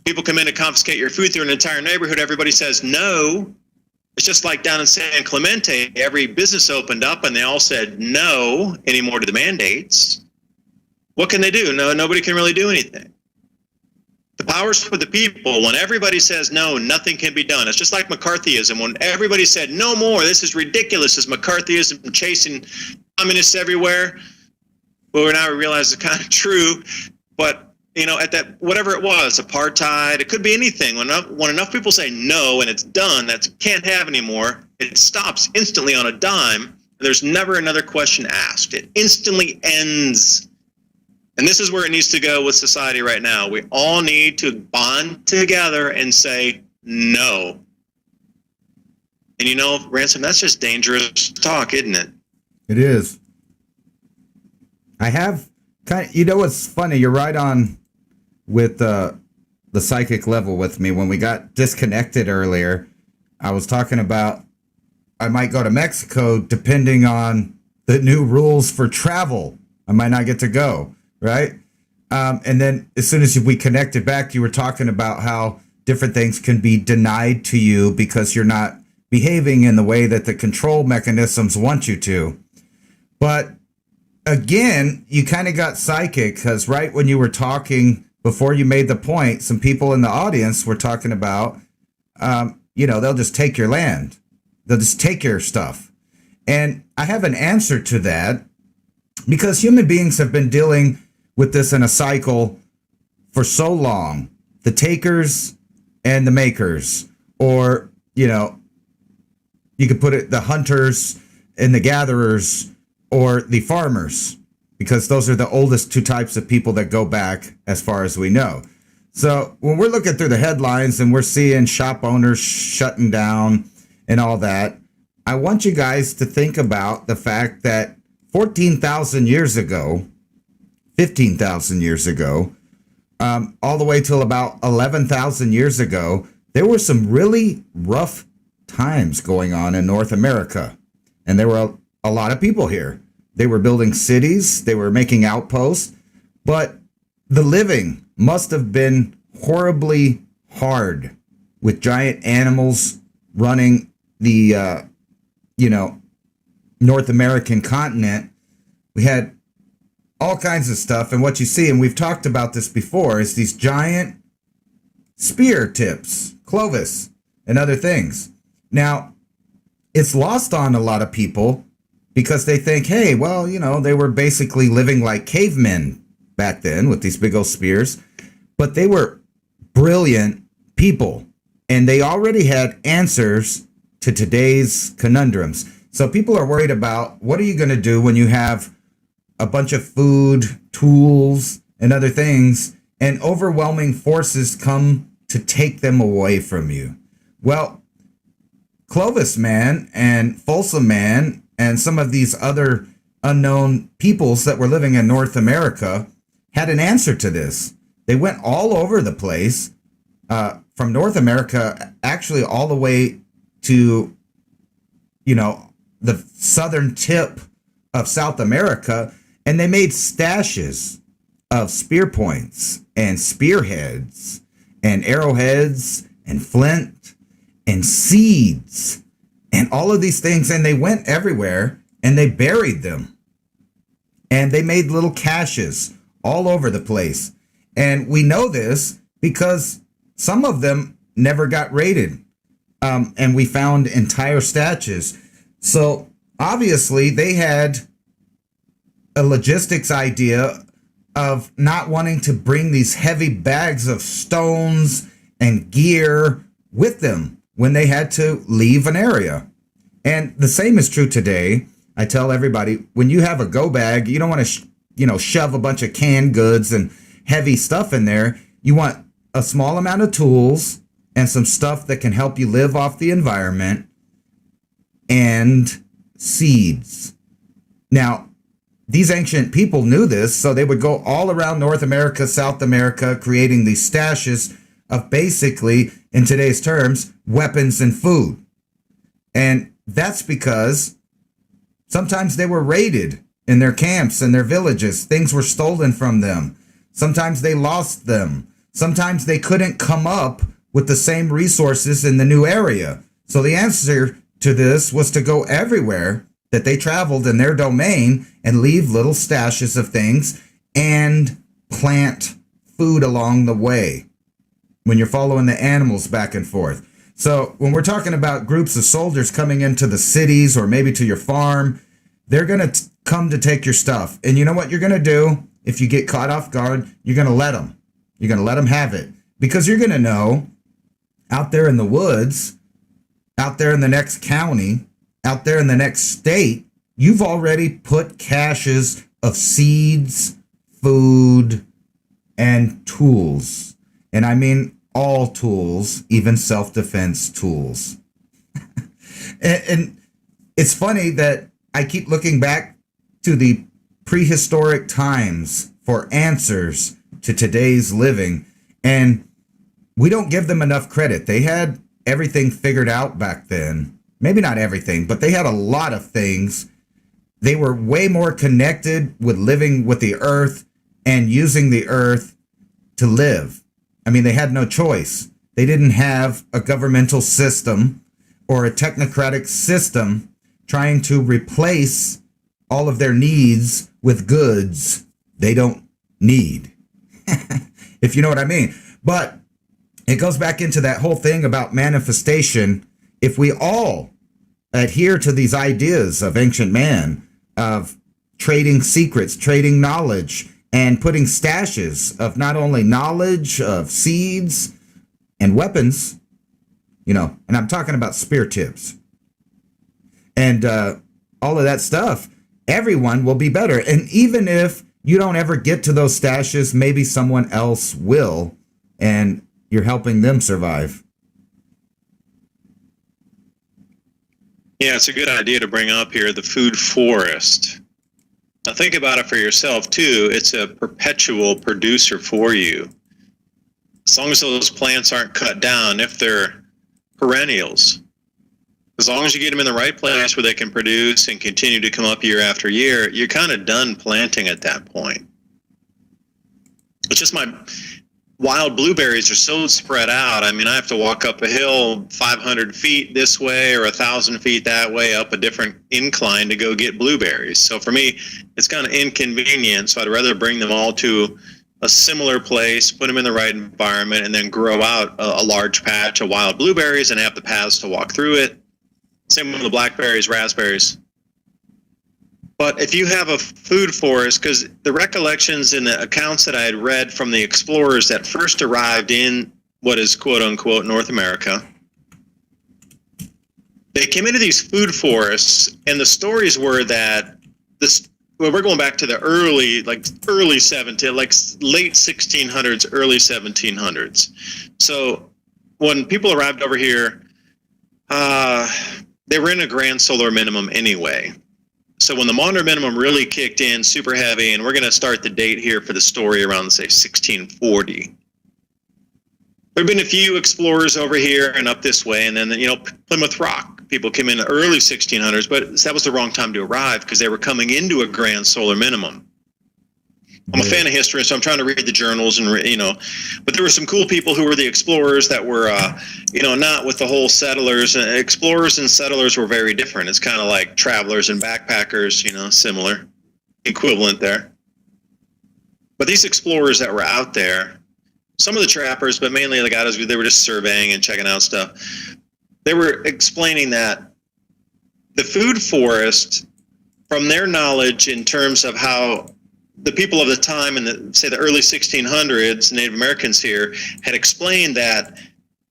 People come in to confiscate your food through an entire neighborhood. Everybody says no. It's just like down in San Clemente, every business opened up and they all said no anymore to the mandates. What can they do? No, nobody can really do anything. The power's for the people. When everybody says no, nothing can be done. It's just like McCarthyism. When everybody said no more, this is ridiculous, this McCarthyism chasing communists everywhere. Well, now we realize it's kind of true. But at that, whatever it was, apartheid, it could be anything. When enough people say no and it's done, that can't have anymore, it stops instantly on a dime. There's never another question asked. It instantly ends. And this is where it needs to go with society right now. We all need to bond together and say no. And Ransom, that's just dangerous talk, isn't it? It is. I have what's funny? You're right on with the psychic level with me. When we got disconnected earlier, I was talking about I might go to Mexico depending on the new rules for travel. I might not get to go, right? And then as soon as we connected back, you were talking about how different things can be denied to you because you're not behaving in the way that the control mechanisms want you to. But again, you kind of got psychic because right when you were talking, before you made the point, some people in the audience were talking about, they'll just take your land. They'll just take your stuff. And I have an answer to that because human beings have been dealing with this in a cycle for so long. The takers and the makers, or, you could put it the hunters and the gatherers, or the farmers, because those are the oldest two types of people that go back as far as we know. So when we're looking through the headlines and we're seeing shop owners shutting down and all that, I want you guys to think about the fact that 14,000 years ago, 15,000 years ago, all the way till about 11,000 years ago, there were some really rough times going on in North America. And there were a lot of people here. They were building cities, they were making outposts, but the living must have been horribly hard with giant animals running the, North American continent. We had all kinds of stuff. And what you see, and we've talked about this before, is these giant spear tips, Clovis, and other things. Now, it's lost on a lot of people because they think, hey, well, they were basically living like cavemen back then with these big old spears. But they were brilliant people, and they already had answers to today's conundrums. So people are worried about, what are you going to do when you have a bunch of food, tools, and other things, and overwhelming forces come to take them away from you? Well, Clovis man and Folsom man and some of these other unknown peoples that were living in North America had an answer to this. They went all over the place, from North America, actually all the way to, the southern tip of South America, and they made stashes of spear points and spearheads and arrowheads and flint and seeds and all of these things. And they went everywhere and they buried them. And they made little caches all over the place. And we know this because some of them never got raided. And we found entire stashes. So obviously they had a logistics idea of not wanting to bring these heavy bags of stones and gear with them when they had to leave an area. And the same is true today. I tell everybody, when you have a go bag, you don't want to, shove a bunch of canned goods and heavy stuff in there. You want a small amount of tools and some stuff that can help you live off the environment and seeds. Now, these ancient people knew this, so they would go all around North America, South America, creating these stashes of basically, in today's terms, weapons and food. And that's because sometimes they were raided in their camps and their villages. Things were stolen from them. Sometimes they lost them. Sometimes they couldn't come up with the same resources in the new area. So the answer to this was to go everywhere that they traveled in their domain and leave little stashes of things and plant food along the way when you're following the animals back and forth. So when we're talking about groups of soldiers coming into the cities or maybe to your farm, they're going to come to take your stuff. And you know what you're going to do? If you get caught off guard, you're going to let them. You're going to let them have it. Because you're going to know out there in the woods, out there in the next county, out there in the next state, you've already put caches of seeds, food, and tools. And I mean all tools, even self-defense tools. and it's funny that I keep looking back to the prehistoric times for answers to today's living, and we don't give them enough credit. They had everything figured out back then. Maybe not everything, but they had a lot of things. They were way more connected with living with the earth and using the earth to live. I mean, they had no choice. They didn't have a governmental system or a technocratic system trying to replace all of their needs with goods they don't need, if you know what I mean. But it goes back into that whole thing about manifestation. If we all adhere to these ideas of ancient man, of trading secrets, trading knowledge, and putting stashes of not only knowledge, of seeds and weapons, and I'm talking about spear tips and all of that stuff, everyone will be better. And even if you don't ever get to those stashes, maybe someone else will, and you're helping them survive. Yeah, it's a good idea to bring up here the food forest. Now think about it for yourself too. It's a perpetual producer for you. As long as those plants aren't cut down, if they're perennials, as long as you get them in the right place where they can produce and continue to come up year after year, you're kind of done planting at that point. It's just my wild blueberries are so spread out. I mean, I have to walk up a hill 500 feet this way or 1,000 feet that way up a different incline to go get blueberries. So for me, it's kind of inconvenient. So I'd rather bring them all to a similar place, put them in the right environment, and then grow out a large patch of wild blueberries and have the paths to walk through it. Same with the blackberries, raspberries. But if you have a food forest, because the recollections in the accounts that I had read from the explorers that first arrived in what is quote unquote North America, they came into these food forests, and the stories were that this. Well, we're going back to the early 17, like late 1600s, early 1700s. So when people arrived over here, they were in a grand solar minimum anyway. So when the Maunder minimum really kicked in super heavy, and we're going to start the date here for the story around, say, 1640. There have been a few explorers over here and up this way, and then, Plymouth Rock. People came in the early 1600s, but that was the wrong time to arrive because they were coming into a grand solar minimum. I'm a fan of history, so I'm trying to read the journals and, but there were some cool people who were the explorers that were, not with the whole settlers. Explorers and settlers were very different. It's kind of like travelers and backpackers, similar, equivalent there. But these explorers that were out there, some of the trappers, but mainly the guys, they were just surveying and checking out stuff. They were explaining that the food forest, from their knowledge in terms of how the people of the time in the early 1600s, Native Americans here, had explained that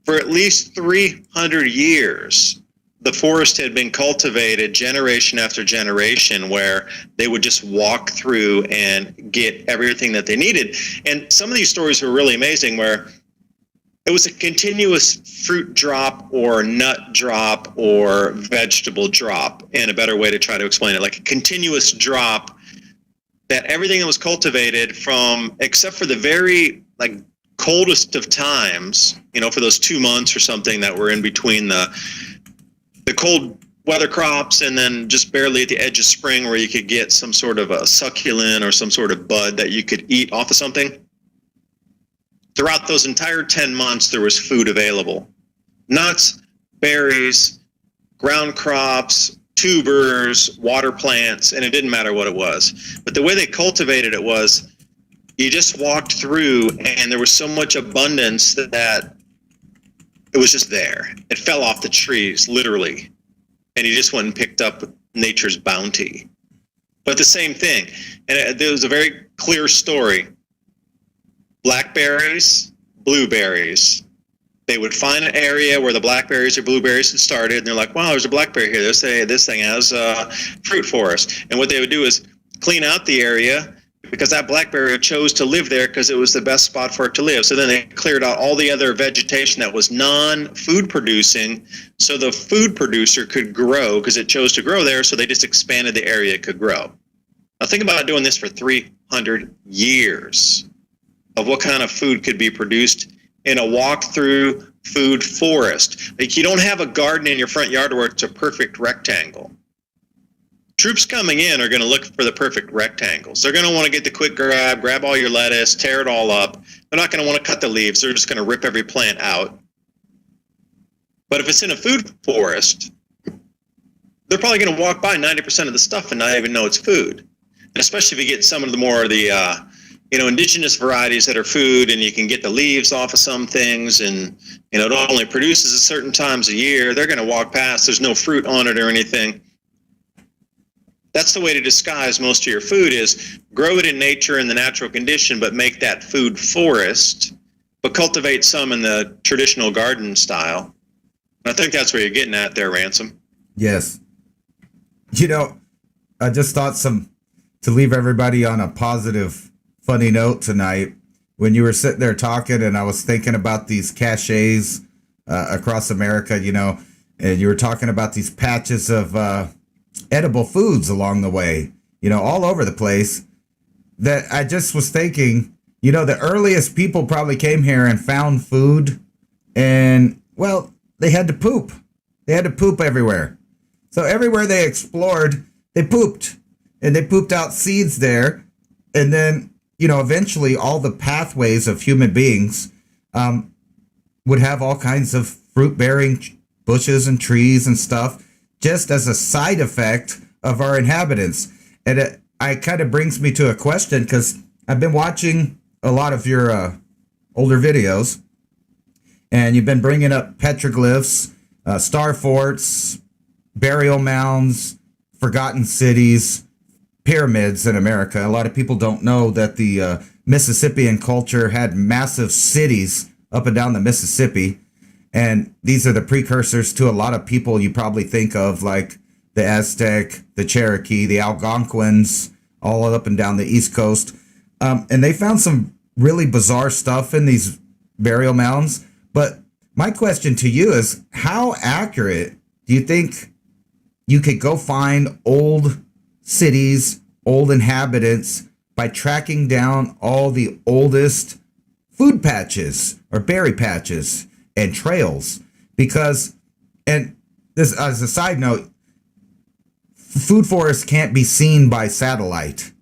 for at least 300 years, the forest had been cultivated generation after generation where they would just walk through and get everything that they needed. And some of these stories were really amazing where it was a continuous fruit drop or nut drop or vegetable drop, and a better way to try to explain it, like a continuous drop that everything that was cultivated from, except for the very coldest of times, for those 2 months or something that were in between the cold weather crops and then just barely at the edge of spring where you could get some sort of a succulent or some sort of bud that you could eat off of something. Throughout those entire 10 months, there was food available. Nuts, berries, ground crops, tubers, water plants, and it didn't matter what it was. But the way they cultivated it was you just walked through and there was so much abundance that it was just there. It fell off the trees, literally. And you just went and picked up nature's bounty. But the same thing. And there was a very clear story. Blackberries, blueberries. They would find an area where the blackberries or blueberries had started, and they're like, wow, there's a blackberry here. They'll say this thing has a fruit forest. And what they would do is clean out the area because that blackberry chose to live there because it was the best spot for it to live. So then they cleared out all the other vegetation that was non-food producing so the food producer could grow because it chose to grow there, so they just expanded the area it could grow. Now think about doing this for 300 years of what kind of food could be produced in a walk-through food forest. Like, you don't have a garden in your front yard where it's a perfect rectangle. Troops coming in are going to look for the perfect rectangles. They're going to want to get the quick grab all your lettuce, tear it all up. They're not going to want to cut the leaves. They're just going to rip every plant out. But if it's in a food forest, they're probably going to walk by 90% of the stuff and not even know it's food. And especially if you get some of the more the indigenous varieties that are food, and you can get the leaves off of some things, and it only produces at certain times a year. They're going to walk past. There's no fruit on it or anything. That's the way to disguise most of your food, is grow it in nature in the natural condition, but make that food forest, but cultivate some in the traditional garden style. And I think that's where you're getting at there, Ransom. Yes. I just thought to leave everybody on a positive, funny note tonight. When you were sitting there talking, and I was thinking about these caches across America, and you were talking about these patches of edible foods along the way, all over the place, that I just was thinking, You know, the earliest people probably came here and found food, and, well, they had to poop. They had to poop everywhere. So everywhere they explored, they pooped. And they pooped out seeds there. And then, you know, eventually all the pathways of human beings would have all kinds of fruit-bearing bushes and trees and stuff, just as a side effect of our inhabitants. And it kind of brings me to a question, because I've been watching a lot of your older videos, and you've been bringing up petroglyphs, star forts, burial mounds, forgotten cities, pyramids in America. A lot of people don't know that the Mississippian culture had massive cities up and down the Mississippi. And these are the precursors to a lot of people you probably think of, like the Aztec, the Cherokee, the Algonquins, all up and down the East Coast. And they found some really bizarre stuff in these burial mounds. But my question to you is, how accurate do you think you could go find old cities, old inhabitants, by tracking down all the oldest food patches or berry patches and trails? Because, and this as a side note, food forests can't be seen by satellite.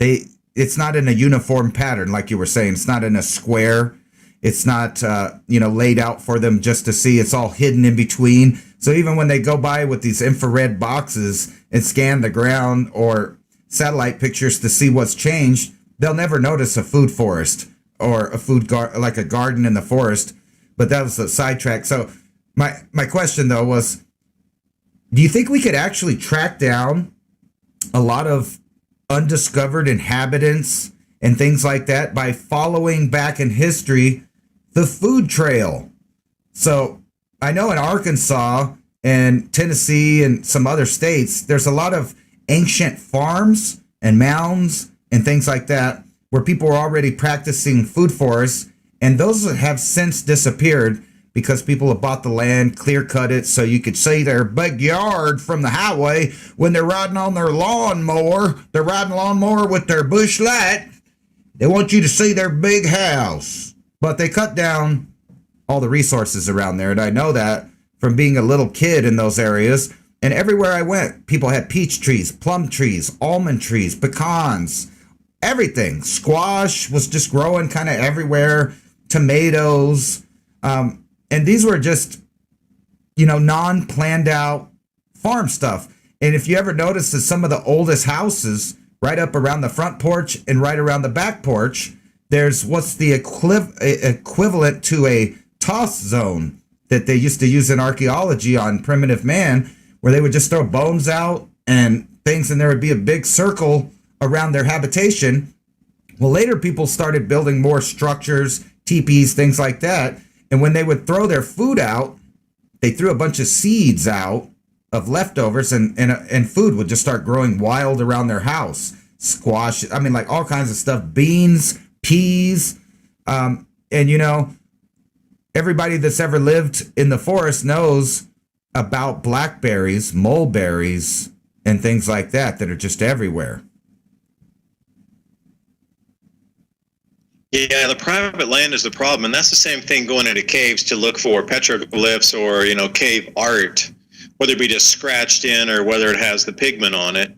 It's not in a uniform pattern, like you were saying. It's not in a square. It's not, laid out for them just to see. It's all hidden in between. So even when they go by with these infrared boxes and scan the ground or satellite pictures to see what's changed, they'll never notice a food forest or a like a garden in the forest. But that was a sidetrack. So my question, though, was, do you think we could actually track down a lot of undiscovered inhabitants and things like that by following back in history the food trail? So I know in Arkansas and Tennessee and some other states, there's a lot of ancient farms and mounds and things like that where people were already practicing food forests, and those have since disappeared because people have bought the land, clear cut it so you could see their backyard from the highway when they're riding on their lawnmower. They're riding lawnmower with their bush light. They want you to see their big house. But they cut down all the resources around there, and I know that from being a little kid in those areas. And everywhere I went, people had peach trees, plum trees, almond trees, pecans, everything. Squash was just growing kind of everywhere, tomatoes. And these were just, non-planned out farm stuff. And if you ever notice that some of the oldest houses, right up around the front porch and right around the back porch, there's what's the equivalent to a toss zone that they used to use in archaeology on primitive man, where they would just throw bones out and things, and there would be a big circle around their habitation. Well, later people started building more structures, teepees, things like that. And when they would throw their food out, they threw a bunch of seeds out of leftovers, and food would just start growing wild around their house. Squash, like all kinds of stuff, beans, peas. Everybody that's ever lived in the forest knows about blackberries, mulberries, and things like that are just everywhere. Yeah, the private land is the problem, and that's the same thing going into caves to look for petroglyphs or, cave art, whether it be just scratched in or whether it has the pigment on it.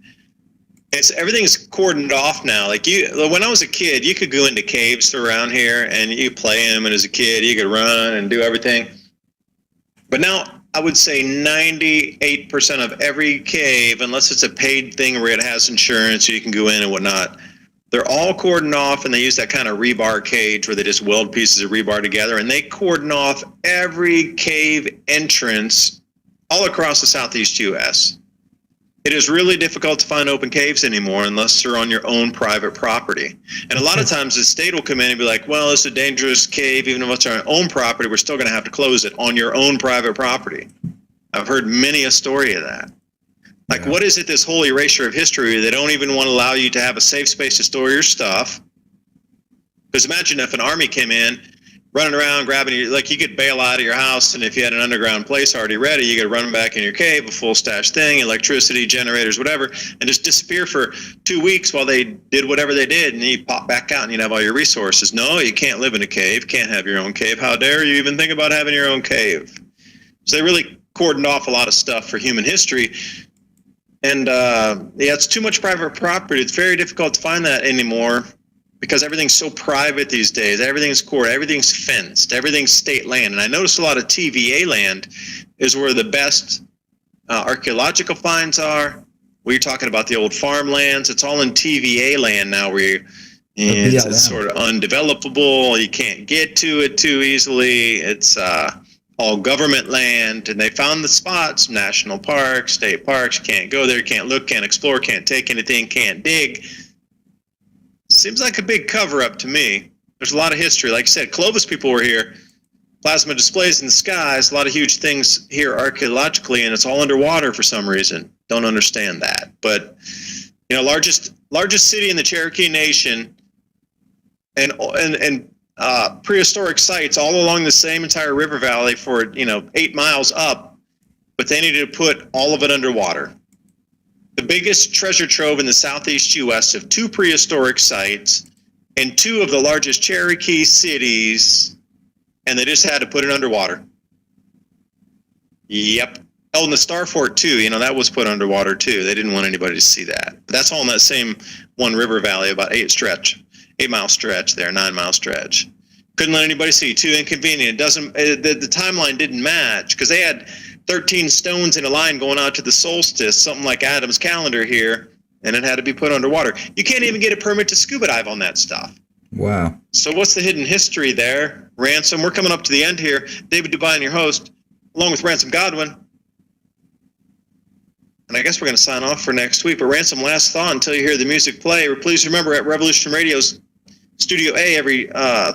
Everything's cordoned off now. Like when I was a kid, you could go into caves around here and you play them, and as a kid, you could run and do everything. But now I would say 98% of every cave, unless it's a paid thing where it has insurance, so you can go in and whatnot, they're all cordoned off, and they use that kind of rebar cage where they just weld pieces of rebar together, and they cordon off every cave entrance all across the southeast U.S. It is really difficult to find open caves anymore unless they're on your own private property. And a lot of times the state will come in and be like, well, it's a dangerous cave. Even if it's on our own property, we're still going to have to close it on your own private property. I've heard many a story of that. Like, what is it, this whole erasure of history? They don't even want to allow you to have a safe space to store your stuff. Because imagine if an army came in, running around grabbing you. Like you could bail out of your house, and if you had an underground place already ready, you could run back in your cave, a full stash thing, electricity, generators, whatever, and just disappear for 2 weeks while they did whatever they did, and you pop back out and you'd have all your resources. No, you can't live in a cave, can't have your own cave. How dare you even think about having your own cave? So they really cordoned off a lot of stuff for human history. And it's too much private property. It's very difficult to find that anymore, because everything's so private these days. Everything's court, everything's fenced, everything's state land. And I noticed a lot of TVA land is where the best archaeological finds are. Where you're talking about the old farmlands, it's all in TVA land now, where it's sort of undevelopable. You can't get to it too easily. It's all government land, and they found the spots, national parks, state parks. You can't go there, can't look, can't explore, can't take anything, can't dig. Seems like a big cover-up to me. There's a lot of history. Like I said, Clovis people were here. Plasma displays in the skies, a lot of huge things here archaeologically, and it's all underwater for some reason. Don't understand that. But, largest city in the Cherokee Nation, and prehistoric sites all along the same entire river valley for, 8 miles up, but they needed to put all of it underwater. The biggest treasure trove in the southeast U.S. of 2 prehistoric sites and 2 of the largest Cherokee cities, and they just had to put it underwater. Yep. Oh, and the Star Fort, too, that was put underwater, too. They didn't want anybody to see that. But that's all in that same one river valley, about 8-mile stretch there, 9-mile stretch. Couldn't let anybody see. Too inconvenient. The timeline didn't match, because they had 13 stones in a line going out to the solstice, something like Adam's calendar here, and it had to be put underwater. You can't even get a permit to scuba dive on that stuff. Wow. So what's the hidden history there? Ransom, we're coming up to the end here. David Dubine, your host, along with Ransom Godwin. And I guess we're going to sign off for next week. But Ransom, last thought until you hear the music play. Please remember, at Revolution Radio's Studio A every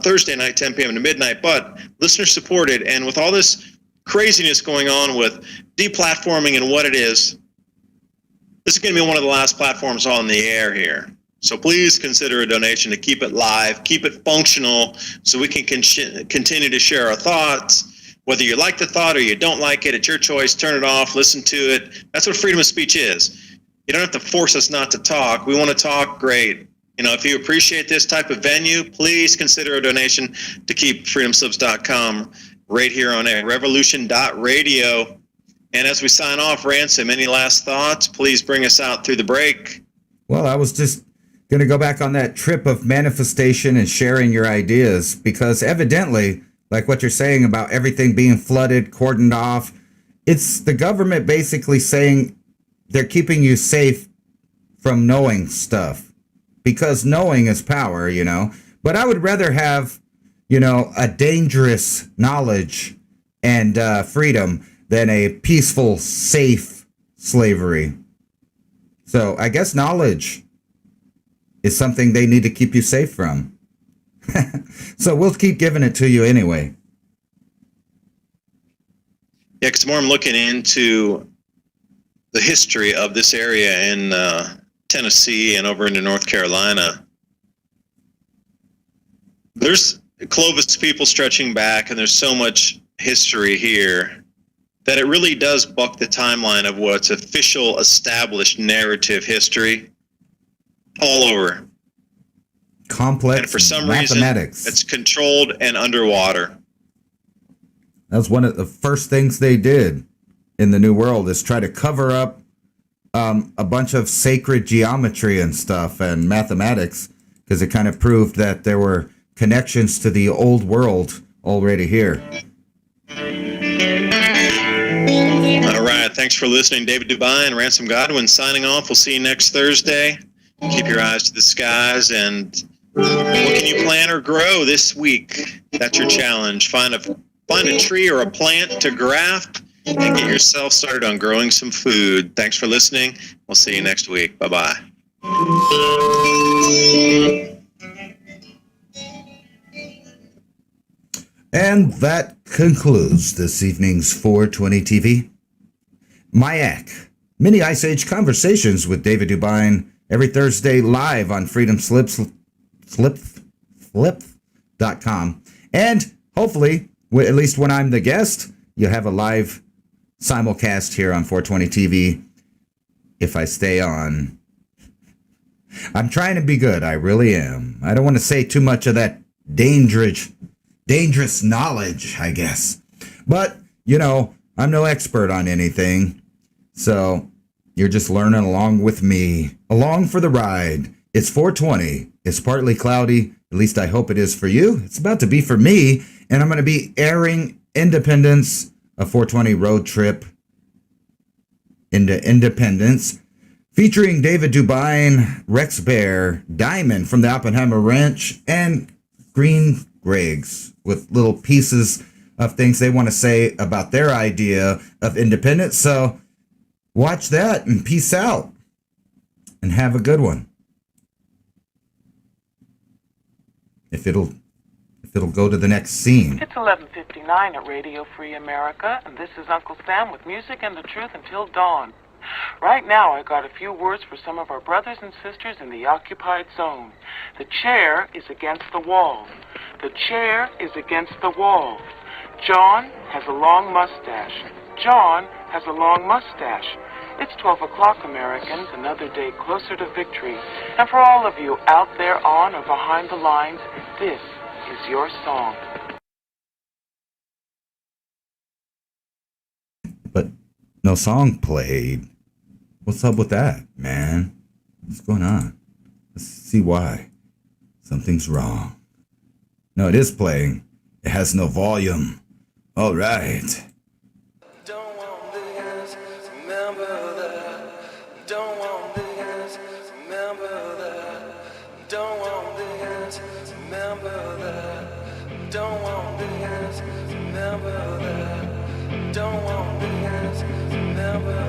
Thursday night, 10 p.m. to midnight, but listener supported. And with all this craziness going on with deplatforming and what it is, this is going to be one of the last platforms on the air here. So please consider a donation to keep it live, keep it functional, so we can continue to share our thoughts. Whether you like the thought or you don't like it, it's your choice. Turn it off, listen to it. That's what freedom of speech is. You don't have to force us not to talk. We want to talk, great. If you appreciate this type of venue, please consider a donation to keep freedomslips.com right here on air, revolution.radio. And as we sign off, Ransom, any last thoughts? Please bring us out through the break. Well, I was just going to go back on that trip of manifestation and sharing your ideas, because evidently, like what you're saying about everything being flooded, cordoned off, it's the government basically saying they're keeping you safe from knowing stuff, because knowing is power, But I would rather have, a dangerous knowledge and freedom than a peaceful, safe slavery. So I guess knowledge is something they need to keep you safe from. So we'll keep giving it to you anyway. Yeah, because more I'm looking into the history of this area in Tennessee and over into North Carolina. There's Clovis people stretching back, and there's so much history here that it really does buck the timeline of what's official, established narrative history all over. Complex and for some mathematics. reason, it's controlled and underwater. That's one of the first things they did in the New World, is try to cover up a bunch of sacred geometry and stuff and mathematics, because it kind of proved that there were connections to the old world already here. All right. Thanks for listening. David Dubine, Ransom Godwin signing off. We'll see you next Thursday. Keep your eyes to the skies. And what can you plant or grow this week? That's your challenge. Find a tree or a plant to graft and get yourself started on growing some food. Thanks for listening. We'll see you next week. Bye-bye. And that concludes this evening's 420 TV. Miac, mini Ice Age conversations with David Dubine every Thursday live on freedomslips.com. And hopefully, at least when I'm the guest, you'll have a live simulcast here on 420 TV if I stay on. I'm trying to be good. I really am. I don't want to say too much of that dangerous knowledge, I guess. But, I'm no expert on anything. So you're just learning along with me, along for the ride. It's 420. It's partly cloudy. At least I hope it is for you. It's about to be for me. And I'm going to be airing Independence, a 420 road trip into Independence, featuring David Dubine, Rex Bear, Diamond from the Oppenheimer Ranch, and Green Griggs with little pieces of things they want to say about their idea of independence. So watch that and peace out and have a good one. If it'll go to the next scene. It's 11:59 at Radio Free America, and this is Uncle Sam with music and the truth until dawn. Right now, I got a few words for some of our brothers and sisters in the occupied zone. The chair is against the wall. The chair is against the wall. John has a long mustache. John has a long mustache. It's 12 o'clock, Americans, another day closer to victory. And for all of you out there on or behind the lines, this is your song. But no song played. What's up with that, man? What's going on? Let's see why. Something's wrong. No, it is playing. It has no volume. All right. Don't want this, remember that. Don't want this, remember that. Don't want this, remember that. Don't want this, remember that. Don't want this, remember that.